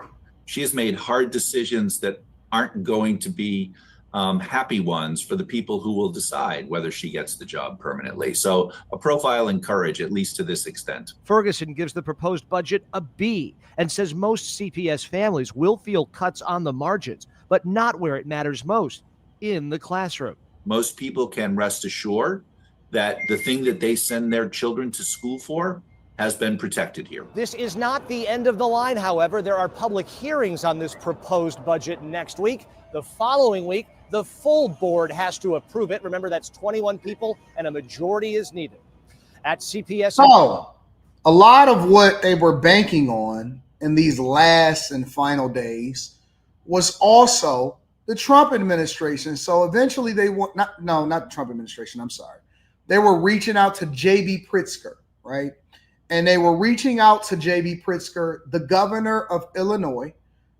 She has made hard decisions that aren't going to be happy ones for the people who will decide whether she gets the job permanently. So a profile in courage, at least to this extent. Ferguson gives the proposed budget a B and says most CPS families will feel cuts on the margins, but not where it matters most, in the classroom. Most people can rest assured that the thing that they send their children to school for has been protected here. This is not the end of the line, however. There are public hearings on this proposed budget next week. The following week, the full board has to approve it. Remember, that's 21 people, and a majority is needed. At CPS... So, a lot of what they were banking on in these last and final days was also the Trump administration. So eventually they want... not the Trump administration, I'm sorry. They were reaching out to J.B. Pritzker, right? And they were reaching out to J.B. Pritzker, the governor of Illinois,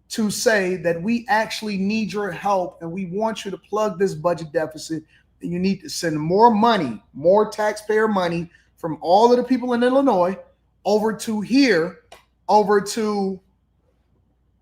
to say that we actually need your help and we want you to plug this budget deficit. And you need to send more money, more taxpayer money from all of the people in Illinois over to here, over to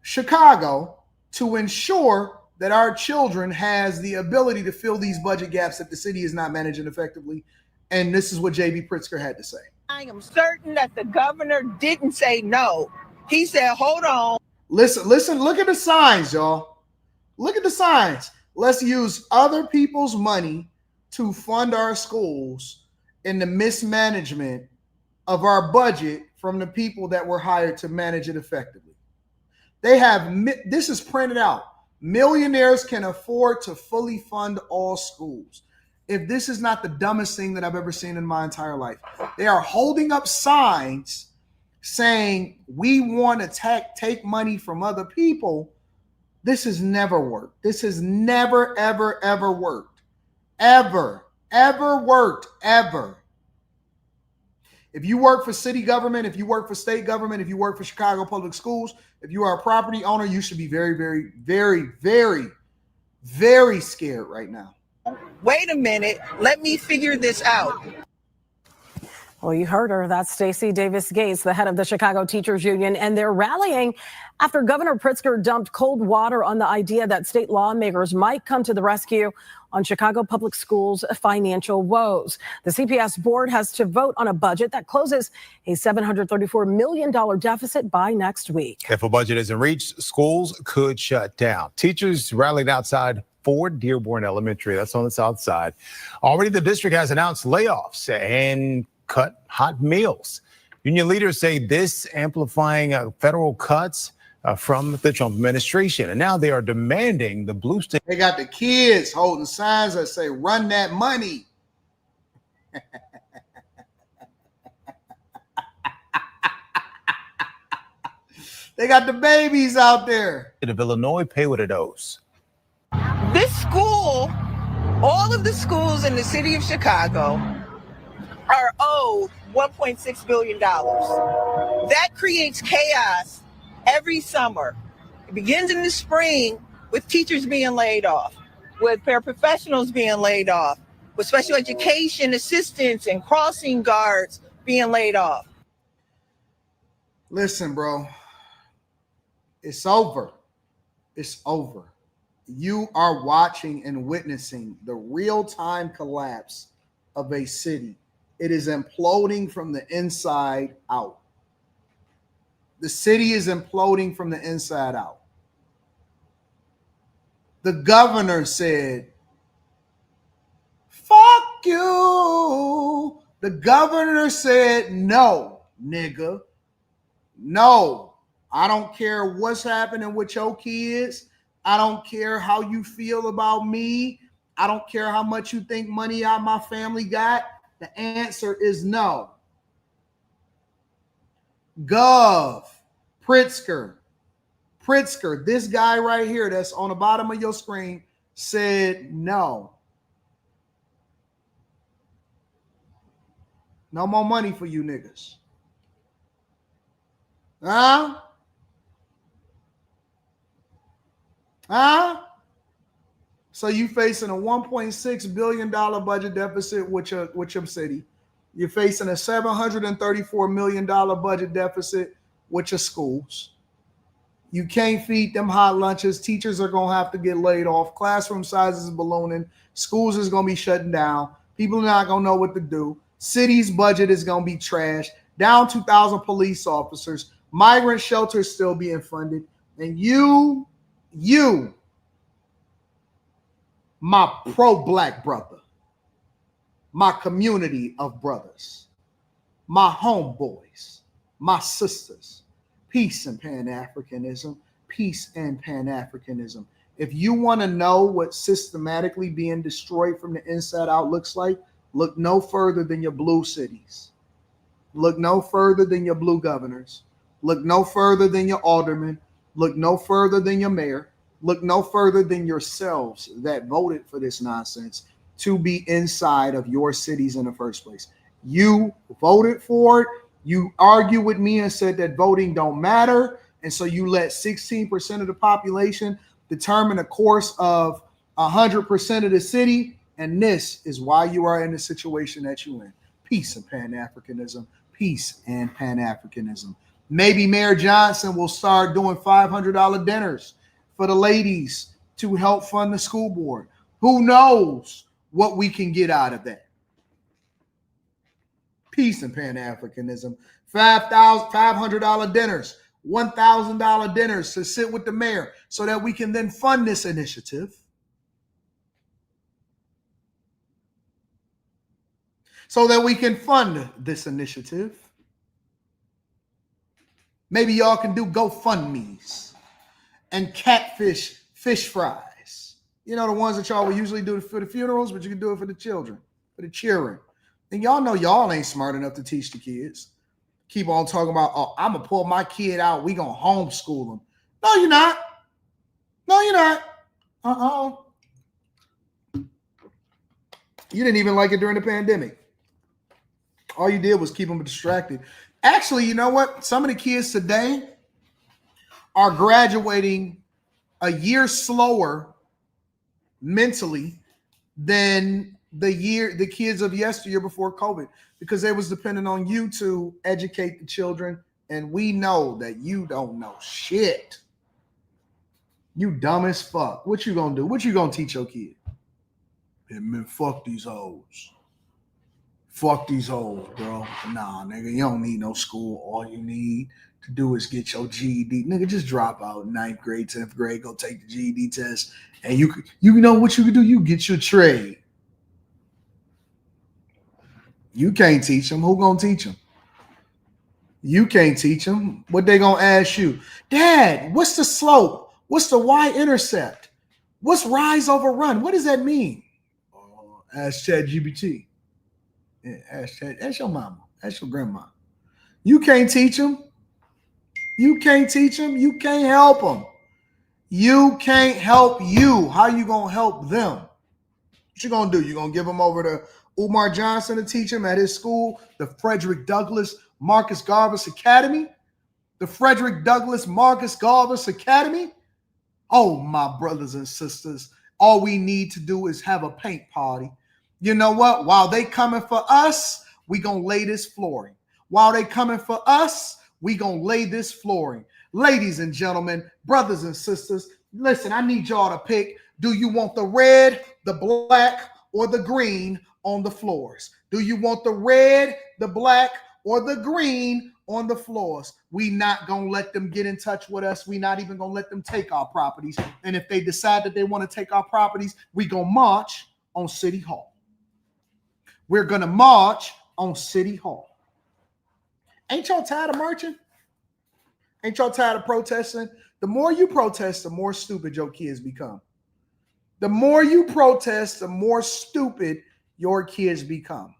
Chicago to ensure that our children has the ability to fill these budget gaps that the city is not managing effectively. And this is what J.B. Pritzker had to say. I am certain that the governor didn't say no. He said, hold on. Listen, look at the signs, y'all. Look at the signs. Let's use other people's money to fund our schools in the mismanagement of our budget from the people that were hired to manage it effectively. They have, this is printed out. Millionaires can afford to fully fund all schools. If this is not the dumbest thing that I've ever seen in my entire life, they are holding up signs saying we want to take money from other people. This has never worked. This has never, ever, ever worked. Ever worked, ever. If you work for city government, if you work for state government, if you work for Chicago Public Schools, if you are a property owner, you should be very, very, very, very, very scared right now. Wait a minute. Let me figure this out. Well, you heard her. That's Stacey Davis Gates, the head of the Chicago Teachers Union, and they're rallying after Governor Pritzker dumped cold water on the idea that state lawmakers might come to the rescue on Chicago Public Schools' financial woes. The CPS board has to vote on a budget that closes a $734 million deficit by next week. If a budget isn't reached, schools could shut down. Teachers rallied outside Ford Dearborn Elementary, that's on the south side. Already the district has announced layoffs and cut hot meals. Union leaders say this amplifying federal cuts from the Trump administration. And now they are demanding the blue state. They got the kids holding signs that say, run that money. They got the babies out there. Of Illinois pay what it owes. This school, all of the schools in the city of Chicago are owed $1.6 billion. That creates chaos every summer. It begins in the spring with teachers being laid off, with paraprofessionals being laid off, with special education assistants and crossing guards being laid off. Listen, bro, it's over. It's over. You are watching and witnessing the real-time collapse of a city. It is imploding from the inside out. The city is imploding from the inside out. The governor said, fuck you. The governor said, no, nigga. No, I don't care what's happening with your kids. I don't care how you feel about me. I don't care how much you think money out my family got. The answer is no. Gov, Pritzker, this guy right here that's on the bottom of your screen said no. No more money for you niggas. Huh? So you facing a $1.6 billion budget deficit with your city. You're facing a $734 million budget deficit with your schools. You can't feed them hot lunches. Teachers are going to have to get laid off. Classroom sizes is ballooning. Schools is going to be shutting down. People are not going to know what to do. City's budget is going to be trashed. Down 2,000 police officers. Migrant shelters still being funded. And you, my pro-black brother, my community of brothers, my homeboys, my sisters, peace and Pan-Africanism, peace and Pan-Africanism. If you want to know what systematically being destroyed from the inside out looks like, look no further than your blue cities. Look no further than your blue governors. Look no further than your aldermen. Look no further than your mayor. Look no further than yourselves that voted for this nonsense to be inside of your cities in the first place. You voted for it. You argued with me and said that voting don't matter. And so you let 16% of the population determine the course of 100% of the city. And this is why you are in the situation that you're in. Peace and Pan-Africanism. Peace and Pan-Africanism. Maybe Mayor Johnson will start doing $500 dinners for the ladies to help fund the school board. Who knows what we can get out of that? Peace and Pan-Africanism. $500 dinners, $1,000 dinners to sit with the mayor so that we can then fund this initiative. Maybe y'all can do GoFundMes and catfish fish fries. You know, the ones that y'all would usually do for the funerals, but you can do it for the children, for the cheering. And y'all know y'all ain't smart enough to teach the kids. Keep on talking about, oh, I'm going to pull my kid out. We going to homeschool them. No, you're not. No, you're not. You didn't even like it during the pandemic. All you did was keep them distracted. Actually, you know what? Some of the kids today are graduating a year slower mentally than the kids of yesteryear before COVID, because they was depending on you to educate the children. And we know that you don't know shit. You dumb as fuck. What you gonna do? What you gonna teach your kid? Hey, man, fuck these hoes. Fuck these hoes, bro. Nah, nigga, you don't need no school. All you need to do is get your GED. Nigga, just drop out 9th grade, 10th grade, go take the GED test. And you know what you can do? You get your trade. You can't teach them. Who gonna teach them? You can't teach them. What they gonna ask you? Dad, what's the slope? What's the y-intercept? What's rise over run? What does that mean? Ask ChatGPT. Yeah, ask your mama. Ask your grandma. You can't teach them. You can't teach them. You can't help them. You can't help you. How you gonna help them? What you gonna do? You gonna give them over to Umar Johnson to teach him at his school, the Frederick Douglass Marcus Garvey Academy? The Frederick Douglass Marcus Garvey Academy? Oh, my brothers and sisters, all we need to do is have a paint party. You know what? While they coming for us, we gonna lay this flooring. While they coming for us, we gonna lay this flooring. Ladies and gentlemen, brothers and sisters, listen, I need y'all to pick. Do you want the red, the black, or the green on the floors? Do you want the red, the black, or the green on the floors? We not gonna let them get in touch with us. We not even gonna let them take our properties. And if they decide that they want to take our properties, we gonna march on City Hall. We're gonna march on City Hall. Ain't y'all tired of marching? Ain't y'all tired of protesting? The more you protest, the more stupid your kids become. The more you protest, the more stupid your kids become.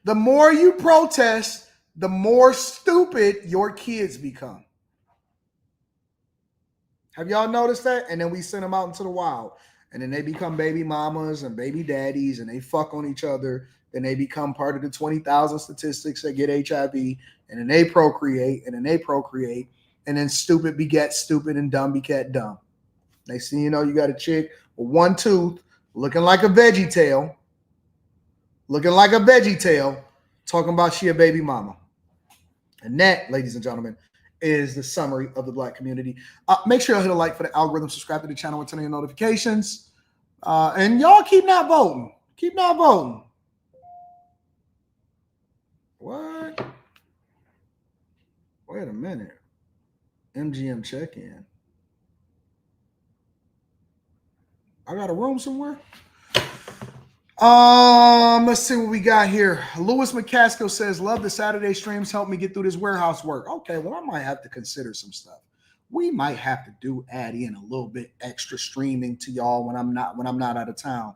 The more you protest, the more stupid your kids become. Have y'all noticed that? And then we send them out into the wild. And then they become baby mamas and baby daddies, and they fuck on each other. Then they become part of the 20,000 statistics that get HIV. And then they procreate, and then they procreate. And then stupid begets stupid, and dumb beget dumb. They see, you know, you got a chick with one tooth, looking like a veggie tail. Looking like a veggie tail, talking about she a baby mama. And that, ladies and gentlemen, is the summary of the Black community. Make sure you hit a like for the algorithm, subscribe to the channel with turn on your notifications. And y'all keep not voting. Keep not voting. What? Wait a minute. MGM check-in. I got a room somewhere. Let's see what we got here. Louis McCaskill says, love the Saturday streams, help me get through this warehouse work. Okay, well, I might have to consider some stuff. We might have to add in a little bit extra streaming to y'all when I'm not out of town.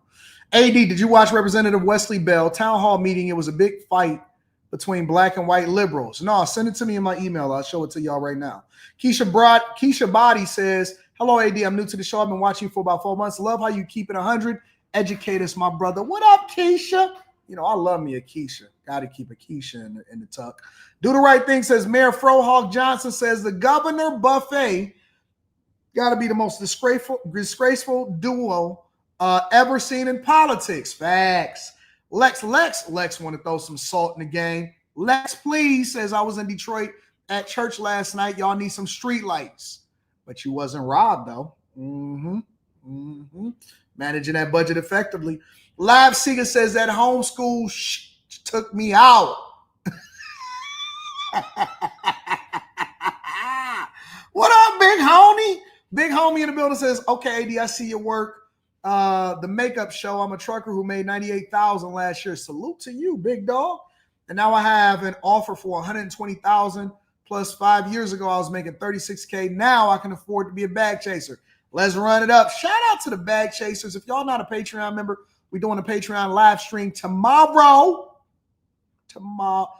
AD, did you watch Representative Wesley Bell town hall meeting? It was a big fight between black and white liberals. No, send it to me in my email. I'll show it to y'all right now. Keisha Body says, hello, AD. I'm new to the show. I've been watching you for about 4 months. Love how you keep it 100. Educate us, my brother. What up, Keisha? You know, I love me a Keisha. Got to keep a Keisha in the tuck. Do the right thing, says Mayor Frohawk Johnson, says the governor buffet got to be the most disgraceful duo ever seen in politics. Facts. Lex want to throw some salt in the game. Lex, please, says I was in Detroit at church last night. Y'all need some street lights. But you wasn't robbed, though. Managing that budget effectively. Live Seeger says that homeschool took me out. What up, big homie? Big homie in the building says, okay, AD, I see your work. The makeup show. I'm a trucker who made $98,000 last year. Salute to you, big dog. And now I have an offer for $120,000 plus 5 years ago. I was making $36K. Now I can afford to be a bag chaser. Let's run it up. Shout out to the bag chasers. If y'all not a Patreon member, we're doing a Patreon live stream tomorrow. Tomorrow.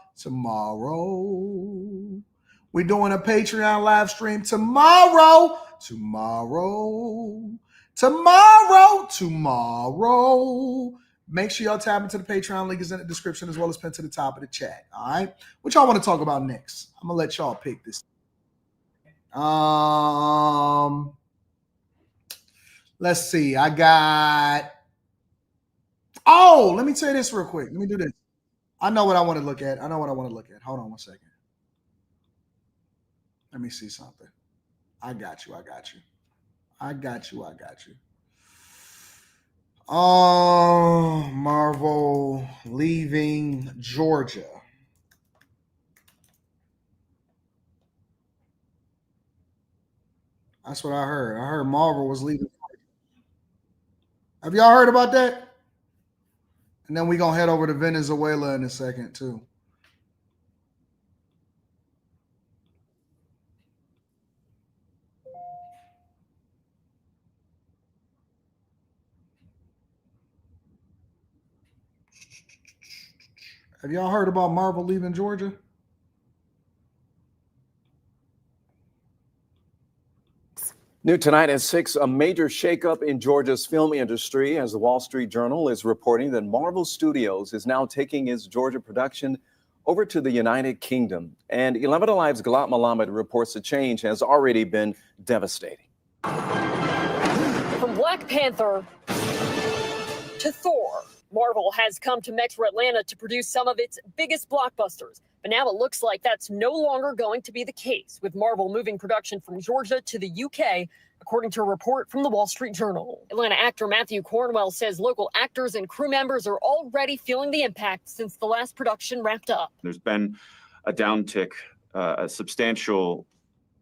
We're doing a Patreon live stream tomorrow. Make sure y'all tap into the Patreon. Link is in the description as well as pinned to the top of the chat. All right. What y'all want to talk about next? I'm gonna let y'all pick this. Let's see. I got. Oh, let me tell you this real quick. Let me do this. I know what I want to look at. Hold on one second. Let me see something. I got you. Oh, Marvel leaving Georgia. That's what I heard. I heard Marvel was leaving. Have y'all heard about that? And then we're going to head over to Venezuela in a second, too. Have y'all heard about Marvel leaving Georgia? New tonight at 6, a major shakeup in Georgia's film industry as the Wall Street Journal is reporting that Marvel Studios is now taking its Georgia production over to the United Kingdom. And 11 Alive's Galat Malamed reports the change has already been devastating. From Black Panther to Thor, Marvel has come to Metro Atlanta to produce some of its biggest blockbusters. But now it looks like that's no longer going to be the case, with Marvel moving production from Georgia to the UK, according to a report from the Wall Street Journal. Atlanta actor Matthew Cornwell says local actors and crew members are already feeling the impact since the last production wrapped up. There's been a downtick, a substantial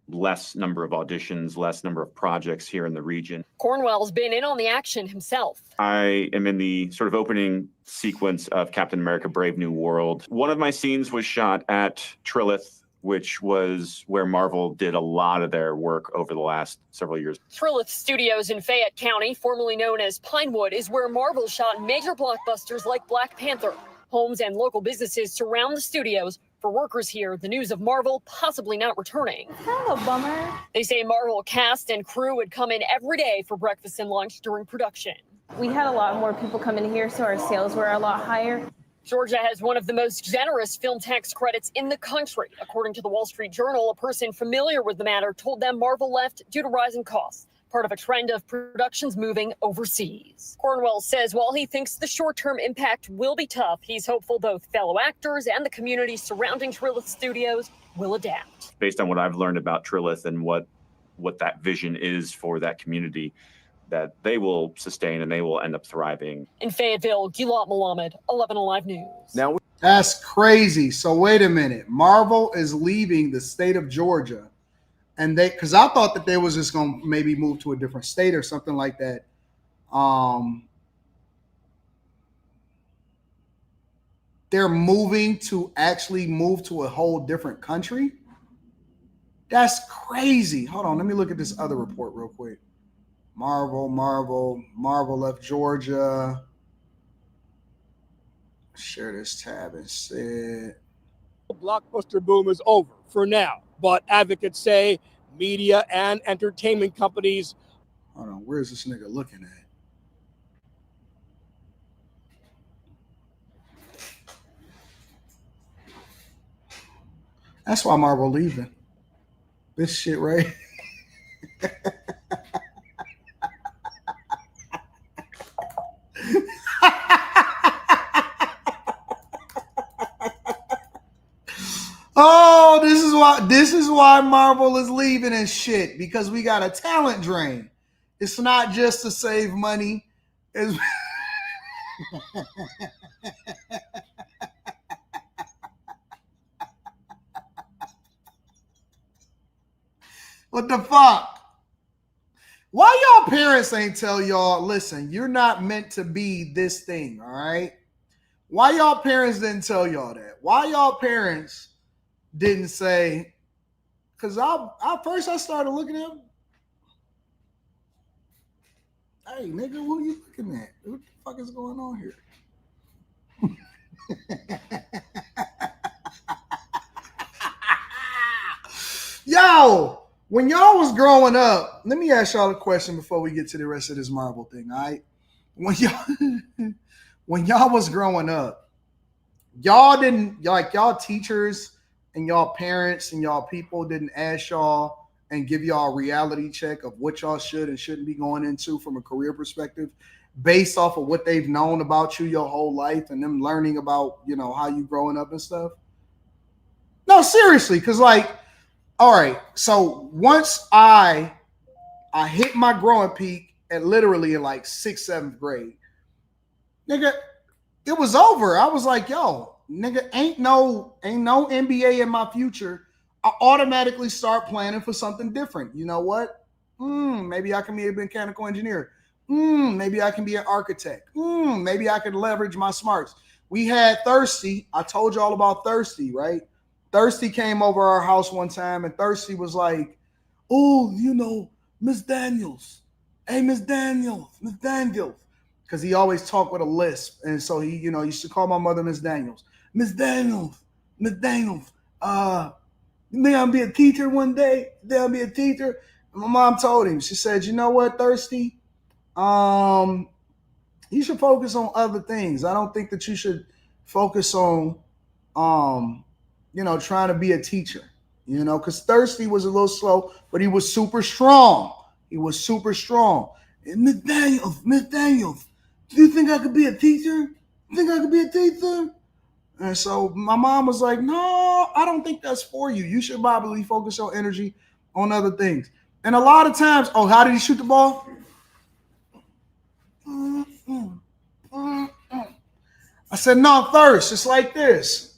less number of auditions, less number of projects here in the region. Cornwell's been in on the action himself. I am in the sort of opening sequence of Captain America: Brave New World. One of my scenes was shot at Trilith, which was where Marvel did a lot of their work over the last several years. Trilith Studios in Fayette County, formerly known as Pinewood, is where Marvel shot major blockbusters like Black Panther. Homes and local businesses surround the studios. For workers here, the news of Marvel possibly not returning. Kind of a bummer. They say Marvel cast and crew would come in every day for breakfast and lunch during production. We had a lot more people come in here, so our sales were a lot higher. Georgia has one of the most generous film tax credits in the country. According to the Wall Street Journal, a person familiar with the matter told them Marvel left due to rising costs, part of a trend of productions moving overseas. Cornwell says while he thinks the short-term impact will be tough, he's hopeful both fellow actors and the community surrounding Trilith Studios will adapt. Based on what I've learned about Trilith and what that vision is for that community, that they will sustain and they will end up thriving. In Fayetteville, Gilad Malamed, 11 Alive News. Now that's crazy. So wait a minute. Marvel is leaving the state of Georgia. And because I thought that they was just going to maybe move to a different state or something like that. They're moving to actually move to a whole different country. That's crazy. Hold on. Let me look at this other report real quick. Marvel left Georgia. Share this tab and said. The blockbuster boom is over for now, but advocates say media and entertainment companies. Hold on, where's this nigga looking at? That's why Marvel leaving. This shit, right? why Marvel is leaving and shit, because we got a talent drain. It's not just to save money. It's what the fuck? Why y'all parents ain't tell y'all, listen, you're not meant to be this thing, all right? Why y'all parents didn't tell y'all that? Why y'all parents didn't say, because I started looking at him. Hey, nigga, who you looking at? What the fuck is going on here? Yo, when y'all was growing up, let me ask y'all a question before we get to the rest of this Marvel thing, all right? When y'all was growing up, y'all didn't, like, y'all teachers and y'all parents and y'all people didn't ask y'all and give y'all a reality check of what y'all should and shouldn't be going into from a career perspective based off of what they've known about you your whole life and them learning about, you know, how you growing up and stuff? No, seriously, because, like, all right, so once I hit my growing peak at literally in like 6th, 7th grade, nigga, it was over. I was like, yo, nigga, ain't no NBA in my future. I automatically start planning for something different. You know what? Maybe I can be a mechanical engineer. Maybe I can be an architect. Maybe I can leverage my smarts. We had Thirsty. I told you all about Thirsty, right? Thirsty came over our house one time, and Thirsty was like, oh, you know, Miss Daniels. Hey, Miss Daniels. Because he always talked with a lisp. And so he, you know, used to call my mother Miss Daniels. Miss Daniels. May I be a teacher one day? May I be a teacher? And my mom told him, she said, you know what, Thirsty? You should focus on other things. I don't think that you should focus on, you know, trying to be a teacher, you know, because Thirsty was a little slow, but he was super strong. And Miss Daniels, do you think I could be a teacher? And so my mom was like, no, I don't think that's for you. You should probably focus your energy on other things. And a lot of times, oh, how did he shoot the ball? I said, no, Thirst, it's like this.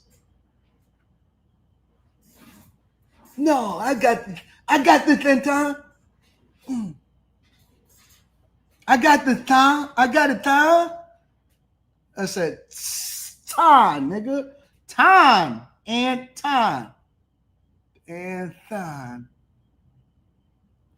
No, I got this in time. I got it time. I said, time, nigga. Time.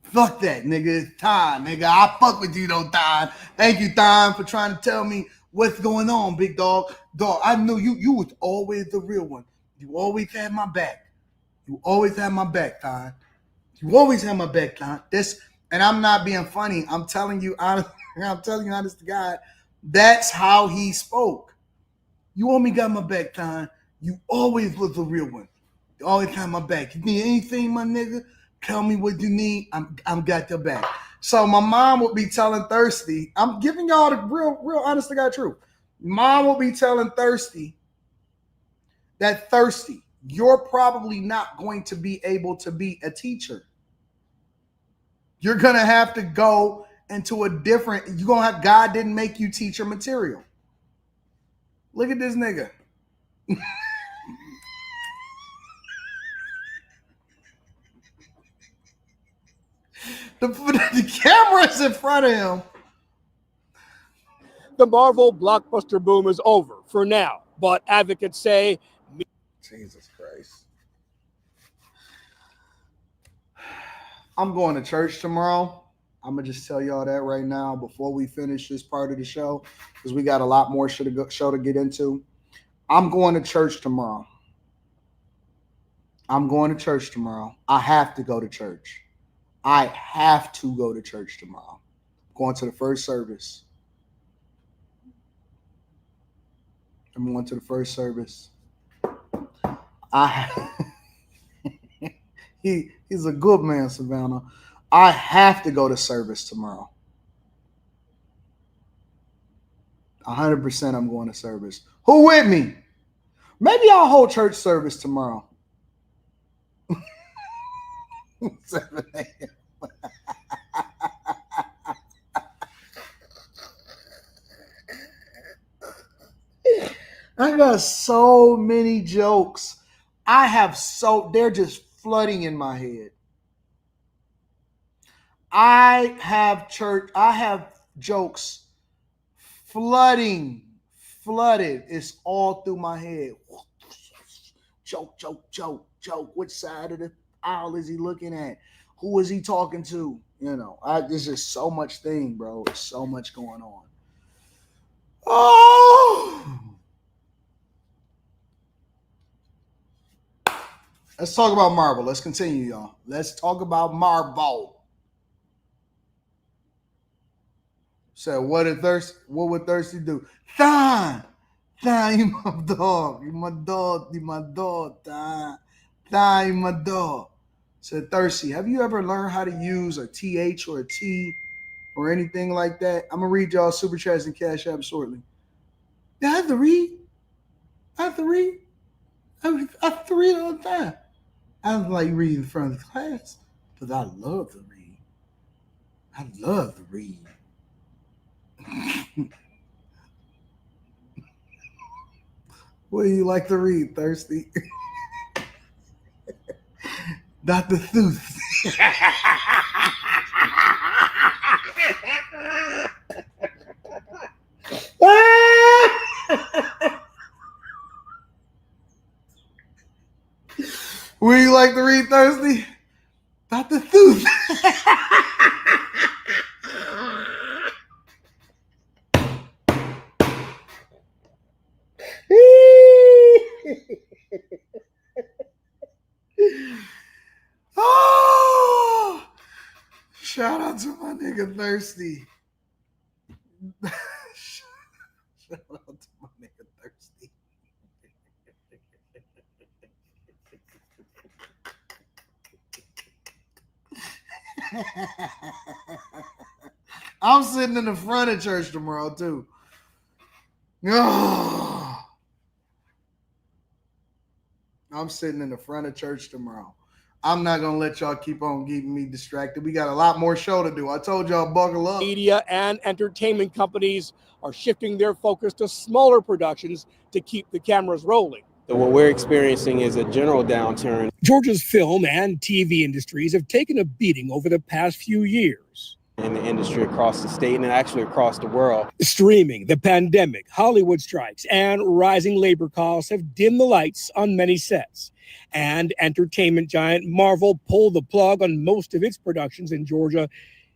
Fuck that, nigga. Time, nigga. I fuck with you though, Time. Thank you, Time, for trying to tell me what's going on, big dog. Dog, I knew you was always the real one. You always had my back. Time. You always had my back, Time. And I'm not being funny. I'm telling you honest to God, that's how he spoke. You always got my back, Time. You always was the real one. You always had my back. You need anything, my nigga? Tell me what you need. I'm got your back. So my mom would be telling Thirsty, I'm giving y'all the real honest to God truth. Mom will be telling Thirsty that Thirsty, you're probably not going to be able to be a teacher. You're going to have to go into God didn't make you teacher material. Look at this nigga. The camera's in front of him. The Marvel blockbuster boom is over for now, but advocates say, Jesus Christ. I'm going to church tomorrow. I'm going to just tell y'all that right now before we finish this part of the show, because we got a lot more show to get into. I'm going to church tomorrow. I have to go to church. Tomorrow. Going to the first service. He's a good man, Savannah. I have to go to service tomorrow. 100% I'm going to service. Who with me? Maybe I'll hold church service tomorrow. 7 a.m. I got so many jokes. They're just flooding in my head. I have jokes flooded. It's all through my head. Joke. Which side of the aisle is he looking at? Who is he talking to? There's just so much thing, bro. There's so much going on. Oh! Let's talk about Marvel. Let's continue, y'all. Let's talk about Marvel. So what would Thirsty do? Thon, you my dog. You my dog. Thon, you my dog. Said Thirsty, have you ever learned how to use a TH or a T or anything like that? I'm going to read y'all Super Chats and Cash App shortly. I have to read. I have to read all the time. I don't like reading in front of the class, but I love to read. What do you like to read, Thirsty? Dr. Seuss. What do you like to read, Thirsty? Dr. Seuss. Oh, shout out to my nigga Thirsty. Shout out to my nigga Thirsty. I'm sitting in the front of church tomorrow too. Oh. I'm sitting in the front of church tomorrow. I'm not going to let y'all keep on keeping me distracted. We got a lot more show to do. I told y'all buckle up. Media and entertainment companies are shifting their focus to smaller productions to keep the cameras rolling. So what we're experiencing is a general downturn. Georgia's film and TV industries have taken a beating over the past few years. In the industry across the state and actually across the world. Streaming, the pandemic, Hollywood strikes, and rising labor costs have dimmed the lights on many sets. And entertainment giant Marvel pulled the plug on most of its productions in Georgia,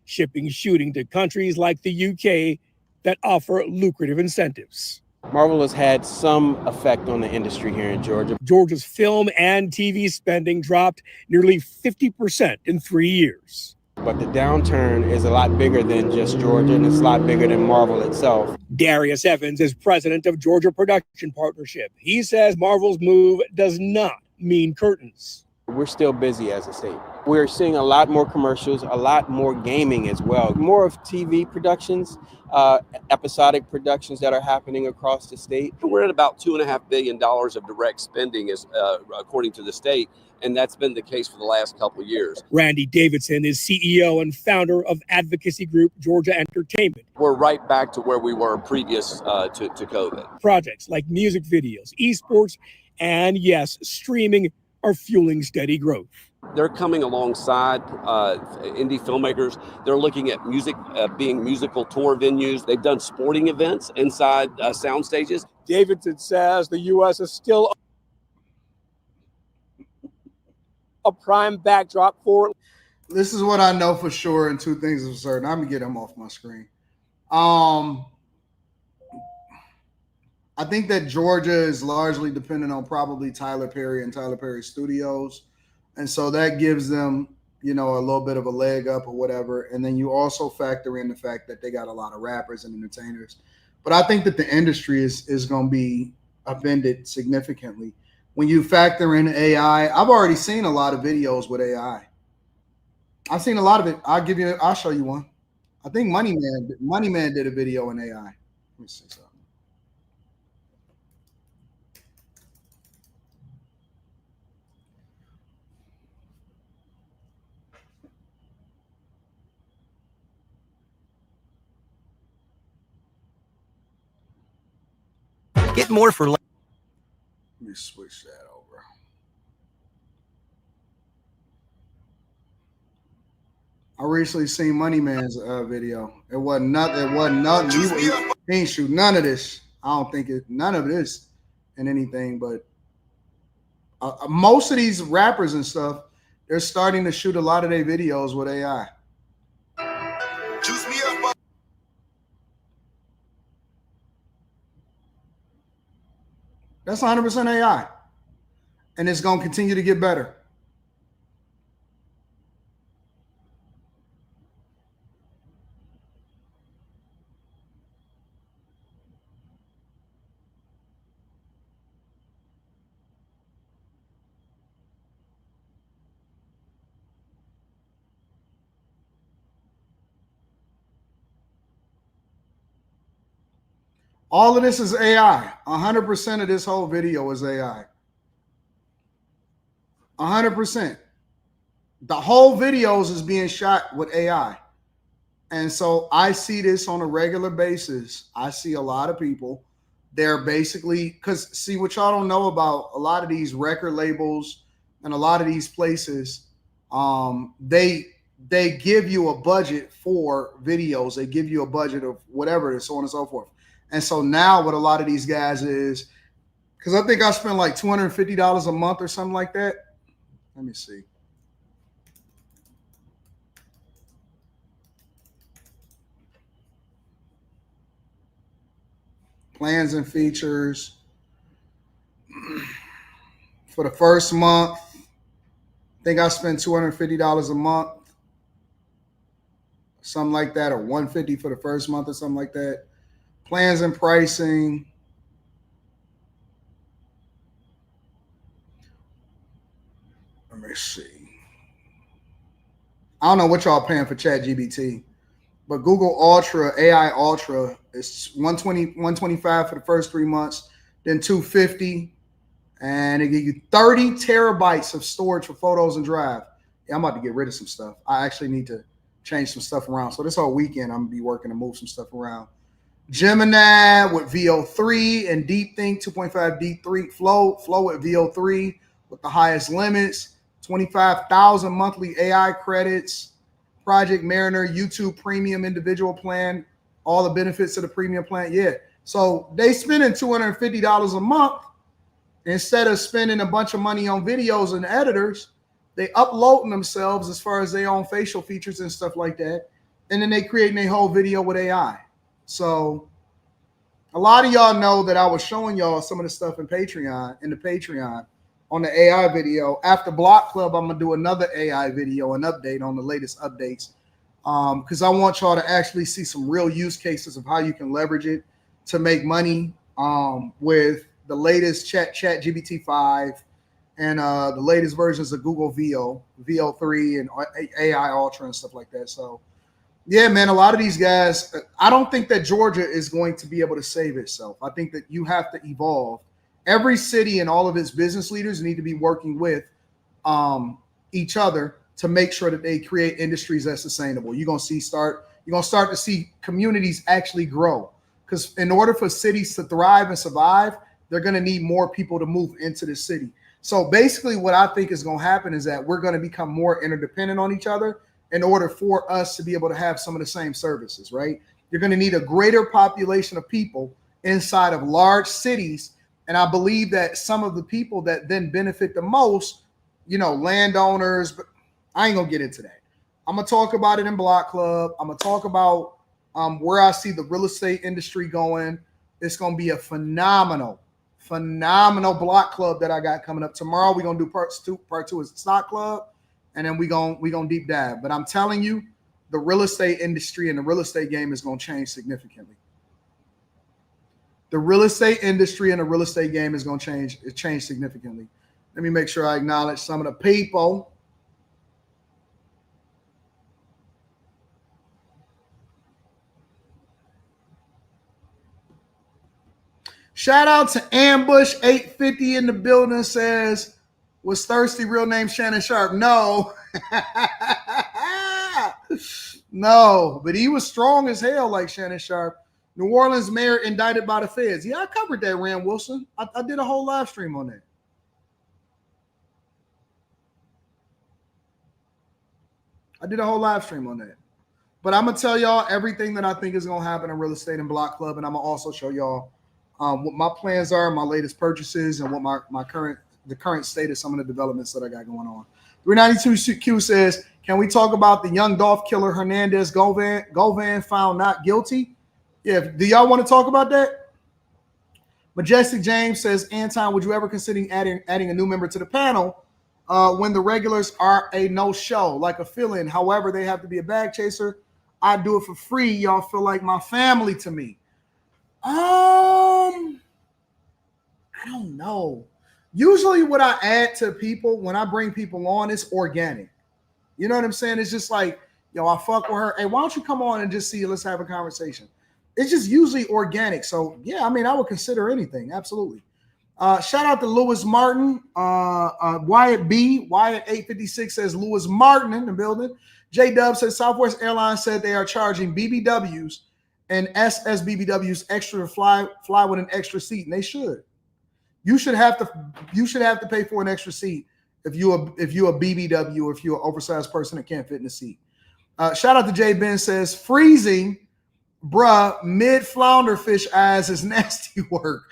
shipping shooting to countries like the UK that offer lucrative incentives. Marvel has had some effect on the industry here in Georgia. Georgia's film and TV spending dropped nearly 50% in 3 years. But the downturn is a lot bigger than just Georgia, and it's a lot bigger than Marvel itself. Darius Evans is president of Georgia Production Partnership. He says Marvel's move does not mean curtains. We're still busy as a state. We're seeing a lot more commercials, a lot more gaming as well. More of TV productions, episodic productions that are happening across the state. We're at about $2.5 billion of direct spending, according to the state, and that's been the case for the last couple of years. Randy Davidson is CEO and founder of advocacy group Georgia Entertainment. We're right back to where we were previous to COVID. Projects like music videos, esports, and yes, streaming are fueling steady growth. They're coming alongside indie filmmakers. They're looking at music being musical tour venues. They've done sporting events inside sound stages. Davidson says the U.S. is still a prime backdrop for. This is what I know for sure, and two things are certain. I'm gonna get them off my screen. I think that Georgia is largely dependent on probably Tyler Perry and Tyler Perry Studios. And so that gives them, a little bit of a leg up or whatever. And then you also factor in the fact that they got a lot of rappers and entertainers. But I think that the industry is going to be upended significantly. When you factor in AI, I've already seen a lot of videos with AI. I've seen a lot of it. I'll show you one. I think Money Man did a video in AI. Let me see something. Get more for less. Let me switch that over. I recently seen Money Man's video. It wasn't nothing. It wasn't nothing. He ain't shoot none of this. I don't think none of this and anything. But most of these rappers and stuff, they're starting to shoot a lot of their videos with AI. Juice me up. That's 100% AI. And it's going to continue to get better. All of this is AI. 100% of this whole video is AI. 100%. The whole videos is being shot with AI. And so I see this on a regular basis. I see a lot of people. They're basically, because see what y'all don't know about a lot of these record labels and a lot of these places, they give you a budget for videos. They give you a budget of whatever, and so on and so forth. And so now what a lot of these guys is, because I think I spent like $250 a month or something like that. Let me see. Plans and features. For the first month, I think I spent $250 a month. Something like that, or $150 for the first month or something like that. Plans and pricing. Let me see. I don't know what y'all paying for ChatGPT, but Google Ultra, AI Ultra, is $125 for the first 3 months, then $250, and it give you 30 terabytes of storage for photos and drive. Yeah, I'm about to get rid of some stuff. I actually need to change some stuff around. So this whole weekend, I'm gonna be working to move some stuff around. Gemini with VO3 and DeepThink 2.5 D3 Flow with VO3 with the highest limits, 25,000 monthly AI credits, Project Mariner, YouTube Premium individual plan, all the benefits of the premium plan. Yeah. So they spending $250 a month instead of spending a bunch of money on videos and editors. They uploading themselves as far as their own facial features and stuff like that. And then they creating a whole video with AI. So a lot of y'all know that I was showing y'all some of the stuff in the Patreon on the AI video. After Block Club, I'm going to do another AI video, an update on the latest updates, because I want y'all to actually see some real use cases of how you can leverage it to make money with the latest ChatGPT-5 and the latest versions of Google VO3 and AI Ultra and stuff like that. So yeah, man, a lot of these guys, I don't think that Georgia is going to be able to save itself. I think that you have to evolve. Every city and all of its business leaders need to be working with each other to make sure that they create industries that's sustainable. You're gonna start to see communities actually grow. Because in order for cities to thrive and survive, they're gonna need more people to move into the city. So basically what I think is gonna happen is that we're gonna become more interdependent on each other in order for us to be able to have some of the same services, right? You're going to need a greater population of people inside of large cities. And I believe that some of the people that then benefit the most, landowners, but I ain't going to get into that. I'm going to talk about it in Block Club. I'm going to talk about where I see the real estate industry going. It's going to be a phenomenal Block Club that I got coming up. Tomorrow we're going to do part two is the Stock Club. And then we're gonna deep dive. But I'm telling you, the real estate industry and the real estate game is going to change significantly. The real estate industry and the real estate game is going to change significantly. Let me make sure I acknowledge some of the people. Shout out to Ambush 850 in the building, says, was Thirsty real name Shannon Sharp? No. No, but he was strong as hell like Shannon Sharp. New Orleans mayor indicted by the feds. Yeah, I covered that, Rand Wilson. I did a whole live stream on that. But I'm going to tell y'all everything that I think is going to happen in real estate and Block Club, and I'm going to also show y'all what my plans are, my latest purchases, and what the current state of some of the developments that I got going on. 392Q says, can we talk about the young Dolph killer Hernandez Govan found not guilty? Yeah, do y'all want to talk about that? Majestic James says, Anton, would you ever consider adding a new member to the panel when the regulars are a no-show, like a fill-in? However, they have to be a bag chaser. I do it for free. Y'all feel like my family to me. I don't know. Usually what I add to people when I bring people on is organic. You know what I'm saying? It's just like, yo, I fuck with her. Hey, why don't you come on and just see, let's have a conversation. It's just usually organic. So yeah, I mean, I would consider anything. Absolutely. Shout out to Lewis Martin. Wyatt 856 says Lewis Martin in the building. J-Dub says Southwest Airlines said they are charging BBWs and SSBBWs extra to fly with an extra seat, and they should. You should have to pay for an extra seat if you're a BBW or if you're an oversized person that can't fit in the seat. Shout out to J Ben says freezing, bruh, mid flounder fish eyes is nasty work.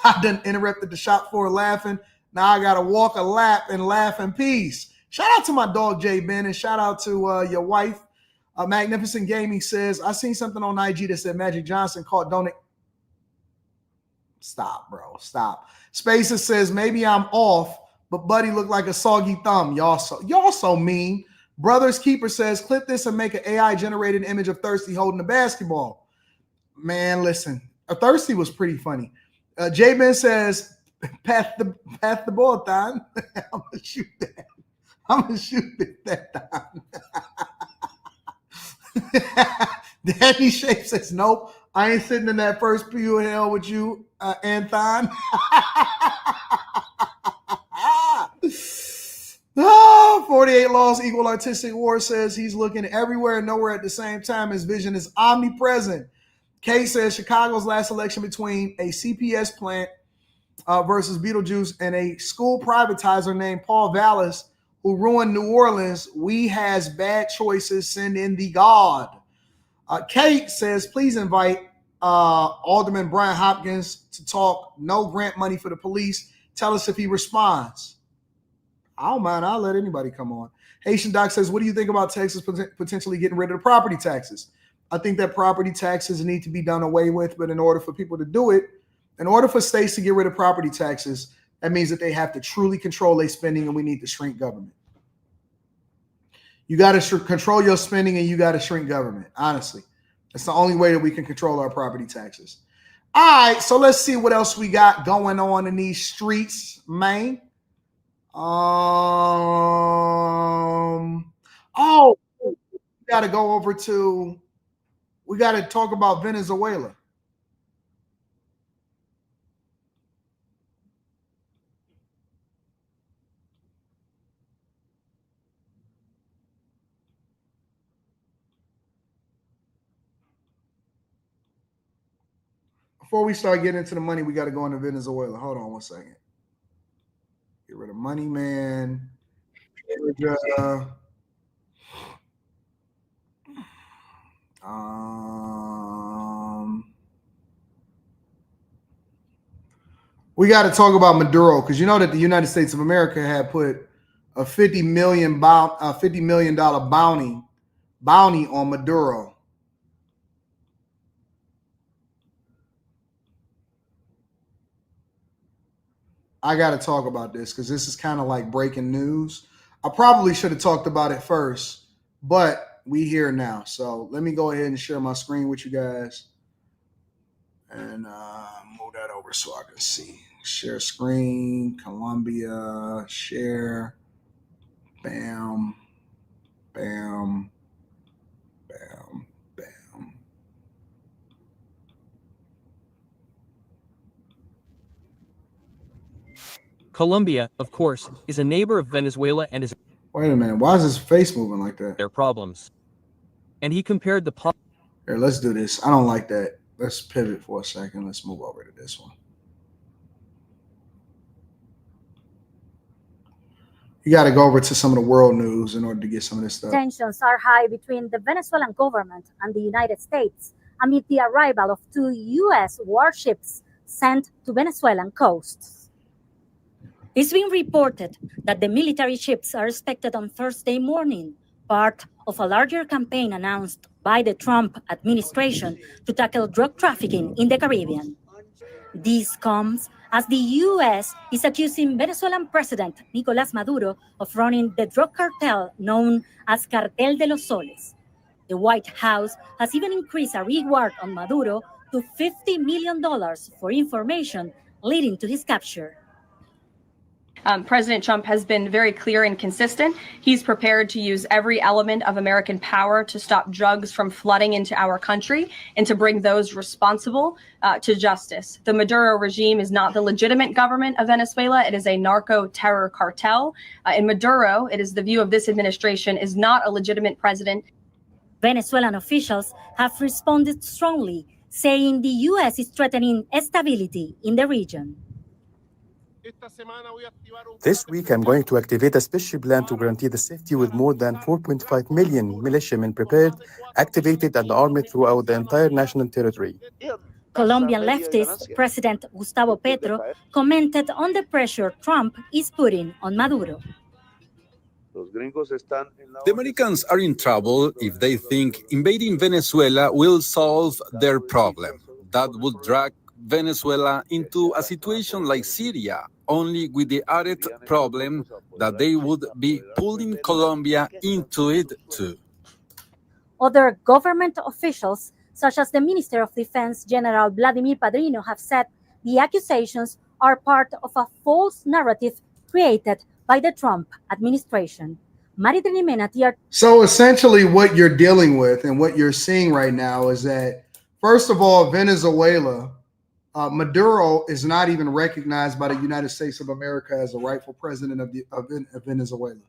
I done interrupted the shop floor laughing. Now I gotta walk a lap and laugh in peace. Shout out to my dog J Ben and shout out to your wife. Magnificent Gaming says I seen something on IG that said Magic Johnson caught donate. Stop, bro. Stop. Spaces says maybe I'm off, but Buddy looked like a soggy thumb. Y'all so mean. Brothers Keeper says clip this and make an AI generated image of Thirsty holding the basketball. Man, listen, Thirsty was pretty funny. J Ben says pass the ball time. I'm gonna shoot that. I'm gonna shoot it that time. Danny Shape says nope. I ain't sitting in that first pew of hell with you, Anton. 48 Laws Equal Artistic War says he's looking everywhere and nowhere at the same time. His vision is omnipresent. Kate says Chicago's last election between a CPS plant versus Beetlejuice and a school privatizer named Paul Vallis who ruined New Orleans. We has bad choices. Send in the God. Kate says, please invite Alderman Brian Hopkins to talk. No grant money for the police. Tell us if he responds. I don't mind. I'll let anybody come on. Haitian Doc says, what do you think about Texas potentially getting rid of the property taxes? I think that property taxes need to be done away with, but in order for people to do it, in order for states to get rid of property taxes, that means that they have to truly control their spending, and we need to shrink government. You got to control your spending and you got to shrink government. Honestly, that's the only way that we can control our property taxes. All right, so let's see what else we got going on in these streets, man. Oh, we got to go over to. We got to talk about Venezuela. Before we start getting into the money, we got to go into Venezuela. Hold on one second. Get rid of money, man. We got to talk about Maduro because you know that the United States of America had put a $50 million bounty on Maduro. I got to talk about this because this is kind of like breaking news. I probably should have talked about it first, but we here now. So let me go ahead and share my screen with you guys and move that over so I can see. Share screen, Colombia, share, bam, bam, bam, bam. Colombia, of course, is a neighbor of Venezuela and is. Wait a minute. Why is his face moving like that? Their problems. And he compared the. Here, let's do this. I don't like that. let's pivot for a second. Let's move over to this one. You got to go over to some of the world news in order to get some of this stuff. Tensions are high between the Venezuelan government and the United States amid the arrival of 2 U.S. warships sent to Venezuelan coasts. It's been reported that the military ships are expected on Thursday morning, part of a larger campaign announced by the Trump administration to tackle drug trafficking in the Caribbean. This comes as the U.S. is accusing Venezuelan President Nicolás Maduro of running the drug cartel known as Cartel de los Soles. The White House has even increased a reward on Maduro to $50 million for information leading to his capture. President Trump has been very clear and consistent. He's prepared to use every element of American power to stop drugs from flooding into our country and to bring those responsible to justice. The Maduro regime is not the legitimate government of Venezuela. It is a narco-terror cartel. In Maduro, it is the view of this administration, is not a legitimate president. Venezuelan officials have responded strongly, saying the U.S. is threatening stability in the region. This week, I'm going to activate a special plan to guarantee the safety with more than 4.5 million militiamen prepared, activated, and armed throughout the entire national territory. Colombian leftist President Gustavo Petro commented on the pressure Trump is putting on Maduro. The Americans are in trouble if they think invading Venezuela will solve their problem. That would drag Venezuela into a situation like Syria, only with the added problem that they would be pulling Colombia into it too. Other government officials, such as the Minister of Defense General Vladimir Padrino, have said the accusations are part of a false narrative created by the Trump administration. So essentially what you're dealing with and what you're seeing right now is that, first of all, Venezuela, Maduro is not even recognized by the United States of America as a rightful president of Venezuela.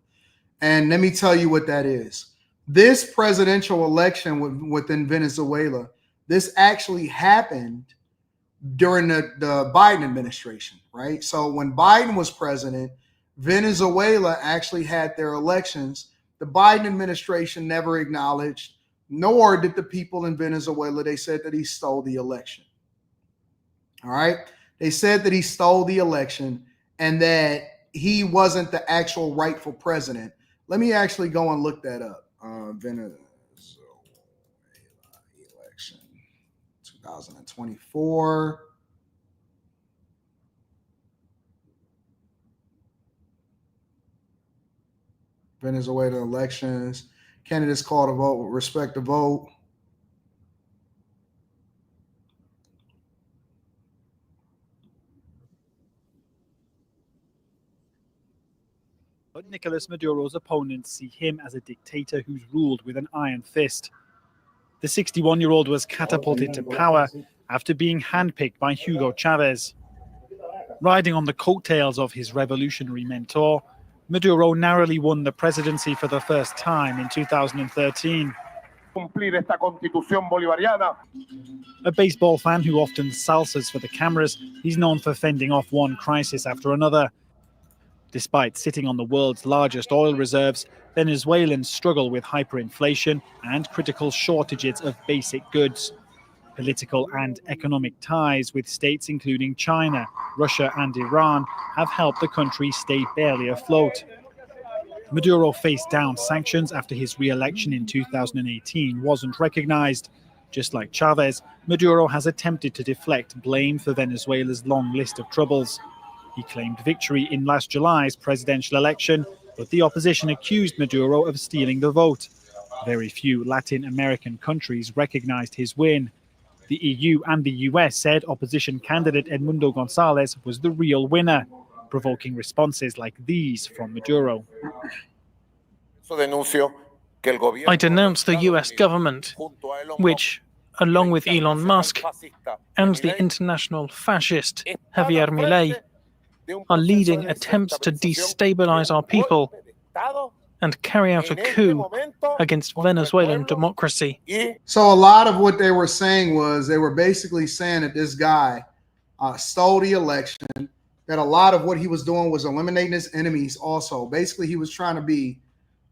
And let me tell you what that is. This presidential election within Venezuela, this actually happened during the Biden administration, right? So when Biden was president, Venezuela actually had their elections. The Biden administration never acknowledged, nor did the people in Venezuela. They said that he stole the election. All right. They said that he stole the election and that he wasn't the actual rightful president. Let me actually go and look that up. Venezuela election 2024. Venezuela elections. Candidates call to vote, respect the vote. But Nicolas Maduro's opponents see him as a dictator who's ruled with an iron fist. The 61-year-old was catapulted to power after being handpicked by Hugo Chavez. Riding on the coattails of his revolutionary mentor, Maduro narrowly won the presidency for the first time in 2013. A baseball fan who often salsas for the cameras, he's known for fending off one crisis after another. Despite sitting on the world's largest oil reserves, Venezuelans struggle with hyperinflation and critical shortages of basic goods. Political and economic ties with states including China, Russia and Iran have helped the country stay barely afloat. Maduro faced down sanctions after his re-election in 2018 wasn't recognized. Just like Chavez, Maduro has attempted to deflect blame for Venezuela's long list of troubles. He claimed victory in last July's presidential election, but the opposition accused Maduro of stealing the vote. Very few Latin American countries recognized his win. The EU and the US said opposition candidate Edmundo Gonzalez was the real winner, provoking responses like these from Maduro. I denounce the US government, which, along with Elon Musk and the international fascist Javier Milei, are leading attempts to destabilize our people and carry out a coup against Venezuelan democracy. So a lot of what they were saying was they were basically saying that this guy stole the election, that a lot of what he was doing was eliminating his enemies also. Basically, he was trying to be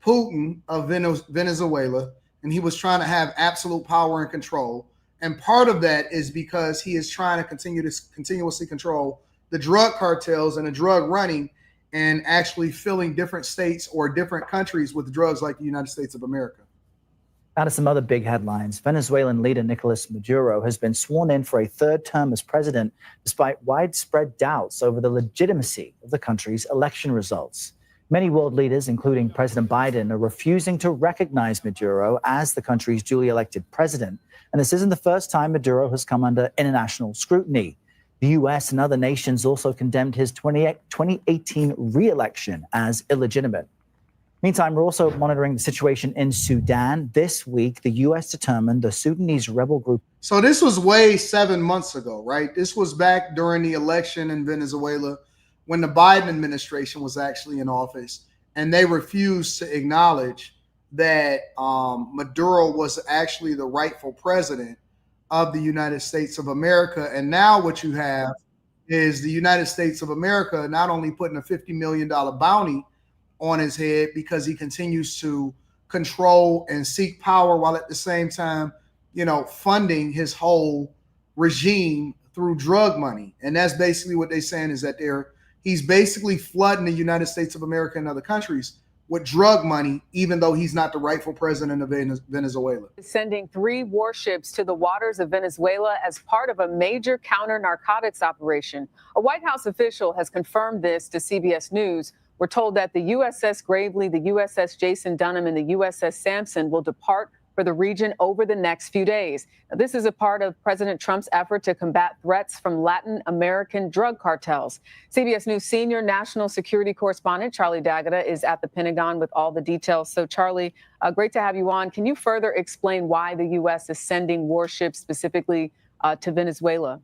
Putin of Venezuela, and he was trying to have absolute power and control. And part of that is because he is trying to continuously control the drug cartels and the drug running, and actually filling different states or different countries with drugs like the United States of America. Out of some other big headlines, Venezuelan leader Nicolas Maduro has been sworn in for a third term as president, despite widespread doubts over the legitimacy of the country's election results. Many world leaders, including President Biden, are refusing to recognize Maduro as the country's duly elected president. And this isn't the first time Maduro has come under international scrutiny. The U.S. and other nations also condemned his 2018 re-election as illegitimate. Meantime, we're also monitoring the situation in Sudan. This week, the U.S. determined the Sudanese rebel group. So this was way 7 months ago, right? This was back during the election in Venezuela when the Biden administration was actually in office, and they refused to acknowledge that Maduro was actually the rightful president of the United States of America. And now what you have is the United States of America not only putting a $50 million bounty on his head because he continues to control and seek power, while at the same time, funding his whole regime through drug money. And that's basically what they're saying, is that he's basically flooding the United States of America and other countries with drug money, even though he's not the rightful president of Venezuela. Sending 3 warships to the waters of Venezuela as part of a major counter-narcotics operation. A White House official has confirmed this to CBS News. We're told that the USS Gravely, the USS Jason Dunham, and the USS Samson will depart for the region over the next few days. Now, this is a part of President Trump's effort to combat threats from Latin American drug cartels. CBS News senior national security correspondent Charlie D'Agata is at the Pentagon with all the details. So, Charlie, great to have you on. Can you further explain why the U.S. is sending warships specifically to Venezuela?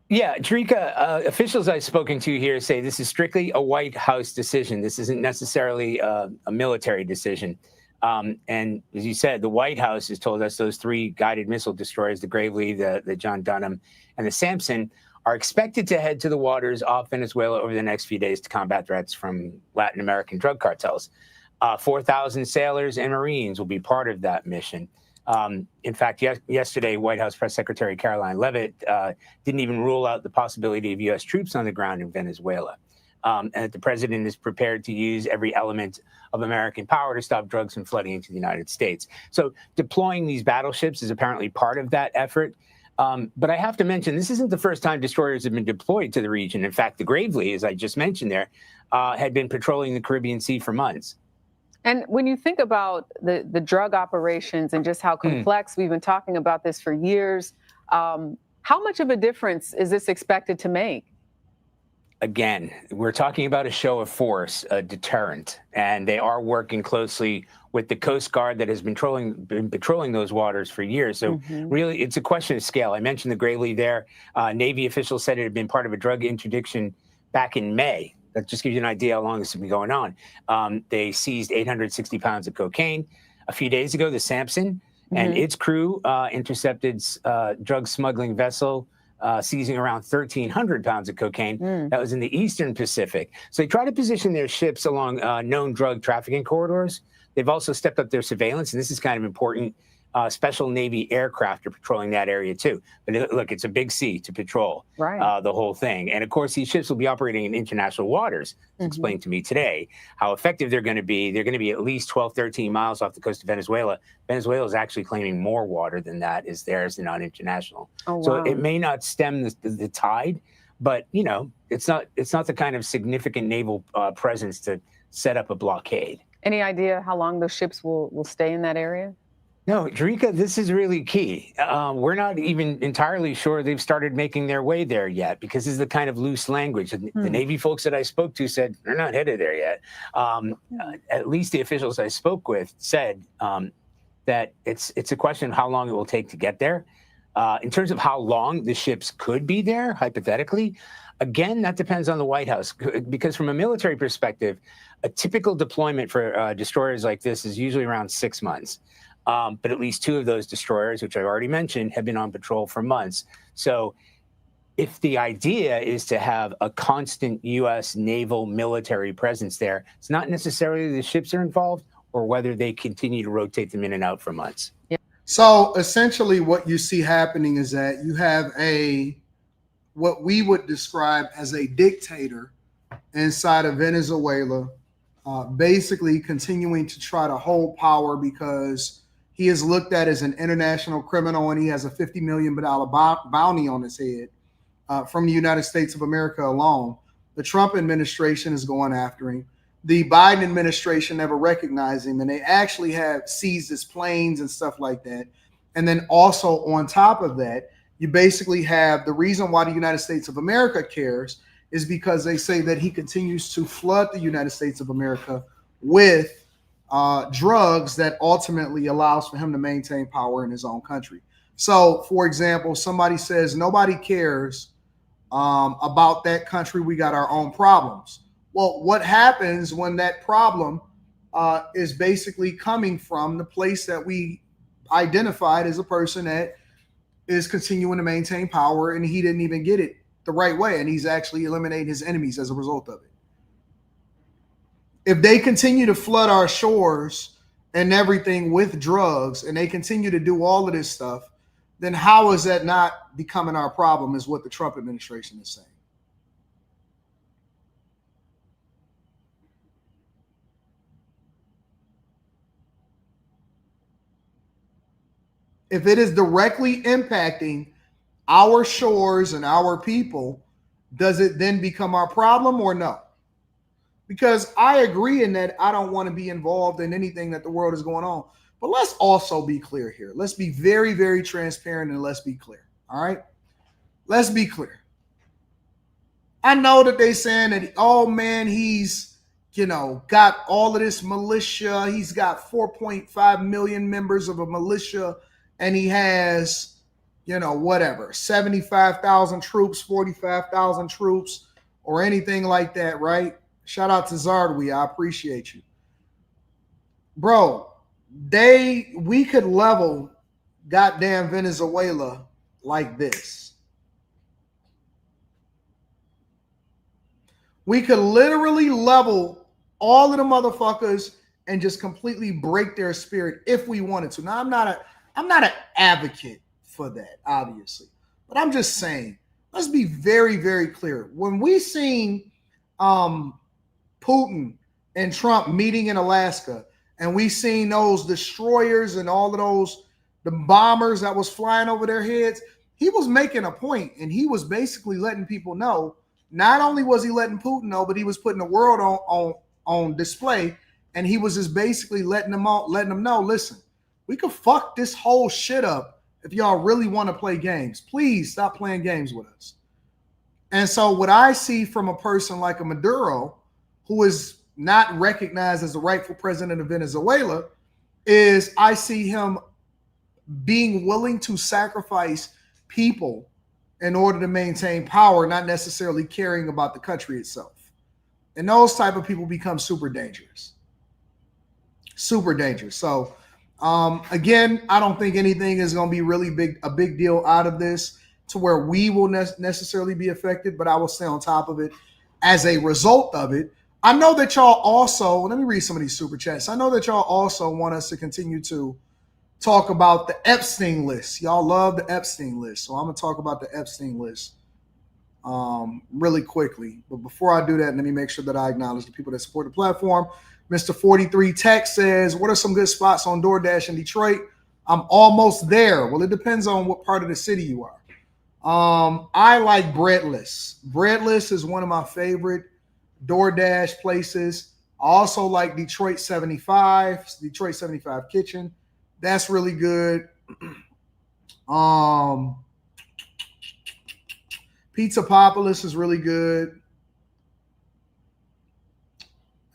Yeah, Tarika, officials I've spoken to here say this is strictly a White House decision. This isn't necessarily a military decision. And as you said, the White House has told us those 3 guided missile destroyers, the Gravely, the John Dunham, and the Samson, are expected to head to the waters off Venezuela over the next few days to combat threats from Latin American drug cartels. 4,000 sailors and Marines will be part of that mission. In fact, yesterday, White House Press Secretary Caroline Leavitt didn't even rule out the possibility of U.S. troops on the ground in Venezuela. And that the president is prepared to use every element of American power to stop drugs from flooding into the United States. So deploying these battleships is apparently part of that effort. But I have to mention, this isn't the first time destroyers have been deployed to the region. In fact, the Gravely, as I just mentioned there, had been patrolling the Caribbean Sea for months. And when you think about the drug operations and just how complex, we've been talking about this for years, how much of a difference is this expected to make? Again, we're talking about a show of force, a deterrent, and they are working closely with the Coast Guard that has been patrolling those waters for years. So really, it's a question of scale. I mentioned the Gravely there. Navy officials said it had been part of a drug interdiction back in May. That just gives you an idea how long this has been going on. They seized 860 pounds of cocaine. A few days ago, the Samson and its crew intercepted drug smuggling vessel, seizing around 1,300 pounds of cocaine. That was in the Eastern Pacific. So they try to position their ships along known drug trafficking corridors. They've also stepped up their surveillance, and this is kind of important. Special Navy aircraft are patrolling that area too. But look, it's a big sea to patrol the whole thing. And of course, these ships will be operating in international waters. It's explained to me today how effective they're going to be. They're going to be at least 12, 13 miles off the coast of Venezuela. Venezuela is actually claiming more water than that is theirs and not international. So it may not stem the tide, but it's not the kind of significant naval presence to set up a blockade. Any idea how long those ships will stay in that area? No, Tarika, this is really key. We're not even entirely sure they've started making their way there yet, because this is the kind of loose language. The Navy folks that I spoke to said they're not headed there yet. At least the officials I spoke with said that it's a question of how long it will take to get there. In terms of how long the ships could be there, hypothetically, again, that depends on the White House. Because from a military perspective, a typical deployment for destroyers like this is usually around 6 months. But at least 2 of those destroyers, which I've already mentioned, have been on patrol for months. So if the idea is to have a constant U.S. naval military presence there, it's not necessarily the ships are involved or whether they continue to rotate them in and out for months. Yeah. So essentially what you see happening is that you have what we would describe as a dictator inside of Venezuela, basically continuing to try to hold power because he is looked at as an international criminal and he has a $50 million bounty on his head from the United States of America alone. The Trump administration is going after him. The Biden administration never recognized him, and they actually have seized his planes and stuff like that. And then also on top of that, you basically have the reason why the United States of America cares is because they say that he continues to flood the United States of America with drugs that ultimately allows for him to maintain power in his own country. So, for example, somebody says nobody cares about that country. We got our own problems. Well, what happens when that problem is basically coming from the place that we identified as a person that is continuing to maintain power and he didn't even get it the right way, and he's actually eliminating his enemies as a result of it. If they continue to flood our shores and everything with drugs and they continue to do all of this stuff, then how is that not becoming our problem is what the Trump administration is saying. If it is directly impacting our shores and our people, does it then become our problem or no? Because I agree in that I don't want to be involved in anything that the world is going on. But let's also be clear here. Let's be very, very transparent and let's be clear. All right? Let's be clear. I know that they're saying that, oh man, he's, got all of this militia. He's got 4.5 million members of a militia. And he has, 75,000 troops, 45,000 troops, or anything like that, right? Shout out to Zardwi. I appreciate you. Bro, we could level goddamn Venezuela like this. We could literally level all of the motherfuckers and just completely break their spirit if we wanted to. Now, I'm not an advocate for that, obviously, but I'm just saying, let's be very, very clear. When we seen Putin and Trump meeting in Alaska, and we seen those destroyers and all of the bombers that was flying over their heads, he was making a point, and he was basically letting people know. Not only was he letting Putin know, but he was putting the world on display, and he was just basically letting them know, listen, we could fuck this whole shit up if y'all really want to play games. Please stop playing games with us. And so what I see from a person like a Maduro, who is not recognized as the rightful president of Venezuela, is I see him being willing to sacrifice people in order to maintain power, not necessarily caring about the country itself. And those type of people become super dangerous. Super dangerous. So again, I don't think anything is going to be really a big deal out of this to where we will necessarily be affected, but I will stay on top of it as a result of it. I know that y'all also, let me read some of these super chats. I know that y'all also want us to continue to talk about the Epstein list. Y'all love the Epstein list. So I'm going to talk about the Epstein list really quickly. But before I do that, let me make sure that I acknowledge the people that support the platform. Mr. 43 Tech says, what are some good spots on DoorDash in Detroit? I'm almost there. Well, it depends on what part of the city you are. I like Breadless. Breadless is one of my favorite DoorDash places. I also like Detroit 75 Kitchen. That's really good. Pizzapopolis is really good.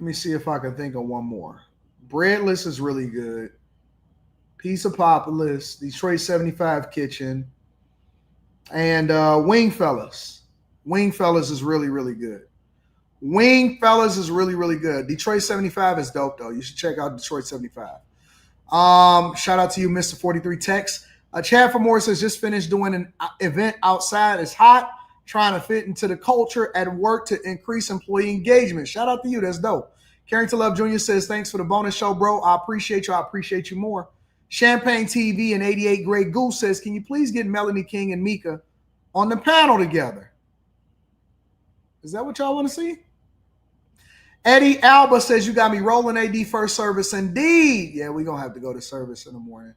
Let me see if I can think of one more. Breadless is really good. Pizzapopolis, Detroit 75 Kitchen. And Wing Fellas. Wing Fellas is really, really good. Wing Fellas is really, really good. Detroit 75 is dope, though. You should check out Detroit 75. Shout out to you, Mr. 43 Tex. Chad for Moore says, just finished doing an event outside. It's hot. Trying to fit into the culture at work to increase employee engagement. Shout out to you. That's dope. Carrington Love Jr. says, thanks for the bonus show, bro. I appreciate you. I appreciate you more. Champagne TV and 88 Grey Goose says, can you please get Melanie King and Mika on the panel together? Is that what y'all want to see? Eddie Alba says, you got me rolling AD first service. Indeed. Yeah, we're going to have to go to service in the morning.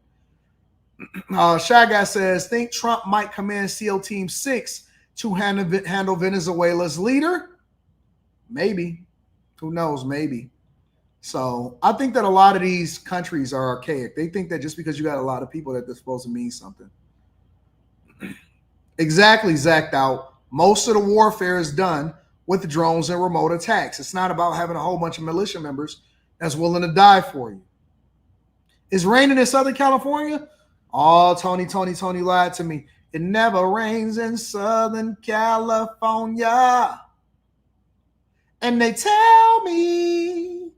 Shy Guy says, think Trump might command SEAL Team 6 to handle Venezuela's leader? Maybe. Who knows? Maybe. So I think that a lot of these countries are archaic. They think that just because you got a lot of people that they're supposed to mean something. Exactly, Zach out. Most of the warfare is done with drones and remote attacks. It's not about having a whole bunch of militia members that's willing to die for you. It's raining in Southern California? Oh, Tony lied to me. It never rains in Southern California. And they tell me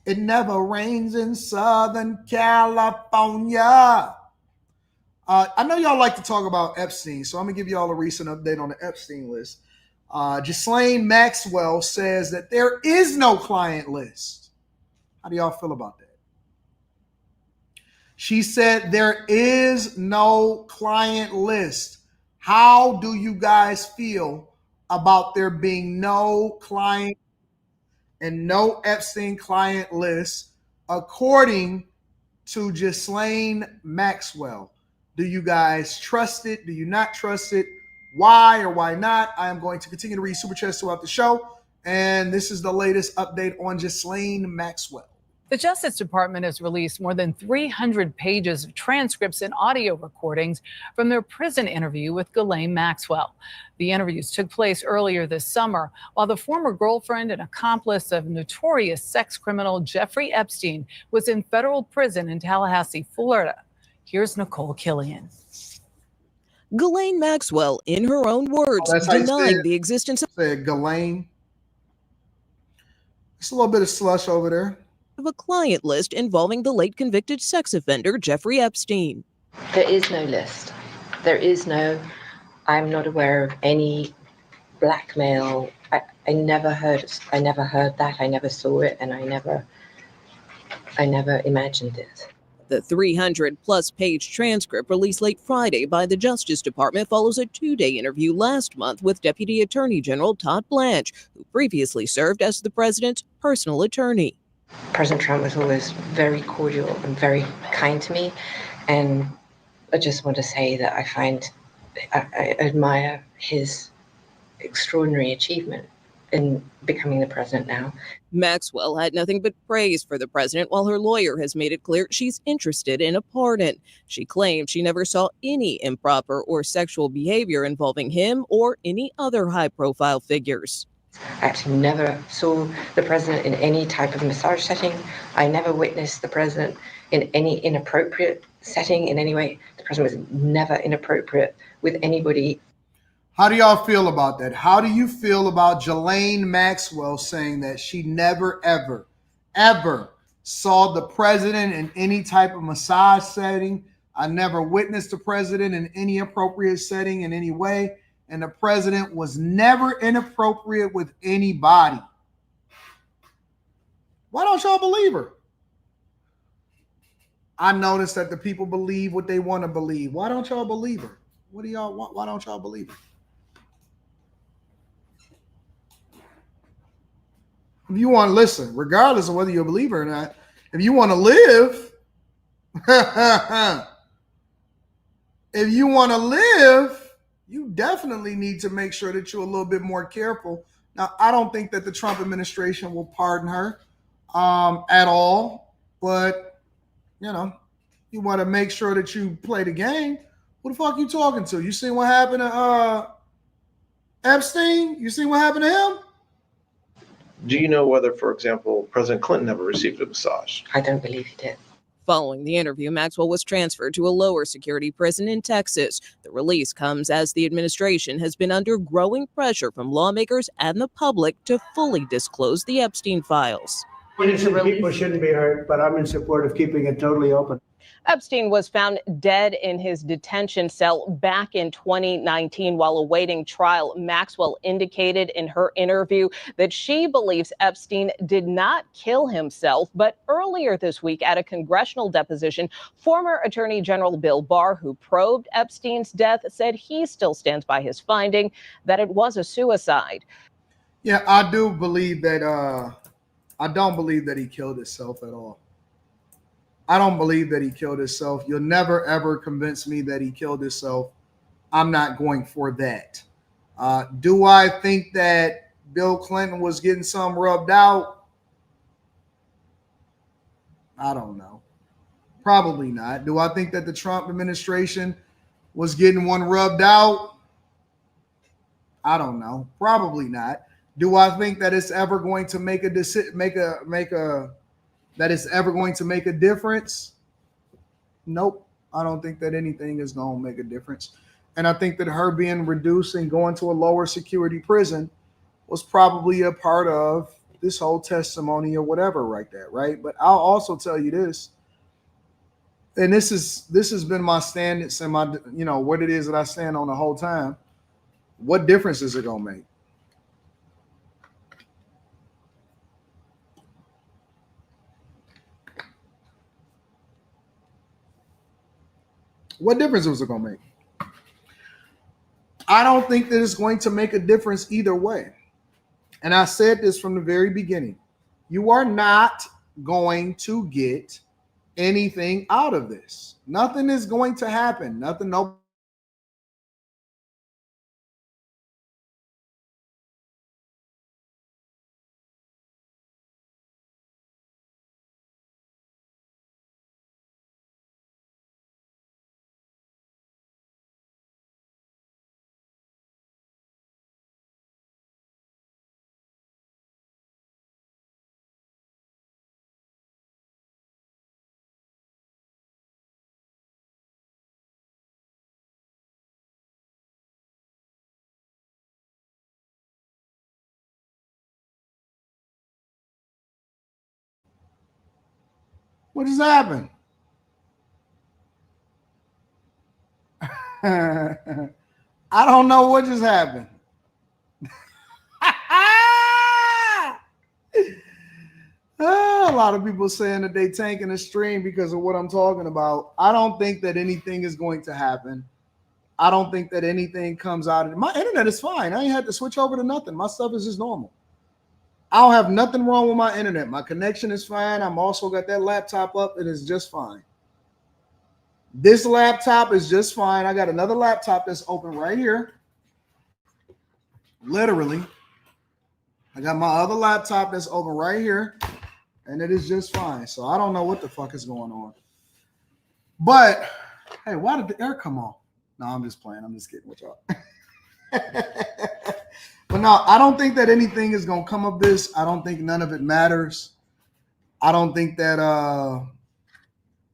it never rains in Southern California. I know y'all like to talk about Epstein, so I'm going to give y'all a recent update on the Epstein list. Ghislaine Maxwell says that there is no client list. How do y'all feel about that? She said there is no client list. How do you guys feel about there being no client and no Epstein client list according to Ghislaine Maxwell? Do you guys trust it? Do you not trust it? Why or why not? I am going to continue to read Super Chats throughout the show. And this is the latest update on Ghislaine Maxwell. The Justice Department has released more than 300 pages of transcripts and audio recordings from their prison interview with Ghislaine Maxwell. The interviews took place earlier this summer while the former girlfriend and accomplice of notorious sex criminal Jeffrey Epstein was in federal prison in Tallahassee, Florida. Here's Nicole Killian. Ghislaine Maxwell, in her own words, denying the existence of Ghislaine. Just a little bit of slush over there. Of a client list involving the late convicted sex offender Jeffrey Epstein. There is no list. There is no, I'm not aware of any blackmail. I never heard that. I never saw it, and I never imagined it. The 300-plus page transcript released late Friday by the Justice Department follows a 2-day interview last month with Deputy Attorney General Todd Blanche, who previously served as the president's personal attorney. President Trump was always very cordial and very kind to me, and I just want to say that I admire his extraordinary achievement in becoming the president now. Maxwell had nothing but praise for the president, while her lawyer has made it clear she's interested in a pardon. She claimed she never saw any improper or sexual behavior involving him or any other high-profile figures. I actually never saw the president in any type of massage setting. I never witnessed the president in any inappropriate setting in any way. The president was never inappropriate with anybody. How do y'all feel about that? How do you feel about Ghislaine Maxwell saying that she never, ever, ever saw the president in any type of massage setting? I never witnessed the president in any appropriate setting in any way. And the president was never inappropriate with anybody. Why don't y'all believe her? I noticed that the people believe what they want to believe. Why don't y'all believe her? What do y'all want? Why don't y'all believe her? If you want to listen, regardless of whether you believe her or not, if you want to live, you definitely need to make sure that you're a little bit more careful. Now, I don't think that the Trump administration will pardon her at all, but, you want to make sure that you play the game. Who the fuck you talking to? You seen what happened to Epstein? You seen what happened to him? Do you know whether, for example, President Clinton ever received a massage? I don't believe he did. Following the interview, Maxwell was transferred to a lower security prison in Texas. The release comes as the administration has been under growing pressure from lawmakers and the public to fully disclose the Epstein files. Innocent people shouldn't be hurt, but I'm in support of keeping it totally open. Epstein was found dead in his detention cell back in 2019 while awaiting trial. Maxwell indicated in her interview that she believes Epstein did not kill himself. But earlier this week at a congressional deposition, former Attorney General Bill Barr, who probed Epstein's death, said he still stands by his finding that it was a suicide. Yeah, I do believe that. I don't believe that he killed himself at all. I don't believe that he killed himself. You'll never, ever convince me that he killed himself. I'm not going for that. Do I think that Bill Clinton was getting some rubbed out? I don't know. Probably not. Do I think that the Trump administration was getting one rubbed out? I don't know. Probably not. Do I think that it's ever going to make a that it's ever going to make a difference? Nope. I don't think that anything is going to make a difference. And I think that her being reduced and going to a lower security prison was probably a part of this whole testimony or whatever like that, right? But I'll also tell you this, and this has been my stance and my, what it is that I stand on the whole time. What difference is it going to make? What difference was it going to make? I don't think that it's going to make a difference either way. And I said this from the very beginning. You are not going to get anything out of this. Nothing is going to happen. Nothing. No. What just happened? I don't know what just happened. A lot of people saying that they tanking the stream because of what I'm talking about. I don't think that anything is going to happen. I don't think that anything comes out of it. My internet is fine. I ain't had to switch over to nothing. My stuff is just normal. I don't have nothing wrong with my internet. My connection is fine. I'm also got that laptop up. It is just fine. This laptop is just fine. I got another laptop that's open right here. Literally. I got my other laptop that's open right here. And it is just fine. So I don't know what the fuck is going on. But, hey, why did the air come on? No, I'm just playing. I'm just kidding with y'all. But no, I don't think that anything is going to come of this. I don't think none of it matters. I don't think that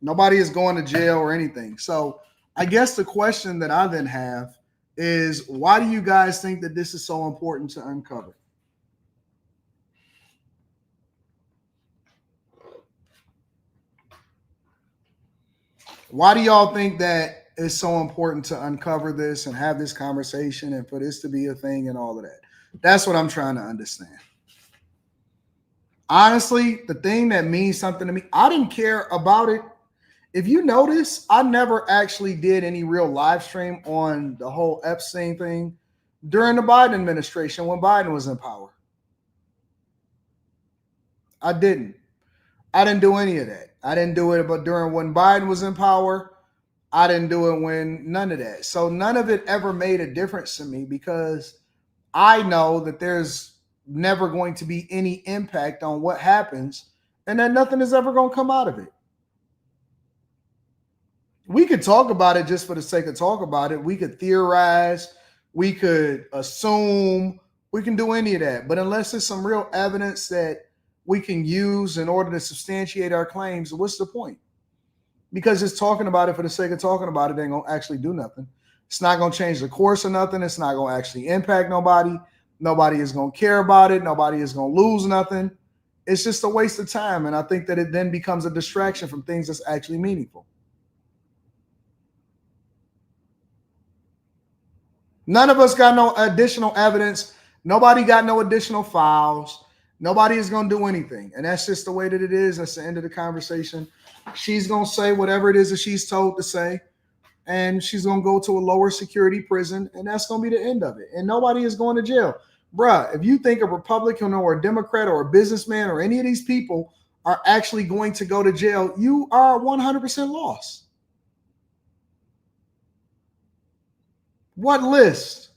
nobody is going to jail or anything. So I guess the question that I then have is, why do you guys think that this is so important to uncover? Why do y'all think that it's so important to uncover this and have this conversation and for this to be a thing and all of that? That's what I'm trying to understand. Honestly, the thing that means something to me, I didn't care about it. If you notice, I never actually did any real live stream on the whole Epstein thing during the Biden administration when Biden was in power. I didn't do any of that. I didn't do it but during when Biden was in power. I didn't do it when none of that. So none of it ever made a difference to me because I know that there's never going to be any impact on what happens and that nothing is ever going to come out of it. We could talk about it just for the sake of talk about it. We could theorize. We could assume. We can do any of that. But unless there's some real evidence that we can use in order to substantiate our claims, what's the point? Because just talking about it for the sake of talking about it ain't gonna actually do nothing. It's not gonna change the course of nothing. It's not gonna actually impact nobody. Nobody is gonna care about it. Nobody is gonna lose nothing. It's just a waste of time. And I think that it then becomes a distraction from things that's actually meaningful. None of us got no additional evidence. Nobody got no additional files. Nobody is going to do anything. And that's just the way that it is. That's the end of the conversation. She's going to say whatever it is that she's told to say. And she's going to go to a lower security prison. And that's going to be the end of it. And nobody is going to jail. Bruh, if you think a Republican or a Democrat or a businessman or any of these people are actually going to go to jail, you are 100% lost. What list?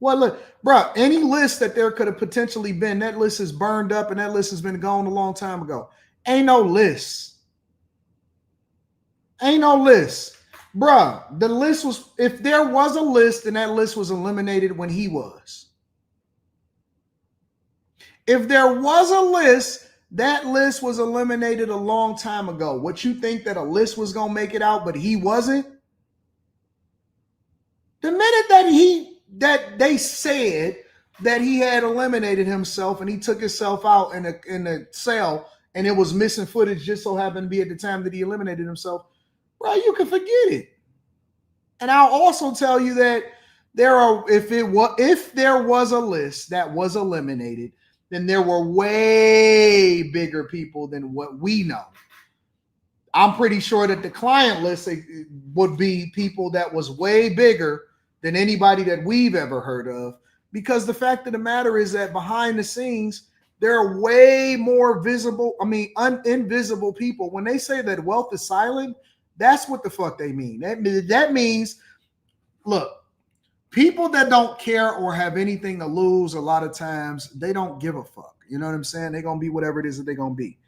What list? Bro, any list that there could have potentially been, that list is burned up and that list has been gone a long time ago. Ain't no list. Ain't no list. Bro, the list was, if there was a list, then that list was eliminated when he was. If there was a list, that list was eliminated a long time ago. What you think that a list was going to make it out, but he wasn't? The minute that they said that he had eliminated himself and he took himself out in the cell and it was missing footage just so happened to be at the time that he eliminated himself, bro, you can forget it. And I'll also tell you that if there was a list that was eliminated, then there were way bigger people than what we know. I'm pretty sure that the client list would be people that was way bigger than anybody that we've ever heard of, because the fact of the matter is that behind the scenes, there are way more invisible people. When they say that wealth is silent, that's what the fuck they mean. That means, look, people that don't care or have anything to lose, a lot of times, they don't give a fuck. You know what I'm saying? They're going to be whatever it is that they're going to be.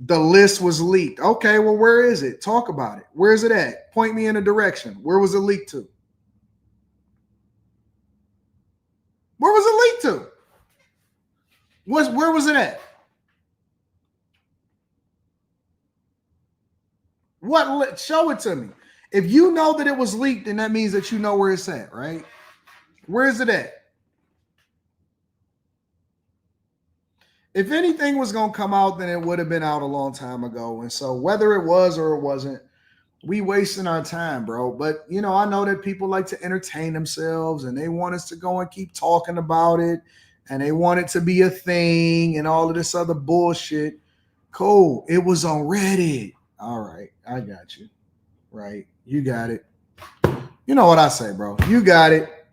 The list was leaked. Okay, well, where is it? Talk about it. Where is it at? Point me in a direction. Where was it leaked to? Where was it leaked to? Where was it at? Show it to me. If you know that it was leaked, then that means that you know where it's at, right? Where is it at? If anything was going to come out, then it would have been out a long time ago. And so whether it was or it wasn't, we wasting our time, bro. But, you know, I know that people like to entertain themselves and they want us to go and keep talking about it and they want it to be a thing and all of this other bullshit. Cool. It was on Reddit. All right. I got you. Right. You got it. You know what I say, bro. You got it.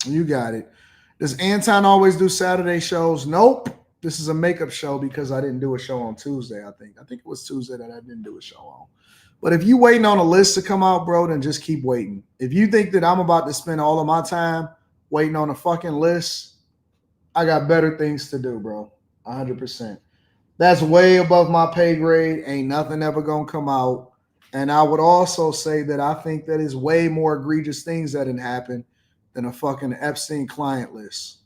You got it. Does Anton always do Saturday shows? Nope. This is a makeup show because I didn't do a show on Tuesday, I think. I think it was Tuesday that I didn't do a show on. But if you waiting on a list to come out, bro, then just keep waiting. If you think that I'm about to spend all of my time waiting on a fucking list, I got better things to do, bro. 100%. That's way above my pay grade. Ain't nothing ever going to come out. And I would also say that I think that is way more egregious things that didn't happen than a fucking Epstein client list.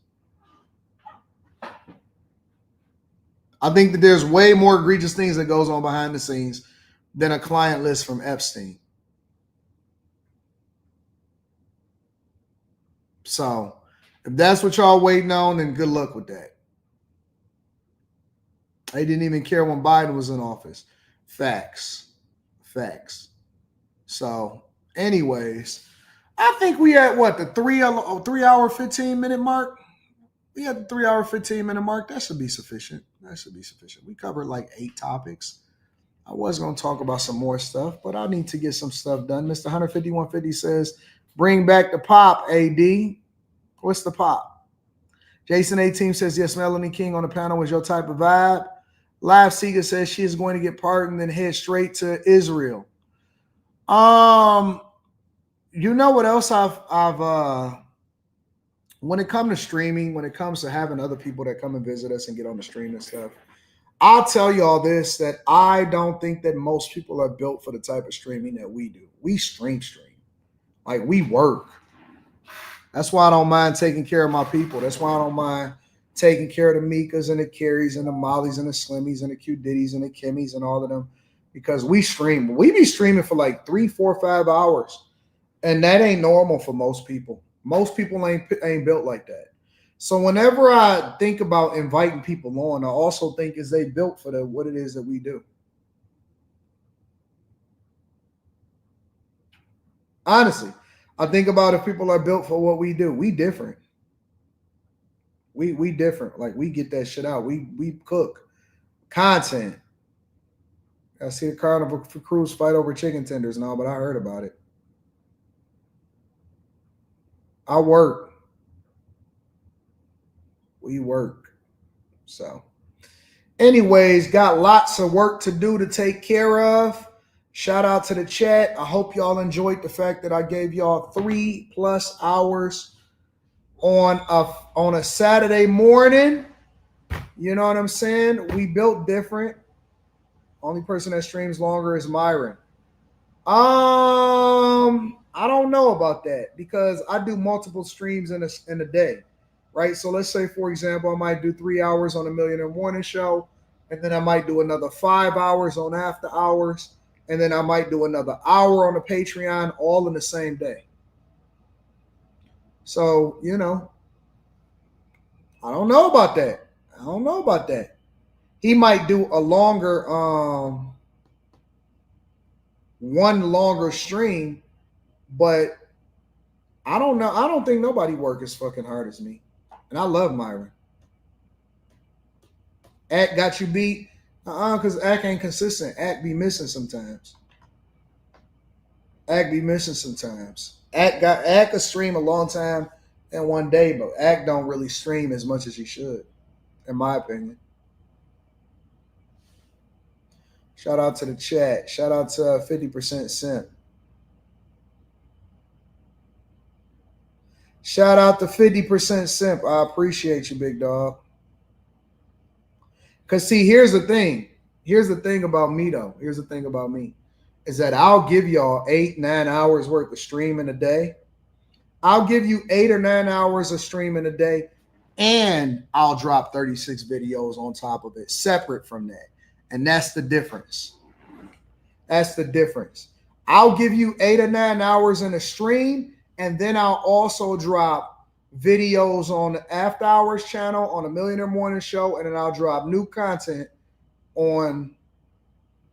I think that there's way more egregious things that goes on behind the scenes than a client list from Epstein. So if that's what y'all waiting on, then good luck with that. They didn't even care when Biden was in office. Facts. Facts. So anyways, I think we at what, the 3 hour 15-minute mark? We at the 3 hour 15-minute mark. That should be sufficient. That should be sufficient. We covered like 8 topics. I was going to talk about some more stuff, but I need to get some stuff done. Mr. 15150 says, bring back the pop, AD. What's the pop? Jason 18 says, yes, Melanie King on the panel was your type of vibe. Live Seeger says she is going to get pardoned and head straight to Israel. You know what else I've when it comes to streaming, when it comes to having other people that come and visit us and get on the stream and stuff, I'll tell you all this, that I don't think that most people are built for the type of streaming that we do. We stream. Like, we work. That's why I don't mind taking care of my people. That's why I don't mind taking care of the Mikas and the Carries and the Mollys and the Slimmies and the Q Diddies and the Kimmies and all of them, because we stream. We be streaming for like 3, 4, 5 hours, and that ain't normal for most people. Most people ain't built like that. So whenever I think about inviting people on, I also think is they built for what it is that we do. Honestly, I think about if people are built for what we do. We different. We different. Like, we get that shit out. We cook content. I see the Carnival Cruise fight over chicken tenders and all, but I heard about it. I work. We work. So, anyways, got lots of work to do to take care of. Shout out to the chat. I hope y'all enjoyed the fact that I gave y'all 3+ hours on a Saturday morning. You know what I'm saying? We built different. Only person that streams longer is Myron. I don't know about that, because I do multiple streams in a day, right? So let's say, for example, I might do 3 hours on a Millionaire Morning Show, and then I might do another 5 hours on After Hours, and then I might do another hour on the Patreon, all in the same day. So, you know, I don't know about that. I don't know about that. He might do a longer, one longer stream, but I don't know. I don't think nobody work as fucking hard as me. And I love Myron. Act got you beat? Because Act ain't consistent. Act be missing sometimes. Act be missing sometimes. Act could stream a long time in one day, but Act don't really stream as much as he should, in my opinion. Shout out to the chat. Shout out to 50% Simp. Shout out to 50% Simp. I appreciate you, big dog. Because, see, here's the thing. Here's the thing about me, though. Here's the thing about me. Is that I'll give y'all 8, 9 hours worth of stream in a day. I'll give you 8 or 9 hours of stream in a day, and I'll drop 36 videos on top of it, separate from that. And that's the difference. That's the difference. I'll give you 8 or 9 hours in a stream, and then I'll also drop videos on the After Hours channel, on the Millionaire Morning Show, and then I'll drop new content on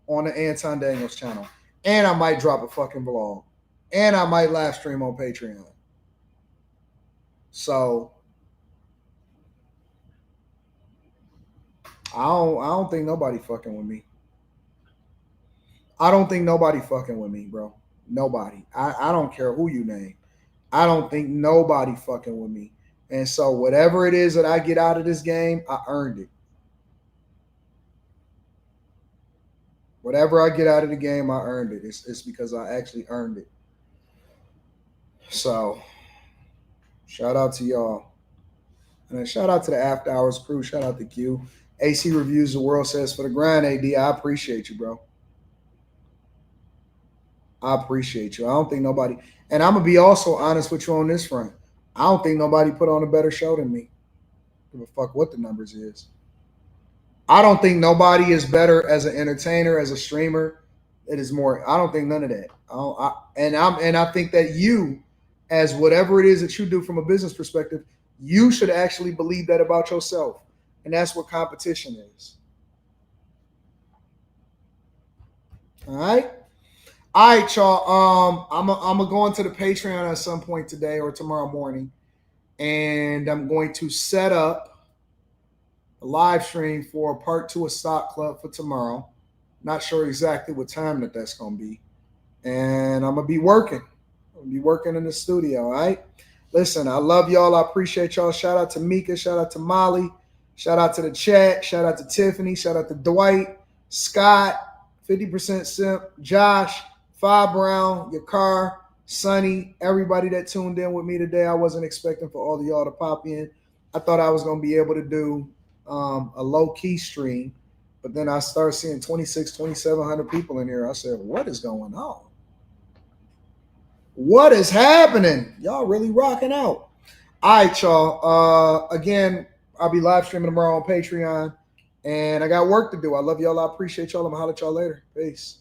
the Anton Daniels channel. And I might drop a fucking vlog. And I might live stream on Patreon. So I don't think nobody fucking with me. I don't think nobody fucking with me, bro. Nobody. I don't care who you name. I don't think nobody fucking with me. And so whatever it is that I get out of this game, I earned it. Whatever I get out of the game, I earned it. It's because I actually earned it. So shout out to y'all. And then shout out to the After Hours crew. Shout out to Q. AC Reviews the World says, for the grind, AD, I appreciate you, bro. I appreciate you. I don't think nobody, and I'm going to be also honest with you on this front. I don't think nobody put on a better show than me. Give a fuck what the numbers is. I don't think nobody is better as an entertainer, as a streamer. It is more, I don't think none of that. I think that you, as whatever it is that you do from a business perspective, you should actually believe that about yourself. And that's what competition is. All right? All right, y'all. I'm gonna go into the Patreon at some point today or tomorrow morning, and I'm going to set up a live stream for part 2 of Stock Club for tomorrow. Not sure exactly what time that's gonna be, and I'm gonna be working. I'm gonna be working in the studio. All right. Listen, I love y'all. I appreciate y'all. Shout out to Mika. Shout out to Molly. Shout out to the chat. Shout out to Tiffany. Shout out to Dwight, Scott, 50% Simp, Josh, Five Brown, your car, Sonny, everybody that tuned in with me today. I wasn't expecting for all of y'all to pop in. I thought I was going to be able to do a low-key stream, but then I started seeing 2,700 people in here. I said, what is going on? What is happening? Y'all really rocking out. All right, y'all. Again, I'll be live streaming tomorrow on Patreon. And I got work to do. I love y'all. I appreciate y'all. I'm going to holler at y'all later. Peace.